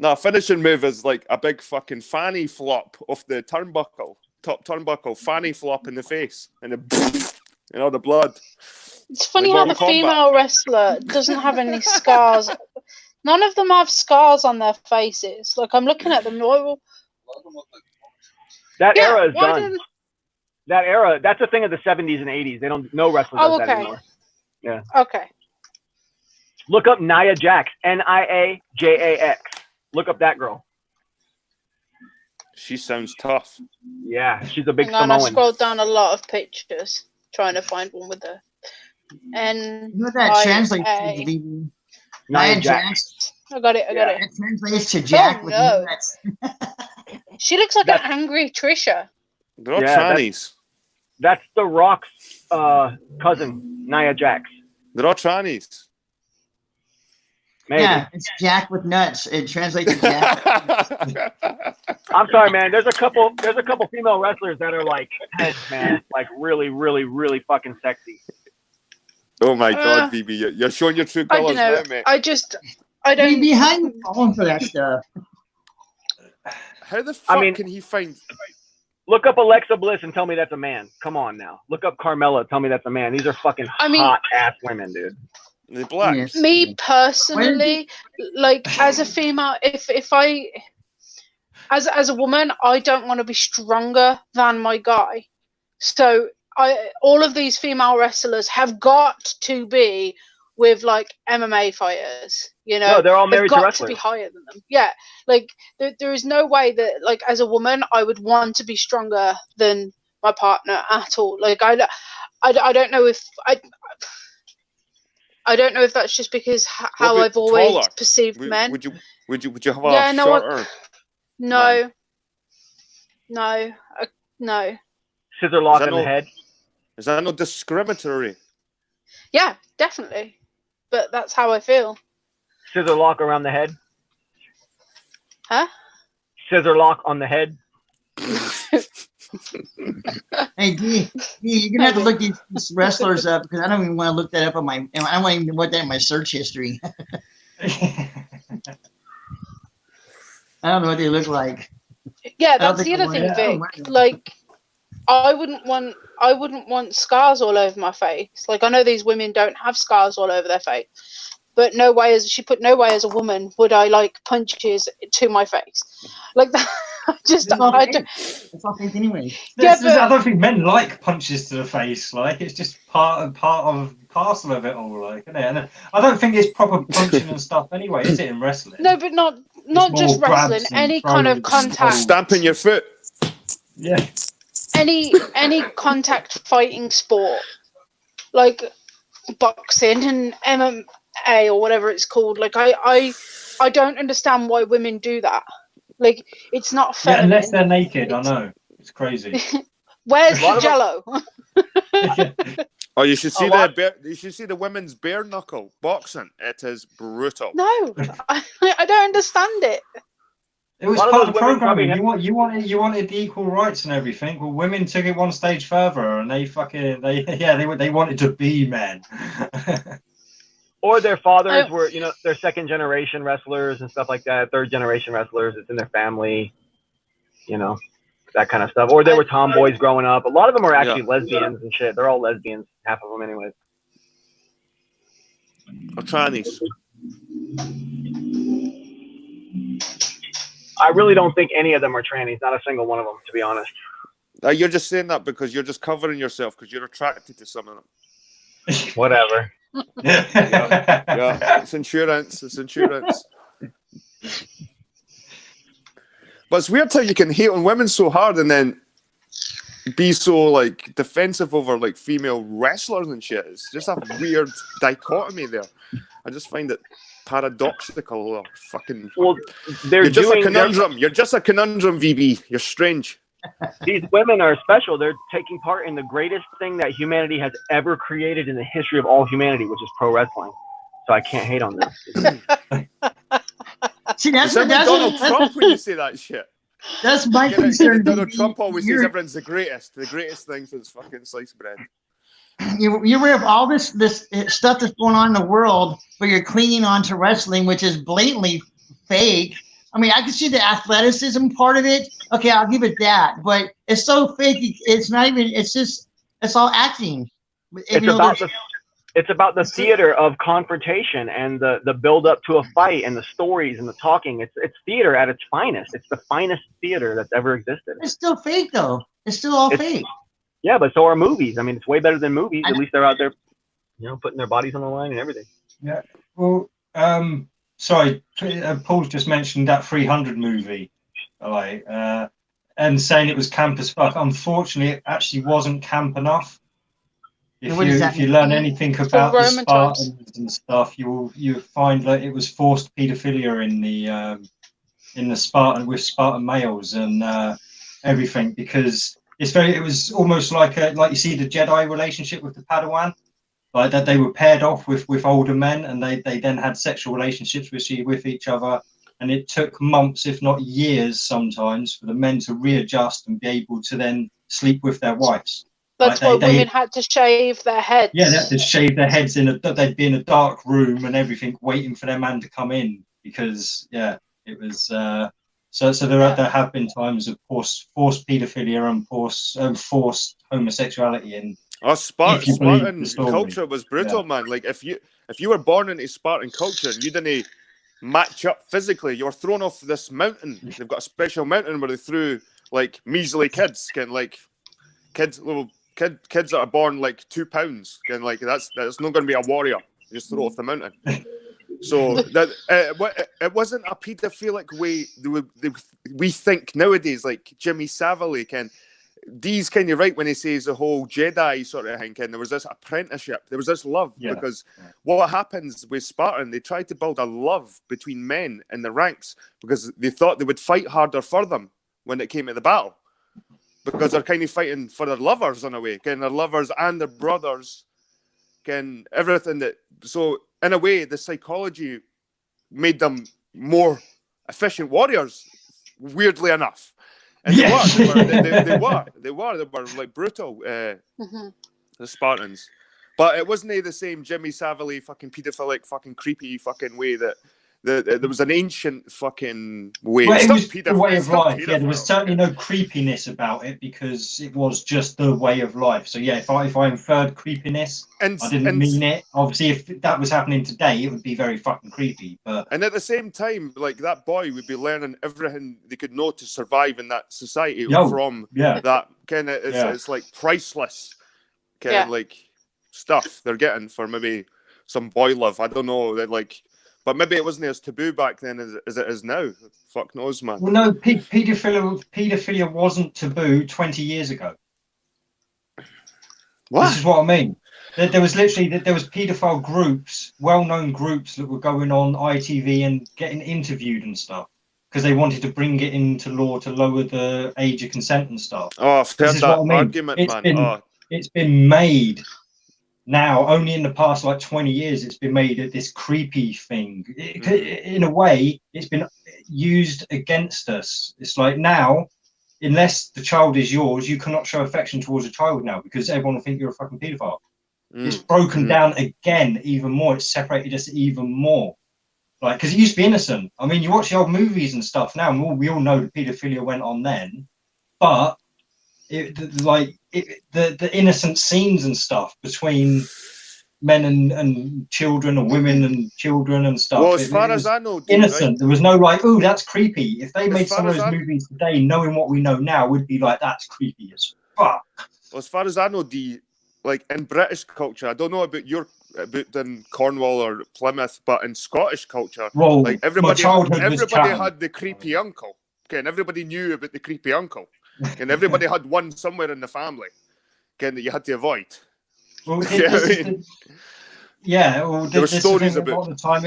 No, finishing move is like a big fucking fanny flop off the turnbuckle, top turnbuckle, fanny flop in the face, and the blood. It's funny how the female wrestler doesn't have any scars. None of them have scars on their faces. Like, I'm looking at them. That era is done. That era, that's a thing of the 70s and 80s. They don't, no wrestlers does that anymore. Yeah. Okay. Look up Nia Jax, Niajax. Look up that girl. She sounds tough. Yeah, she's a big Samoan. Samoan. I scrolled down a lot of pictures trying to find one with her. And you know what that translates to? Nia Jax. I got it. It translates to Jack with nuts. She looks like an angry Trisha. They're all trannies. That's The Rock's cousin, Nia Jax. They're all trannies. Maybe. Yeah, it's Jack with nuts. It translates to Jack. I'm sorry, man. There's a couple female wrestlers that are like heads, man. Like really, really, really fucking sexy. Oh my God, VB, you're showing your true colors now, mate. I don't. Behind the phone for that stuff. How the fuck can he find? Look up Alexa Bliss and tell me that's a man. Come on now. Look up Carmella. Tell me that's a man. These are fucking hot ass women, dude. They're black. Yes. Me personally, like as a female, if I, as a woman, I don't want to be stronger than my guy. So all of these female wrestlers have got to be with like MMA fighters. You know, no, they're all married got to wrestlers. To be higher than them. Yeah, like there is no way that like as a woman I would want to be stronger than my partner at all. Like I don't know if I don't know if that's just because how I've always taller? perceived men. Would you have a shorter? No. Scissor lock in the head. Is that not discriminatory? Yeah, definitely. But that's how I feel. Scissor lock around the head. Huh? Scissor lock on the head. Hey, D, you're gonna have to look these wrestlers up because I don't even want to look that up on my. I don't even want that in my search history. I don't know what they look like. Yeah, that's the other thing, Vic. Like, I wouldn't want scars all over my face. Like, I know these women don't have scars all over their face, but no way as a woman would I like punches to my face like that. Just I don't. It's all fake anyway. Yeah, I don't think men like punches to the face. Like it's just part and parcel of it all. Like, isn't it? And I don't think it's proper punching and stuff anyway, is it? In wrestling? No, but not just wrestling. Any kind of contact. Stamping your foot. Yeah. Any contact fighting sport, like boxing and MMA or whatever it's called. Like I don't understand why women do that. Like, it's not fair. Yeah, unless they're naked, I know. It's crazy. Where's the jello? Oh, you should see you should see the women's bare knuckle boxing. It is brutal. No, I don't understand it. It was part of the programming. You wanted the equal rights and everything. Well, women took it one stage further, and they wanted to be men. Or their fathers were, they're second generation wrestlers and stuff like that. Third generation wrestlers. It's in their family, that kind of stuff. Or they were tomboys growing up. A lot of them are actually lesbians and shit. They're all lesbians, half of them anyways. Or trannies. I really don't think any of them are trannies. Not a single one of them, to be honest. You're just saying that because you're just covering yourself because you're attracted to some of them. Whatever. Yeah, it's insurance. But it's weird how you can hate on women so hard and then be so like defensive over like female wrestlers and shit. It's just a weird dichotomy there. I just find it paradoxical or fucking. Well, you're just a conundrum. You're just a conundrum, VB. You're strange. These women are special. They're taking part in the greatest thing that humanity has ever created in the history of all humanity, which is pro wrestling. So I can't hate on them. See, that's Donald Trump when you say that shit. That's my concern. Donald Trump always says everyone's the greatest thing since fucking sliced bread. You're aware of all this stuff that's going on in the world, but you're clinging on to wrestling, which is blatantly fake. I mean, I can see the athleticism part of it. Okay, I'll give it that. But it's so fake. It's not even. It's all acting. It's about the theater of confrontation and the build up to a fight and the stories and the talking. It's theater at its finest. It's the finest theater that's ever existed. It's still fake, though. It's still all fake. Yeah, but so are movies. I mean, it's way better than movies. At least they're out there, putting their bodies on the line and everything. Yeah. Well, sorry, Paul's just mentioned that 300 movie, and saying it was camp as fuck. Unfortunately, it actually wasn't camp enough. If you learn anything about the Spartans and stuff, you'll find that it was forced paedophilia in the Spartan males and everything, because it was almost like you see the Jedi relationship with the Padawan. like that they were paired off with older men, and they then had sexual relationships with each other, and it took months, if not years, sometimes for the men to readjust and be able to then sleep with their wives. That's why women had to shave their heads. Yeah, they had to shave their heads they'd be in a dark room and everything, waiting for their man to come in, because it was so there have been times of forced paedophilia and forced homosexuality in. Spartan culture was brutal, man. Like if you were born into Spartan culture and you didn't match up physically, you were thrown off this mountain. They've got a special mountain where they threw like measly kids, kids that are born like 2 pounds, and like that's not going to be a warrior. You just throw off the mountain. So that it wasn't a paedophilic way we think nowadays, like Jimmy Savile Dee's kind of right when he says the whole Jedi sort of thing. There was this apprenticeship, there was this love, because what happens with Spartan, they tried to build a love between men in the ranks because they thought they would fight harder for them when it came to the battle, because they're kind of fighting for their lovers in a way, their lovers and their brothers, everything that. So in a way, the psychology made them more efficient warriors, weirdly enough. And they were like brutal, the Spartans. But it wasn't the same Jimmy Savile fucking paedophilic fucking creepy fucking way that there was an ancient fucking way. Well, it was the way of life. Yeah, there was certainly no creepiness about it because it was just the way of life. So yeah, if I inferred creepiness, I didn't mean it. Obviously, if that was happening today, it would be very fucking creepy. And at the same time, like that boy would be learning everything they could know to survive in that society from that kind of. It's like priceless kind of like stuff they're getting for maybe some boy love. I don't know. That like. But maybe it wasn't as taboo back then as it is now. Fuck knows, man. Well, no, paedophilia wasn't taboo 20 years ago. What? This is what I mean. There was paedophile groups, well-known groups that were going on ITV and getting interviewed and stuff because they wanted to bring it into law to lower the age of consent and stuff. Oh, I've heard that argument, man. It's been made. Now, only in the past like 20 years, it's been made this creepy thing. In a way, it's been used against us. It's like now, unless the child is yours, you cannot show affection towards a child now because everyone will think you're a fucking paedophile. It's broken down again even more. It's separated us even more. Like, because it used to be innocent. I mean, you watch the old movies and stuff now, and we all know the paedophilia went on then, but the innocent scenes and stuff between men and children, or women and children and stuff. Well, as far as I know, innocent. Right? There was no like, oh, that's creepy. If they made some of those movies today, knowing what we know now, would be like, that's creepy as fuck. Well, as far as I know, like in British culture, I don't know about in Cornwall or Plymouth, but in Scottish culture, like everybody had the creepy uncle. Okay, and everybody knew about the creepy uncle. And everybody had one somewhere in the family, that you had to avoid. Well, there were stories about the time.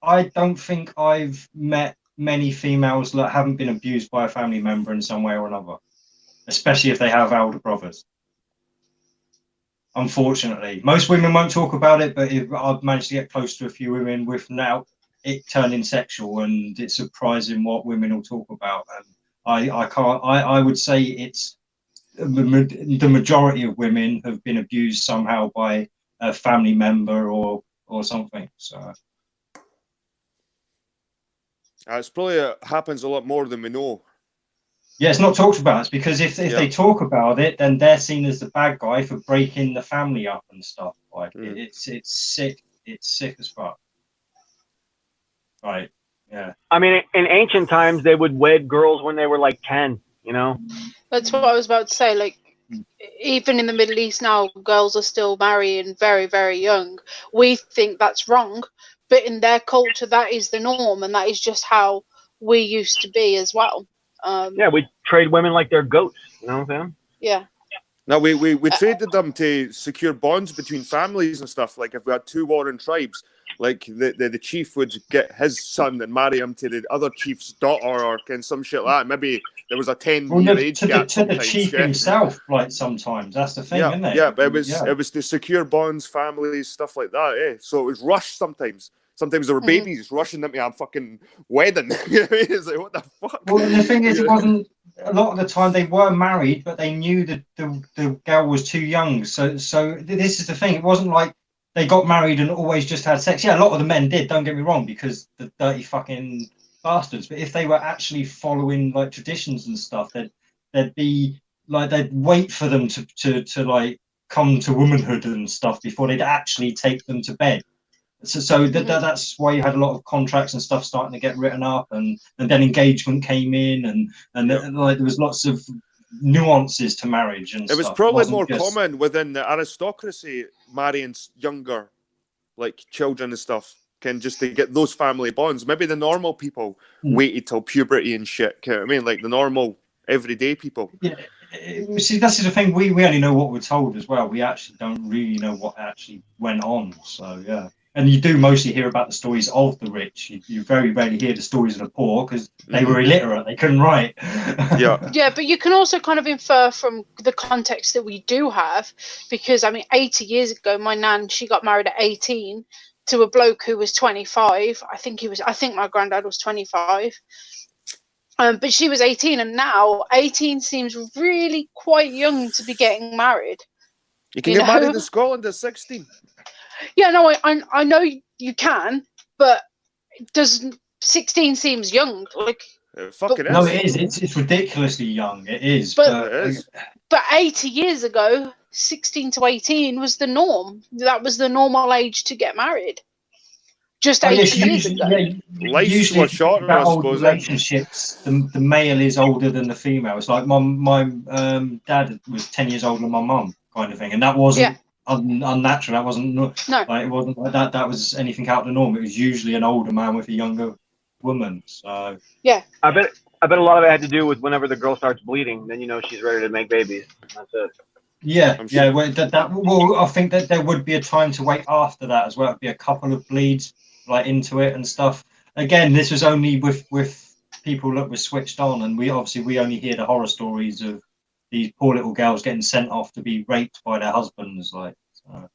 I don't think I've met many females that haven't been abused by a family member in some way or another, especially if they have older brothers. Unfortunately, most women won't talk about it, but I've managed to get close to a few women without it turning sexual, and it's surprising what women will talk about. And I would say it's the majority of women have been abused somehow by a family member or something. So it's probably happens a lot more than we know. Yeah, it's not talked about. It's because if they talk about it, then they're seen as the bad guy for breaking the family up and stuff. Like it's sick. It's sick as fuck. Right. Yeah. I mean, in ancient times, they would wed girls when they were like 10, you know? That's what I was about to say. Like, even in the Middle East now, girls are still marrying very, very young. We think that's wrong, but in their culture, that is the norm, and that is just how we used to be as well. We trade women like they're goats, you know what I'm saying? Yeah. No, we traded them to secure bonds between families and stuff. Like, if we had two warring tribes, like the chief would get his son and marry him to the other chief's daughter or some shit like that. Maybe there was a 10-year age gap. To the chief himself, like sometimes that's the thing, isn't it? Yeah, but it was to secure bonds, families, stuff like that. So it was rushed sometimes. Sometimes there were babies rushing them to a fucking wedding. It's like, what the fuck? Well, the thing is, it wasn't. A lot of the time they were married, but they knew that the girl was too young. So this is the thing. It wasn't like they got married and always just had sex. Yeah, a lot of the men did. Don't get me wrong, because the dirty fucking bastards. But if they were actually following like traditions and stuff, they'd be like they'd wait for them to like come to womanhood and stuff before they'd actually take them to bed. So that's why you had a lot of contracts and stuff starting to get written up, and then engagement came in, and like there was lots of nuances to marriage and it was stuff. Probably more common within the aristocracy marrying younger, like children and stuff, just to get those family bonds. Maybe the normal people waited till puberty and shit. You know what I mean? Like the normal everyday people. Yeah. See, this is the thing. We only know what we're told as well. We actually don't really know what actually went on. So yeah. And you do mostly hear about the stories of the rich. You very rarely hear the stories of the poor because they were illiterate. They couldn't write. Yeah, but you can also kind of infer from the context that we do have, because, I mean, 80 years ago, my nan, she got married at 18 to a bloke who was 25. I think my granddad was 25. But she was 18, and now 18 seems really quite young to be getting married. You can get married in Scotland at 16. Yeah, no, I know you can, but does 16 seems young? Like, fucking no, it is. It's ridiculously young. It is. But 80 years ago, 16 to 18 was the norm. That was the normal age to get married. Just 80 years ago. Life's was shorter, I suppose. Relationships, the male is older than the female. It's like my dad was 10 years older than my mum, kind of thing, and that wasn't. Unnatural. That wasn't like, it wasn't like that. That was anything out of the norm. It was usually an older man with a younger woman. So yeah, I bet a lot of it had to do with whenever the girl starts bleeding, then you know she's ready to make babies. That's it. Yeah. Well, I think that there would be a time to wait after that as well. It'd be a couple of bleeds like into it and stuff. Again, this was only with people that were switched on, and we only hear the horror stories of these poor little girls getting sent off to be raped by their husbands, like. So.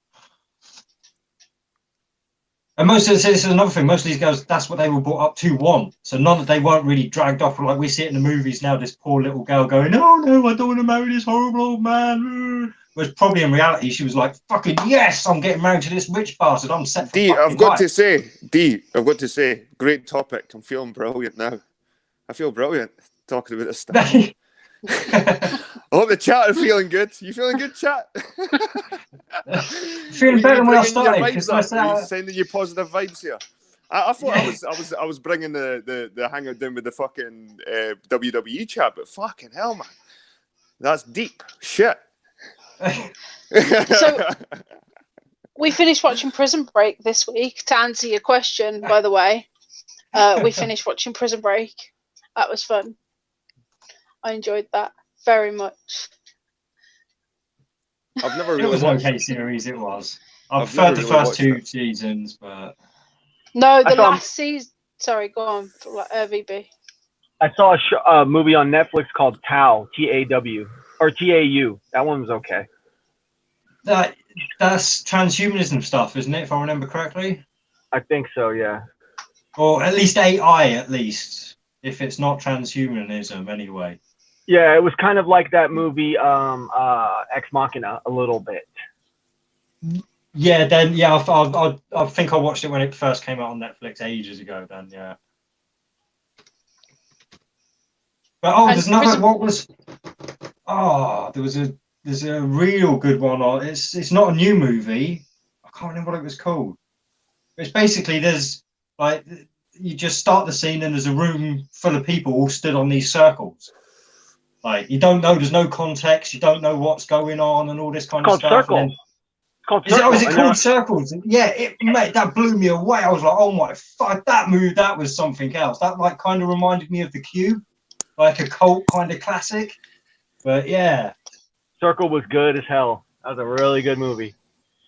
And this is another thing. Most of these girls, that's what they were brought up to want. So none of they weren't really dragged off. Like we see it in the movies now. This poor little girl going, "Oh no, I don't want to marry this horrible old man." Whereas probably in reality, she was like, "Fucking yes, I'm getting married to this rich bastard. I'm set for I've got to say, great topic. I'm feeling brilliant now. I feel brilliant talking about this stuff. I hope the chat are feeling good. You feeling good, chat? Feeling better when I started. Are you sending you positive vibes here? I thought I was bringing the hangout down with the fucking WWE chat, but fucking hell, man, that's deep shit. So we finished watching Prison Break this week. To answer your question, by the way, we finished watching Prison Break. That was fun. I enjoyed that very much. I've never really it was watched an okay series. It was. I've preferred the first two seasons, but no, the last season. Sorry, go on, VB. I saw a movie on Netflix called Tau, T-A-W, or T-A-U. That one was okay. That's transhumanism stuff, isn't it? If I remember correctly. I think so. Yeah. Or at least AI, at least, if it's not transhumanism, anyway. Yeah, it was kind of like that movie, Ex Machina, a little bit. Yeah, then I think I watched it when it first came out on Netflix ages ago. Then yeah. But there's another. What was? There's a real good one. It's not a new movie. I can't remember what it was called. It's basically there's like you just start the scene and there's a room full of people all stood on these circles. Like you don't know, there's no context, you don't know what's going on and all this kind of stuff. Circles. Is it called Circles? Yeah, mate, that blew me away. I was like, oh my fuck, that was something else. That like kind of reminded me of The Cube, like a cult kind of classic. But yeah, Circle was good as hell. That was a really good movie.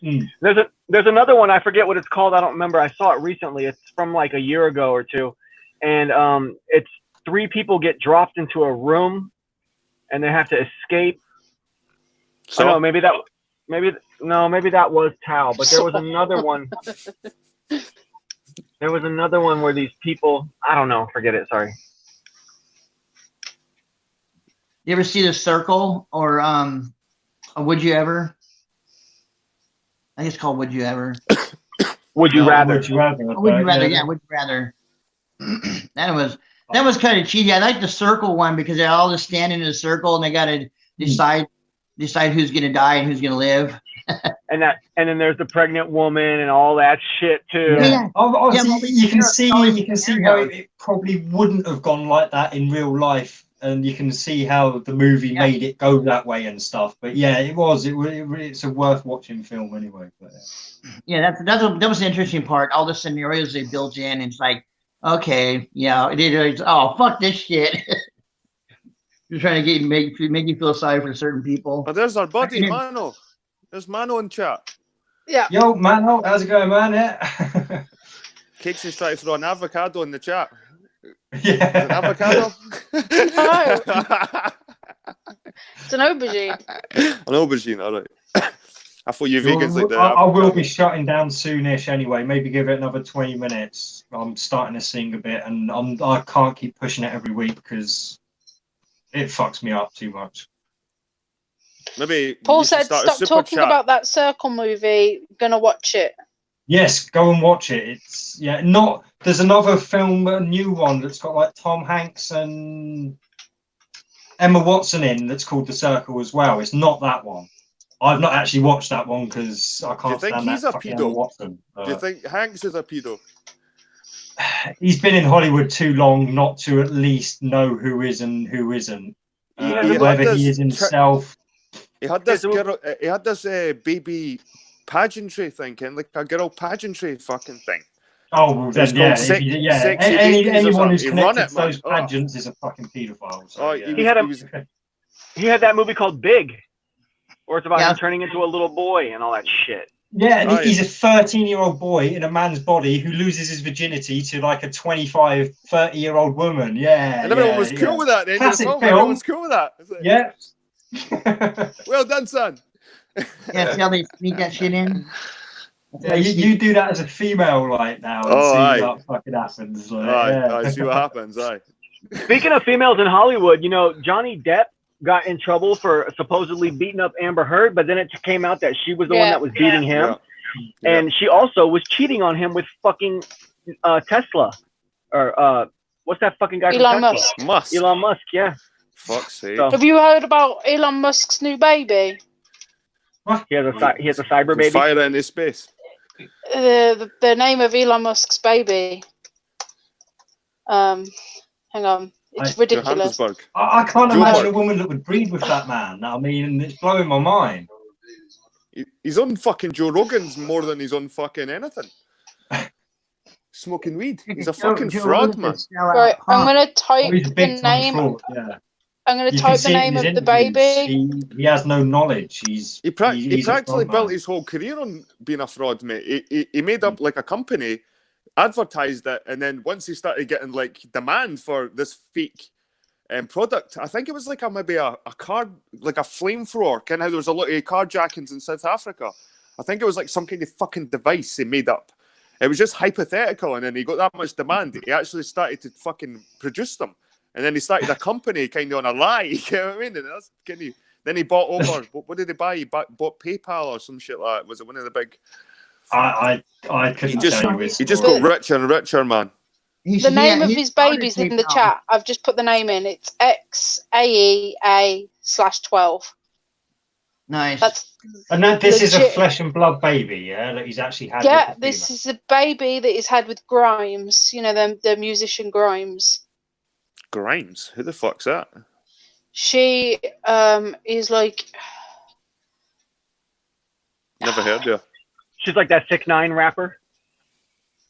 There's another one, I forget what it's called. I don't remember. I saw it recently. It's from like a year ago or two, and 3 people get dropped into a room, and they have to escape. So no, maybe that was Tao, but there was another one. There was another one where these people, I don't know, forget it. Sorry. You ever see The Circle or Would You Ever? I think it's called Would You Ever. Would You Rather? Would You Rather? Would You Rather? Yeah, Would You Rather? That was kind of cheesy. I like The Circle one because they're all just standing in a circle and they got to decide who's gonna die and who's gonna live. and then there's the pregnant woman and all that shit too. Yeah. Obviously, you can see how it probably wouldn't have gone like that in real life, and you can see how the movie made it go that way and stuff. But yeah, it's a worth watching film anyway. But, yeah, that was the interesting part. All the scenarios they built in, and it's like, okay, yeah, it's oh fuck this shit. You're trying to make you feel sorry for certain people. Oh, there's our buddy Mano. There's Mano in chat. Yeah. Yo, Mano, how's it going, man? Yeah. Cakes is trying to throw an avocado in the chat. Yeah. An avocado? No. It's an aubergine. An aubergine, all right. I thought you vegans like that. I will be shutting down soonish anyway. Maybe give it another 20 minutes. I'm starting to sing a bit, and I can't keep pushing it every week because it fucks me up too much. Maybe Paul said, "Stop talking about that Circle movie. Gonna watch it." Yes, go and watch it. It's not. There's another film, a new one that's got like Tom Hanks and Emma Watson in. That's called The Circle as well. It's not that one. I've not actually watched that one because I can't stand that fucking Emma Watson. Do you think Hanks is a pedo? He's been in Hollywood too long not to at least know who is and who isn't. Whether he is himself. He had this girl. He had this baby pageantry thing, like a girl pageantry fucking thing. Oh, well, then, anyone who's connected to those pageants is a fucking paedophile. So, he had that movie called Big, where it's about him turning into a little boy and all that shit. Yeah, he's a 13-year-old boy in a man's body who loses his virginity to like a 25, 30-year-old woman. Yeah. And everyone was cool with that. Everyone was cool with that. Yeah. Well done, son. Yeah, see how they sneak that shit in? Yeah, you do that as a female right now and see what fucking happens. Like, see what happens. Speaking of females in Hollywood, Johnny Depp got in trouble for supposedly beating up Amber Heard, but then it came out that she was the one that was beating him. Yeah. And she also was cheating on him with fucking Tesla. Or what's that fucking guy? Elon Musk. Elon Musk, yeah. Fuck's sake. Have you heard about Elon Musk's new baby? What? He has a cyber baby. Fire in his space. The name of Elon Musk's baby. Hang on. It's ridiculous. I can't imagine a woman that would breed with that man. I mean, it's blowing my mind. He's on fucking Joe Rogan's more than he's on fucking anything. Smoking weed. He's a fucking fraud, man. Right, I'm gonna type the name. I'm gonna type the name of the baby. He has no knowledge. He practically built his whole career on being a fraud, mate. He made up like a company, advertised it, and then once he started getting like demand for this fake product, I think it was like maybe a car, like a flamethrower. Kind of how there was a lot of carjackings in South Africa. I think it was like some kind of fucking device he made up. It was just hypothetical, and then he got that much demand. He actually started to fucking produce them, and then he started a company kind of on a lie. You know what I mean? And that's kind of, then he bought over. What did he buy? He bought PayPal or some shit like that. Was it one of the big? I couldn't tell you. He just got richer and richer, man. The name of his baby's in the chat. I've just put the name in. It's XAEA/12. Nice. This is a flesh and blood baby, yeah, that he's actually had. Yeah, this is a baby that he's had with Grimes. You know, the musician Grimes. Grimes? Who the fuck's that? She is like. Never heard of her. She's like that 6ix9ine rapper.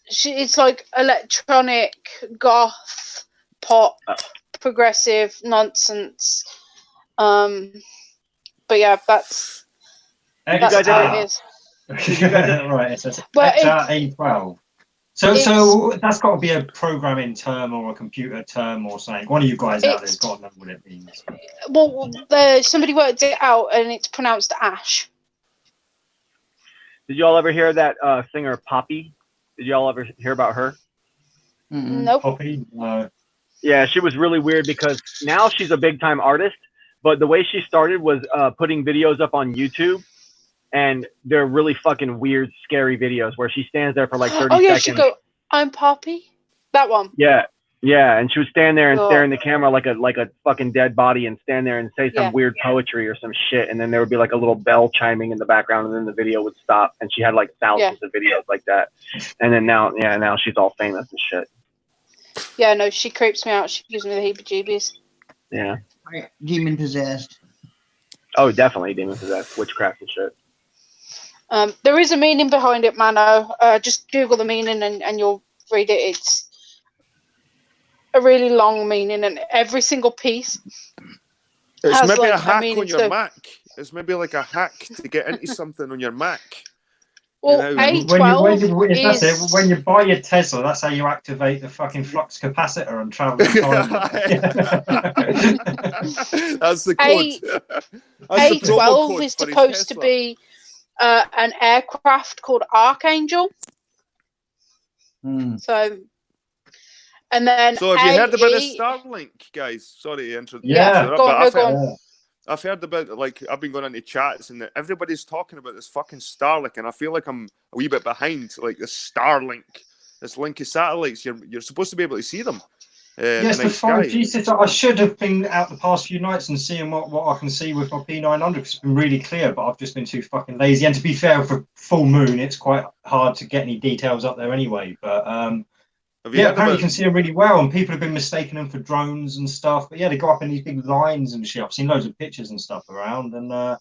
It's like electronic, goth, pop, progressive nonsense. But yeah, that's how it is. Right, it says XRA12. So that's got to be a programming term or a computer term or something. One of you guys out there's got to know what it means. Well, somebody worked it out, and it's pronounced Ash. Did y'all ever hear that singer Poppy? Did y'all ever hear about her? Nope. Poppy? No. Yeah, she was really weird because now she's a big time artist, but the way she started was putting videos up on YouTube, and they're really fucking weird, scary videos where she stands there for like 30 seconds. Oh yeah, she go, "I'm Poppy." That one. Yeah, and she would stand there and stare in the camera like a fucking dead body, and stand there and say some weird poetry or some shit, and then there would be like a little bell chiming in the background, and then the video would stop, and she had like thousands of videos like that, and then now she's all famous and shit. Yeah, no, she creeps me out. She gives me the heebie-jeebies. Yeah. Demon possessed. Oh, definitely demon possessed, witchcraft and shit. There is a meaning behind it, Mano. Just Google the meaning and you'll read it. It's a really long meaning, and every single piece. It's maybe like a hack on your Mac. It's maybe like a hack to get into something on your Mac. Well, A12 when you buy your Tesla, that's how you activate the fucking flux capacitor and travel time. That's the code. A12 is supposed to be an aircraft called Archangel. So, and then have you heard about the Starlink, guys? Sorry to interrupt. Go on. I've heard about, like, I've been going into chats and everybody's talking about this fucking Starlink, and I feel like I'm a wee bit behind. Like this Starlink, this link of satellites, you're supposed to be able to see them. Yes, the 5G system. I should have been out the past few nights and seeing what I can see with my P900, because it's been really clear, but I've just been too fucking lazy. And to be fair, for full moon, it's quite hard to get any details up there anyway. But apparently you can see them really well, and people have been mistaking them for drones and stuff. But yeah, they go up in these big lines and shit. I've seen loads of pictures and stuff around, and I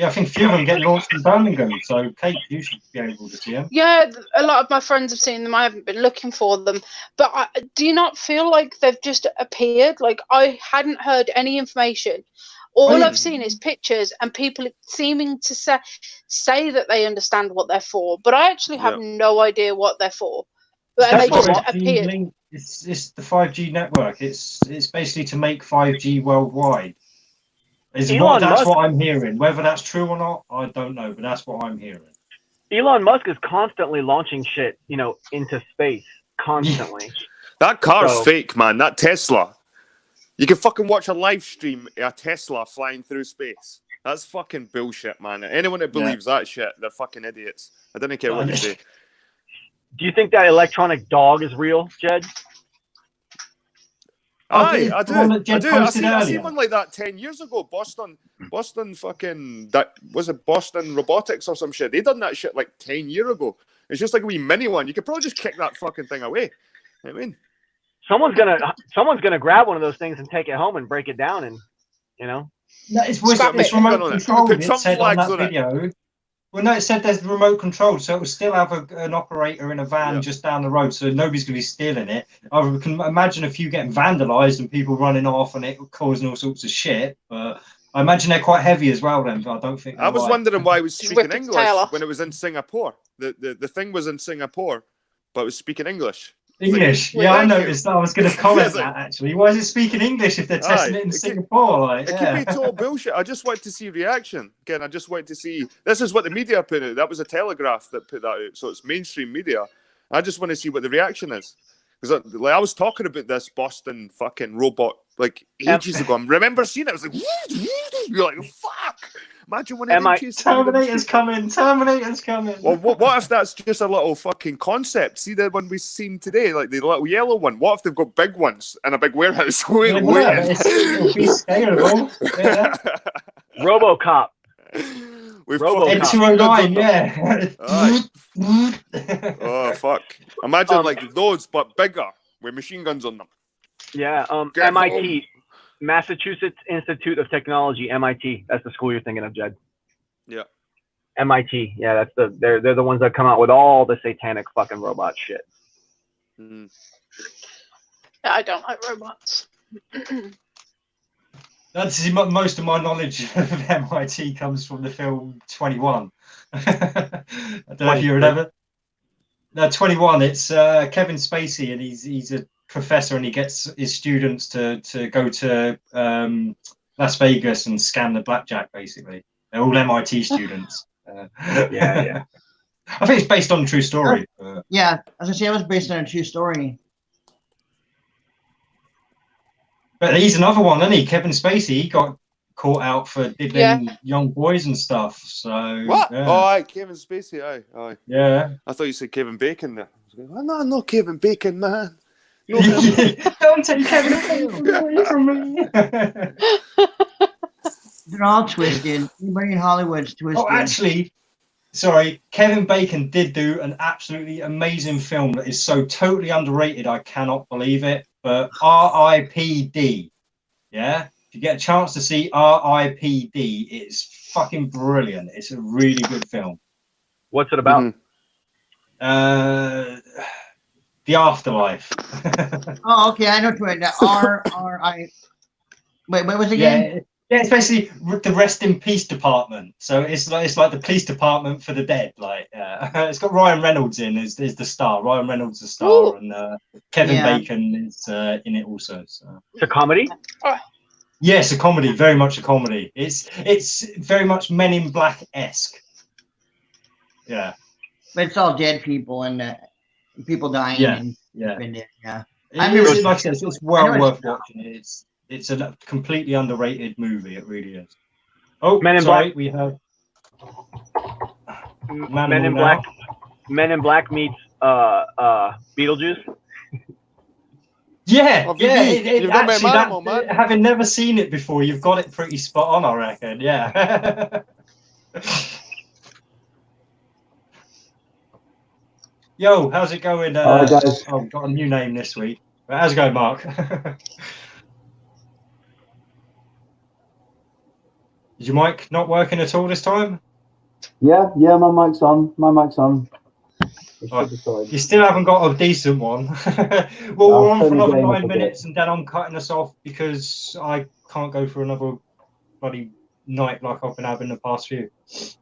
think a few of them get launched in Birmingham. So Kate, you should be able to see them. Yeah, a lot of my friends have seen them. I haven't been looking for them, but do you not feel like they've just appeared? Like, I hadn't heard any information. All I've seen is pictures and people seeming to say that they understand what they're for, but I actually have no idea what they're for. And they just appeared. It's the 5G network. It's basically to make 5G worldwide. That's what I'm hearing. Whether that's true or not, I don't know, but that's what I'm hearing. Elon Musk is constantly launching shit, into space. Constantly. That car's fake, man. That Tesla. You can fucking watch a live stream of a Tesla flying through space. That's fucking bullshit, man. Anyone that believes that shit, they're fucking idiots. I don't care what you say. Do you think that electronic dog is real, Jed? I do. I seen one like that 10 years ago. Boston fucking, was it Boston Robotics or some shit? They done that shit like 10 years ago. It's just like a wee mini one. You could probably just kick that fucking thing away. I mean, someone's gonna grab one of those things and take it home and break it down, and No, it's remote control. It said on that video. Well, no, it said there's the remote control, so it will still have an operator in a van just down the road, so nobody's going to be stealing it. I can imagine a few getting vandalised and people running off and it causing all sorts of shit, but I imagine they're quite heavy as well then, but I don't think... I was wondering why it was speaking English when it was in Singapore. The thing was in Singapore, but it was speaking English. English? Yeah, I noticed that. I was going to comment that, actually. Why is it speaking English if they're testing it in Singapore? It could be total bullshit. I just wanted to see reaction. Again, I just wanted to see... This is what the media put out. That was a Telegraph that put that out, so it's mainstream media. I just want to see what the reaction is. Because I was talking about this Boston fucking robot like ages ago. I remember seeing it. I was like, you're like, fuck! Imagine when Terminator's coming. Well, what if that's just a little fucking concept? See the one we've seen today, like the little yellow one. What if they've got big ones in a big warehouse? It'll be scalable. Yeah. RoboCop. Ed 209, yeah. Oh fuck! Imagine like those, but bigger, with machine guns on them. Yeah. MIT. Massachusetts Institute of Technology, MIT. That's the school you're thinking of, Jed. Yeah. MIT. Yeah, they're the ones that come out with all the satanic fucking robot shit. Yeah, I don't like robots. That's most of my knowledge of MIT comes from the film 21. I don't know if you remember. No, 21. It's Kevin Spacey, and he's a professor, and he gets his students to go to Las Vegas and scan the blackjack. Basically, they're all MIT students. Yeah. I think it's based on a true story. Yeah, as I say, it was based on a true story. But he's another one, isn't he? Kevin Spacey, he got caught out for diddling young boys and stuff. So what? Yeah. Oh, aye, Kevin Spacey, aye. Yeah. I thought you said Kevin Bacon there. Oh, no, not Kevin Bacon, man. No, don't take Kevin Bacon away from me. They're all twisted. Everybody in Hollywood's twisted. Oh, actually, sorry, Kevin Bacon did do an absolutely amazing film that is so totally underrated. I cannot believe it. But R.I.P.D. Yeah. If you get a chance to see R.I.P.D., it's fucking brilliant. It's a really good film. What's it about? The afterlife. Oh, okay. I know what R.I. Wait, what was it again? Yeah, it's basically the Rest in Peace department. So it's like the police department for the dead. Like, it's got Ryan Reynolds is the star. Ryan Reynolds is the star, Ooh. And Kevin Bacon is in it also. So. It's a comedy. Yes, a comedy. Very much a comedy. It's very much Men in Black-esque. Yeah. But it's all dead people and people dying. Yeah. And yeah. Like I said, it's well worth watching. It's a completely underrated movie. It really is. Oh, Men in sorry, Black. We have Men in Black. Men in Black meets Beetlejuice. Yeah, actually, having never seen it before, you've got it pretty spot on, I reckon. Yeah. Yo, how's it going? Hi guys. Oh, got a new name this week. How's it going, Mark? Is your mic not working at all this time? Yeah, my mic's on. You still haven't got a decent one. Well, we're on for another 9 minutes, and then I'm cutting us off because I can't go for another bloody night like I've been having the past few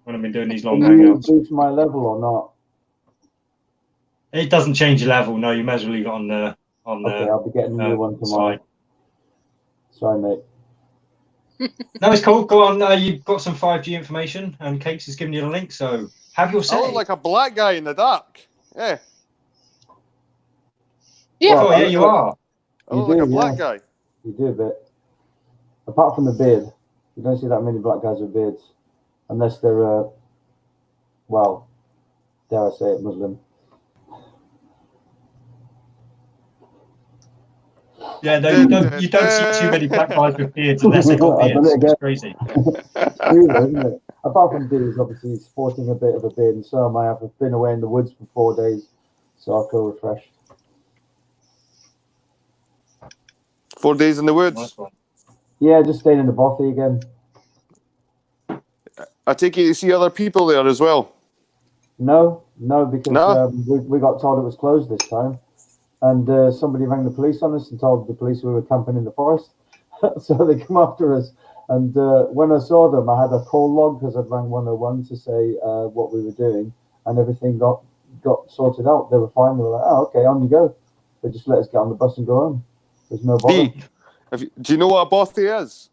when I've been doing these long hangouts. Can you boost my level or not? It doesn't change your level. No, you may as well leave it on the. Okay, I'll be getting a new one tomorrow. Side. Sorry, mate. No, it's cool. Go on. You've got some 5G information, and Cakes has given you the link. So have your say. I look like a black guy in the dark. Yeah. Yeah. Oh, yeah, you are. I look like a black guy. You do a bit. Apart from the beard, you don't see that many black guys with beards, unless they're, well, dare I say it, Muslim. Yeah, no, you don't see too many black guys with beards unless they've got beards. It's crazy. Isn't it? Apart from dudes, obviously, sporting a bit of a beard, and so am I. I've been away in the woods for 4 days, so I feel refreshed. 4 days in the woods? Nice one. Yeah, just staying in the bothy again. I take it you see other people there as well? No, because we got told it was closed this time. And somebody rang the police on us and told the police we were camping in the forest. So they come after us. And when I saw them, I had a call log because I'd rang 101 to say what we were doing. And everything got sorted out. They were fine. They were like, oh, okay, on you go. They just let us get on the bus and go home. There's no bother. Do you know what a bothy is?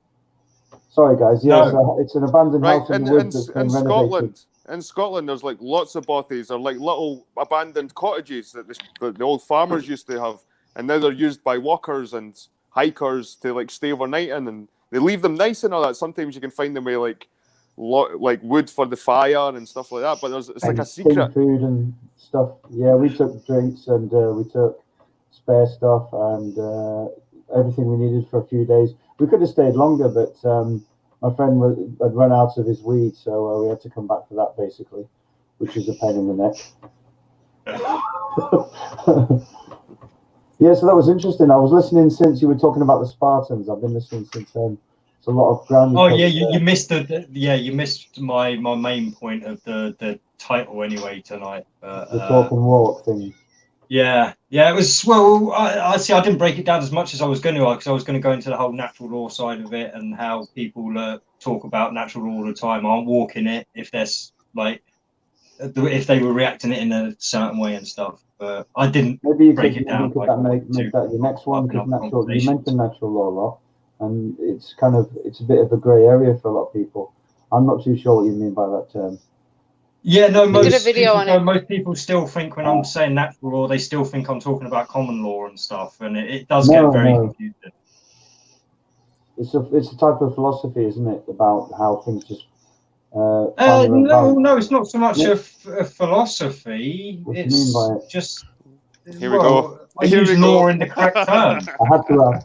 Sorry, guys. Yes, it's an abandoned house in the woods that's been renovated. Scotland. In Scotland, there's like lots of bothies. They're like little abandoned cottages that the old farmers used to have, and now they're used by walkers and hikers to like stay overnight in, and they leave them nice and all that. Sometimes you can find them with like wood for the fire and stuff like that. But it's like a secret. Food and stuff. Yeah, we took drinks and we took spare stuff and everything we needed for a few days. We could have stayed longer, but my friend had run out of his weed, so we had to come back for that, basically, which is a pain in the neck. Yeah, so that was interesting. I was listening since you were talking about the Spartans. I've been listening since then. It's a lot of ground. Oh yeah, you missed you missed my main point of the title anyway tonight. The talk and walk thing. Yeah, it was, well, I see, I didn't break it down as much as I was going to, because I was going to go into the whole natural law side of it and how people talk about natural law all the time, aren't walking it if there's, like, if they were reacting it in a certain way and stuff. But I didn't maybe break it down. Could that make that your next one? Because you mentioned natural law a lot, and it's a bit of a grey area for a lot of people. I'm not too sure what you mean by that term. Yeah, no, most people still think when I'm saying natural law, they still think I'm talking about common law and stuff, and it does get very confusing. It's a type of philosophy, isn't it, about how things just. No, it's not so much a philosophy. It's just. Here we go. I use law in the correct term. I had to.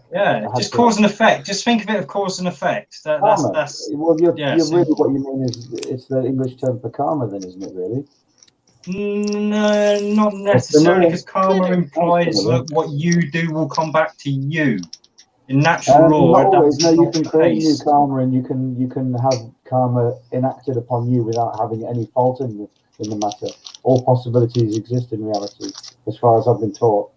Just cause and effect. Just think of it as cause and effect. That's well, really what you mean is it's the English term for karma, then, isn't it? Really? No, not necessarily, because karma implies that what you do will come back to you. In natural law, you can create new karma, and you can have karma enacted upon you without having any fault in the matter. All possibilities exist in reality, as far as I've been taught.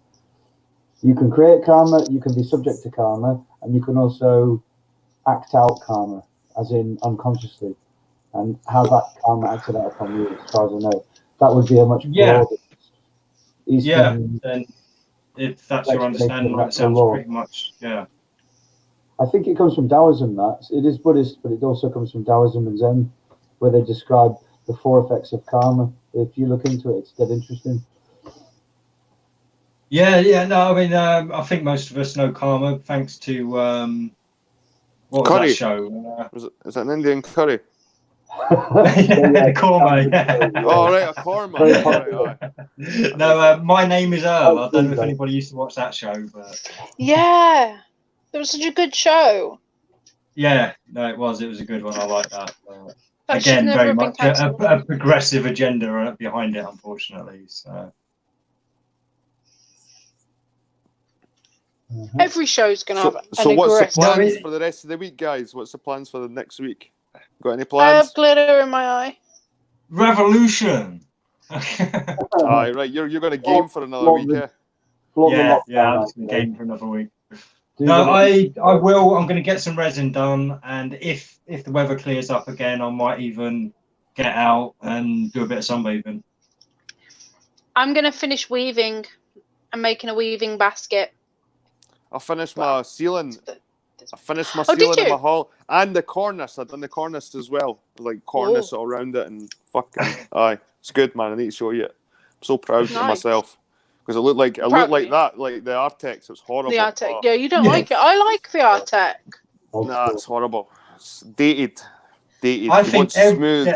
You can create karma, you can be subject to karma, and you can also act out karma, as in unconsciously, and have that karma acted out upon you, as far as I know. That would be a much broader Eastern then if that's your understanding, that sounds pretty much, I think it comes from Taoism, that. It is Buddhist, but it also comes from Taoism and Zen, where they describe the 4 effects of karma. If you look into it, it's dead interesting. No, I mean, I think most of us know karma thanks to what was that show? Is that an Indian curry? Korma, Oh, right, a korma. No, My Name is Earl. I don't know if anybody used to watch that show, but it was such a good show. Yeah, no, it was a good one. I like that. Again, very much a progressive agenda behind it, unfortunately. So. Every show's going to have So what's the plans for the rest of the week, guys? What's the plans for the next week? Got any plans? I have glitter in my eye. Revolution. Aye, right. You're going to game for another week, yeah? I'm just going to game for another week. No, I will. I'm going to get some resin done, and if the weather clears up again, I might even get out and do a bit of sunbathing. I'm going to finish weaving. I'm making a weaving basket. I finished my ceiling. I finished my ceiling in my hall and the cornice. I've done the cornice as well, like cornice all around it, and fucking aye, it's good, man. I need to show you it. I'm so proud of myself because it looked like that, like the Artex. It was horrible. The Artex, you don't like it. I like the Artex. Nah, it's horrible. It's dated. I think smooth.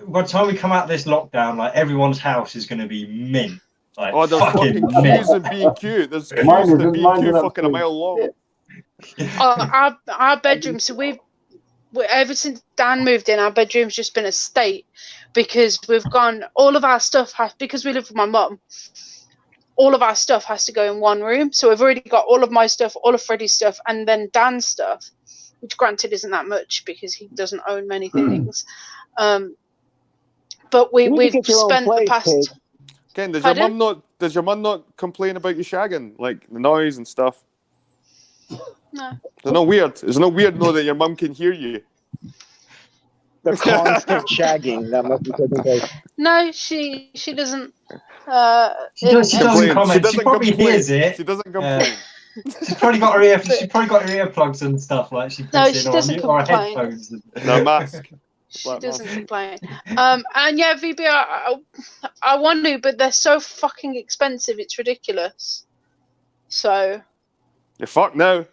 By the time we come out of this lockdown, like everyone's house is going to be mint. Like, there's fucking queues in B&Q. There's queues in B&Q fucking a mile long. Our bedroom. So we ever since Dan moved in, our bedroom's just been a state because we've gone. All of our stuff because we live with my mum. All of our stuff has to go in one room. So we've already got all of my stuff, all of Freddie's stuff, and then Dan's stuff, which granted isn't that much because he doesn't own many things. But we've spent the past. Ken, does your mum not complain about you shagging, like the noise and stuff? No. It's not weird. It's not weird though that your mum can hear you. The constant shagging that must be taking place. No, she doesn't. She doesn't comment. She probably complain. Hears it. She doesn't complain. She's probably got her earplugs and stuff like she puts she doesn't or complain. headphones. No mask. She doesn't complain. And yeah, VB, I want to, but they're so fucking expensive. It's ridiculous. So. You're fucked now.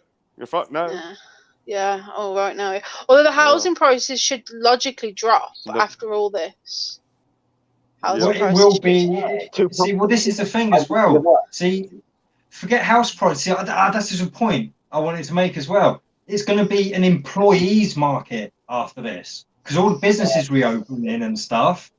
Yeah. All right now. Although the housing prices should logically drop after all this. It will be. See, well, this is the thing as well. See, forget house price. See, that's just a point I wanted to make as well. It's going to be an employees market after this. Because all the businesses reopening and stuff,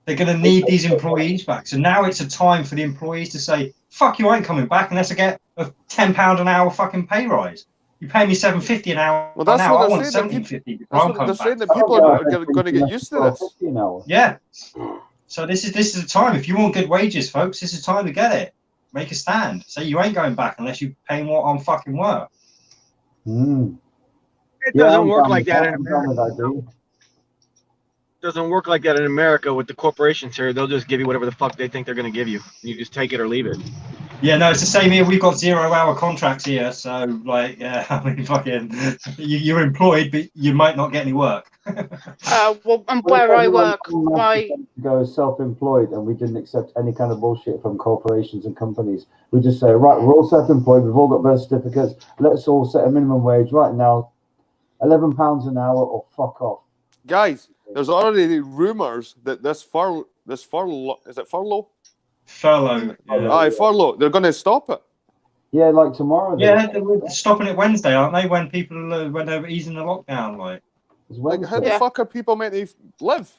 they're going to need these employees back. So now it's a time for the employees to say, fuck you, I ain't coming back unless I get a £10 an hour fucking pay rise. You pay me $7.50 an hour. Well, that's now. what I want $17.50. They're saying that people are going to get used to this. Yeah. So this is the time. If you want good wages, folks, this is the time to get it. Make a stand. Say you ain't going back unless you pay more on fucking work. It doesn't work like that in America. doesn't work like that in America with the corporations here. They'll just give you whatever the fuck they think they're going to give you. You just take it or leave it. Yeah, no, it's the same here. We've got 0-hour contracts here, so like, yeah, I mean, fucking, you're employed, but you might not get any work. Well, and where I work, my go self-employed, and we didn't accept any kind of bullshit from corporations and companies. We just say, right, we're all self-employed. We've all got birth certificates. Let's all set a minimum wage right now, £11 an hour, or fuck off. Guys, there's already rumours that this furlough, is it furlough? Furlough. Yeah. Aye, furlough. They're going to stop it. Yeah, like tomorrow. Yeah, they're stopping it Wednesday, aren't they? When people, when they're easing the lockdown, like how the fuck are people meant to live?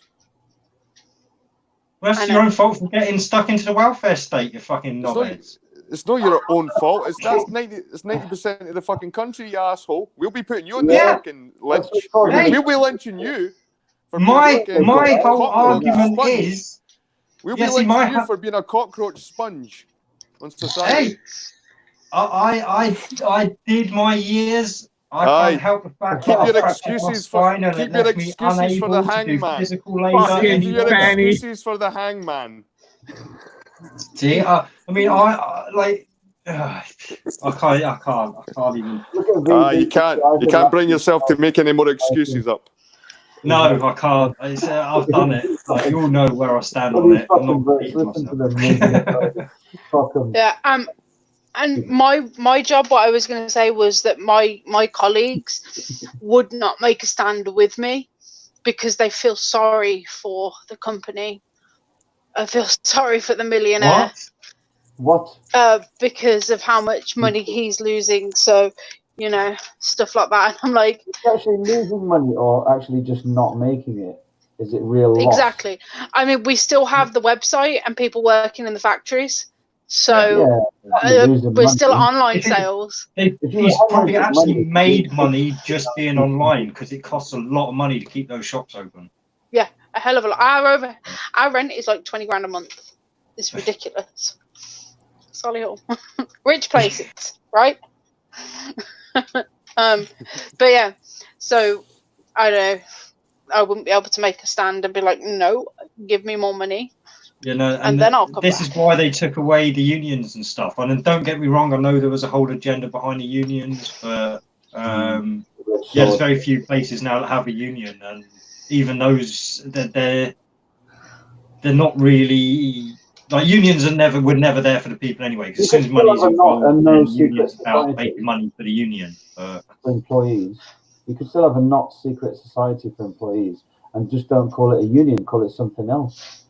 Well, that's your own fault for getting stuck into the welfare state, you fucking knobheads. It's not your own fault. It's 90% of the fucking country, you asshole. We'll be putting you in the fucking lynch. We'll be lynching you. For my whole argument is. We'll be lynching you for being a cockroach sponge on society. Hey, I did my years. I can't help the fact keep that your excuses for the hangman. Keep your excuses for the hangman. See, I mean, I like. I can't even. You can't bring yourself to make any more excuses up. No, I can't. I've done it. Like, you all know where I stand on it. I'm not repeating myself. Yeah. And my job, what I was going to say was that my colleagues would not make a stand with me because they feel sorry for the company. I feel sorry for the millionaire. What? Because of how much money he's losing. So, you know, stuff like that. And I'm like, is he actually losing money or actually just not making it? Is it real loss? Exactly. I mean, we still have the website and people working in the factories. So we're still online sales. He's probably actually made money just being online because it costs a lot of money to keep those shops open. Yeah, a hell of a lot. Our rent is like 20 grand a month. It's ridiculous. Solihull. Rich places, right? But yeah, so I don't know. I wouldn't be able to make a stand and be like, no, give me more money. You know, and then I'll come this back. is why they took away the unions and stuff. And don't get me wrong, I know there was a whole agenda behind the unions, but there's very few places now that have a union, and even those that they're not really like unions were never there for the people anyway. Because as soon as money's involved, unions about making money for the union for employees. You could still have a not secret society for employees, and just don't call it a union, call it something else.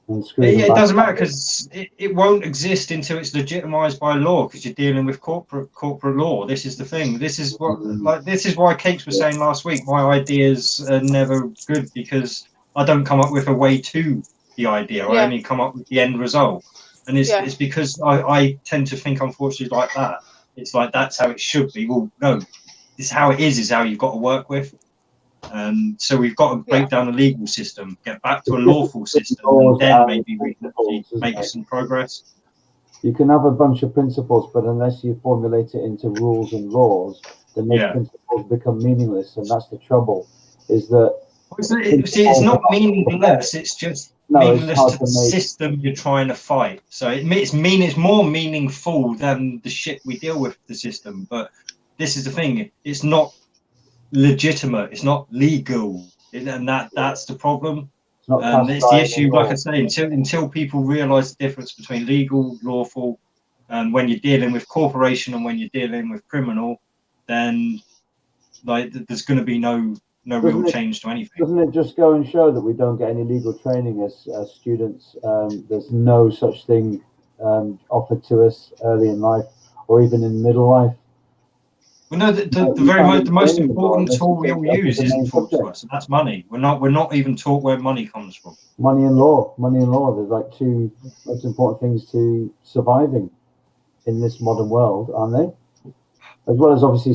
It doesn't matter because it won't exist until it's legitimized by law, because you're dealing with corporate law. This is the thing. This is what this is why Cakes was saying last week. My ideas are never good because I don't come up with a way to the idea. I only come up with the end result, and it's because I tend to think, unfortunately, like that. It's like that's how it should be. Well, no, this is how it is how you've got to work with. So we've got to break down the legal system, get back to a lawful system, and then maybe we can make some progress. You can have a bunch of principles, but unless you formulate it into rules and laws, then those principles become meaningless, and that's the trouble. Is that it's not meaningless; it's just meaningless to the system you're trying to fight. So it's more meaningful than the shit we deal with the system. But this is the thing: it's not legitimate, it's not legal, and that's the problem. It's the issue, like I say, until people realize the difference between legal, lawful, and when you're dealing with corporation and when you're dealing with criminal, then like there's going to be no real change to anything. Doesn't it just go and show that we don't get any legal training as students? There's no such thing offered to us early in life or even in middle life. Well, no, the most important tool we'll use isn't taught to us, and that's money. We're not even taught where money comes from. Money and law. There's like two most important things to surviving in this modern world, aren't they? As well as obviously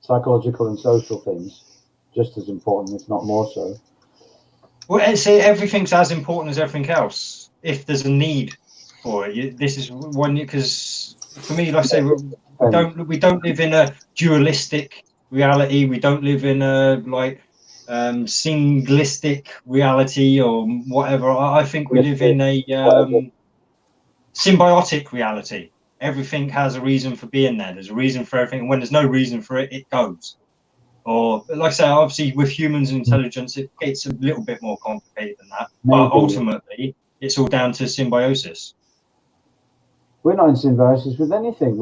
psychological and social things, just as important, if not more so. Well, everything's as important as everything else. If there's a need for it, this is one because. For me, like I say, we don't live in a dualistic reality. We don't live in a like singlistic reality or whatever. I think we live in a symbiotic reality. Everything has a reason for being there. There's a reason for everything. And when there's no reason for it, it goes. Or, like I say, obviously with humans and intelligence, it gets a little bit more complicated than that. But ultimately, it's all down to symbiosis. We're not in symbiosis with anything.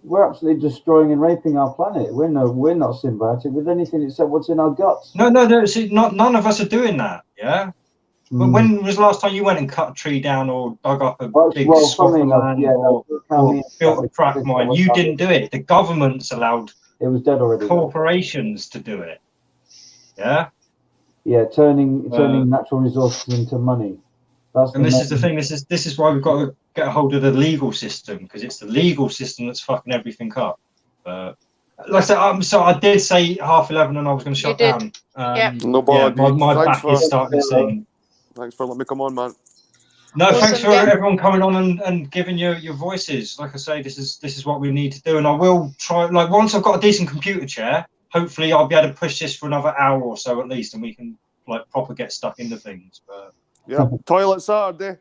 We're absolutely destroying and raping our planet. We're not symbiotic with anything except what's in our guts. No. See, none of us are doing that. Yeah. But when was the last time you went and cut a tree down or dug up a big swath of land or built a crack mine? You didn't do it. The government's allowed it was dead already. Corporations to do it. Yeah. Yeah, turning natural resources into money. And this is the thing. This is why we've got to get a hold of the legal system, because it's the legal system that's fucking everything up. Like I said, so I did say 11:30, and I was going to shut down. No bother. My back is starting to sing. Thanks for letting me come on, man. No, thanks for everyone coming on and giving your voices. Like I say, this is what we need to do, and I will try. Like once I've got a decent computer chair, hopefully I'll be able to push this for another hour or so at least, and we can like proper get stuck into things. But yeah, toilet Saturday.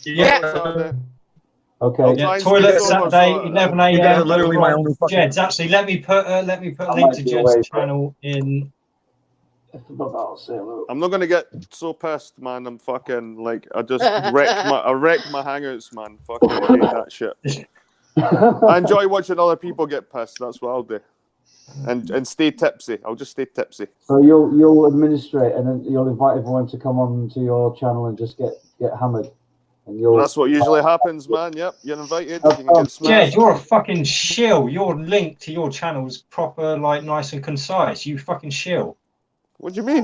Yeah. Saturday. Okay. Yeah, toilet Saturday, 11 a.m. Literally my only. Jed's actually let me put a link to Jed's channel in. I'm not gonna get so pissed, man. I'm fucking like I wrecked my hangouts, man. Fucking hate that shit. I enjoy watching other people get pissed. That's what I'll do. And stay tipsy. I'll just stay tipsy. So you'll administrate and then you'll invite everyone to come on to your channel and just get hammered. And that's what usually happens, man. Yep, you're invited. Jed, you're a fucking shill. Your link to your channel is proper, like nice and concise. You fucking shill. What do you mean?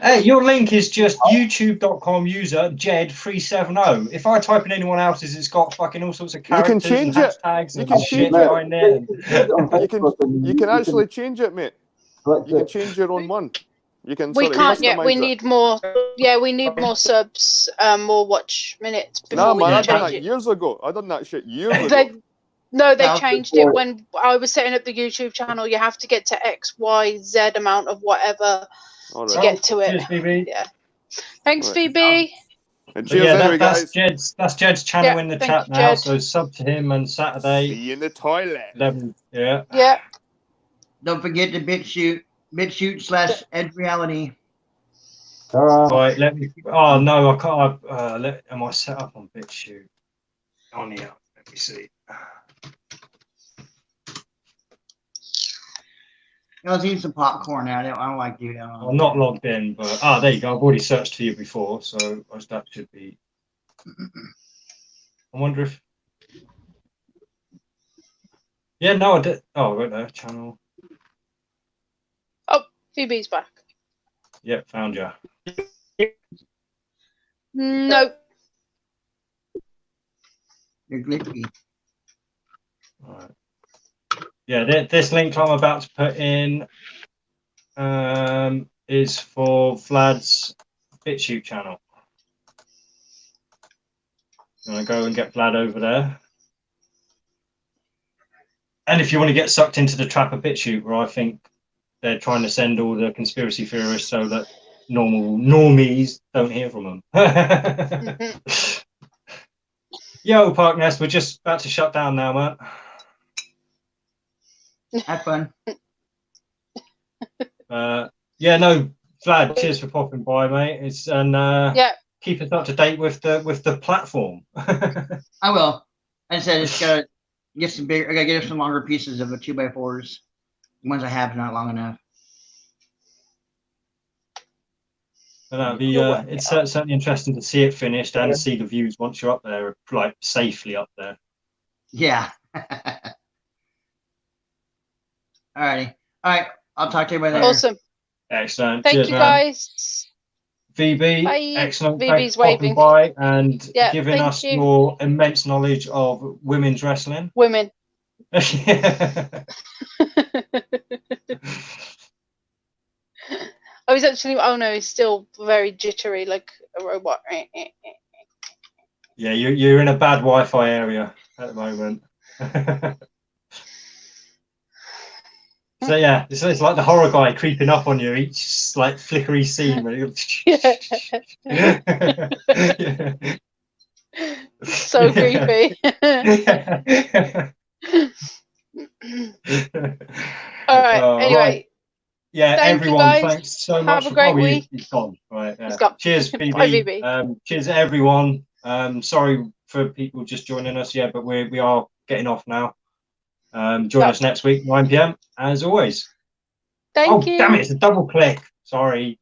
Hey, your link is just youtube.com user Jed370. If I type in anyone else's, it's got fucking all sorts of characters and hashtags and shit behind it. You can actually change it, mate. You can change your own one. You can. We can't yet. We need more. Yeah, we need more subs, more watch minutes. No, man, I done that years ago. I done that shit years ago. No, they changed it when I was setting up the YouTube channel. You have to get to X, Y, Z amount of whatever to get to it. Cheers, Phoebe. Yeah. Thanks, Phoebe. Cheers, that's Jed's channel in the chat now. Jed. So sub to him on Saturday. See you in the toilet. 11, yeah. Yeah. Don't forget the BitChute/Edge Reality. Right, let me. Oh no, I can't. Am I set up on BitChute? On here. Let me see. I was eating some popcorn now. I don't like doing that. I'm not logged in, but there you go. I've already searched for you before, so that should be. I wonder if. Yeah, no, I did. Oh, right there, channel. Oh, Phoebe's back. Yep, found you. No. You're glitchy. All right. Yeah, this link I'm about to put in is for Vlad's BitChute channel. You want to go and get Vlad over there. And if you want to get sucked into the trap of BitChute, where I think they're trying to send all the conspiracy theorists so that normies don't hear from them. Yo, Park Nest, we're just about to shut down now, man. Have fun. Yeah, no, Vlad, cheers for popping by, mate. Keep us up to date with the platform. I will. I said it's gotta get some bigger. I gotta get some longer pieces of the 2x4s. The ones I have is not long enough. It's certainly interesting to see it finished and see the views once you're up there, like safely up there. Yeah. Alrighty. All right. I'll talk to you later. Awesome. Excellent. Thank Cheers, you, man. guys. Phoebe, Bye. excellent. Phoebe's Thanks for popping waving. by and giving thank us you. your immense knowledge of women's wrestling. Women. I was actually, oh no, he's still very jittery like a robot. Yeah, you're in a bad Wi-Fi area at the moment. So yeah, it's like the horror guy creeping up on you each like flickery scene. So creepy. All right. Anyway. Right. Yeah, thank everyone, you guys. thanks so much. Have a great week. He's gone. Right. Yeah. He's gone. Cheers, Phoebe. Bye, Phoebe. Cheers, everyone. Sorry for people just joining us. Yeah, but we are getting off now. Join us next week, 9 p.m. as always. Thank you. Oh, damn it! It's a double click. Sorry.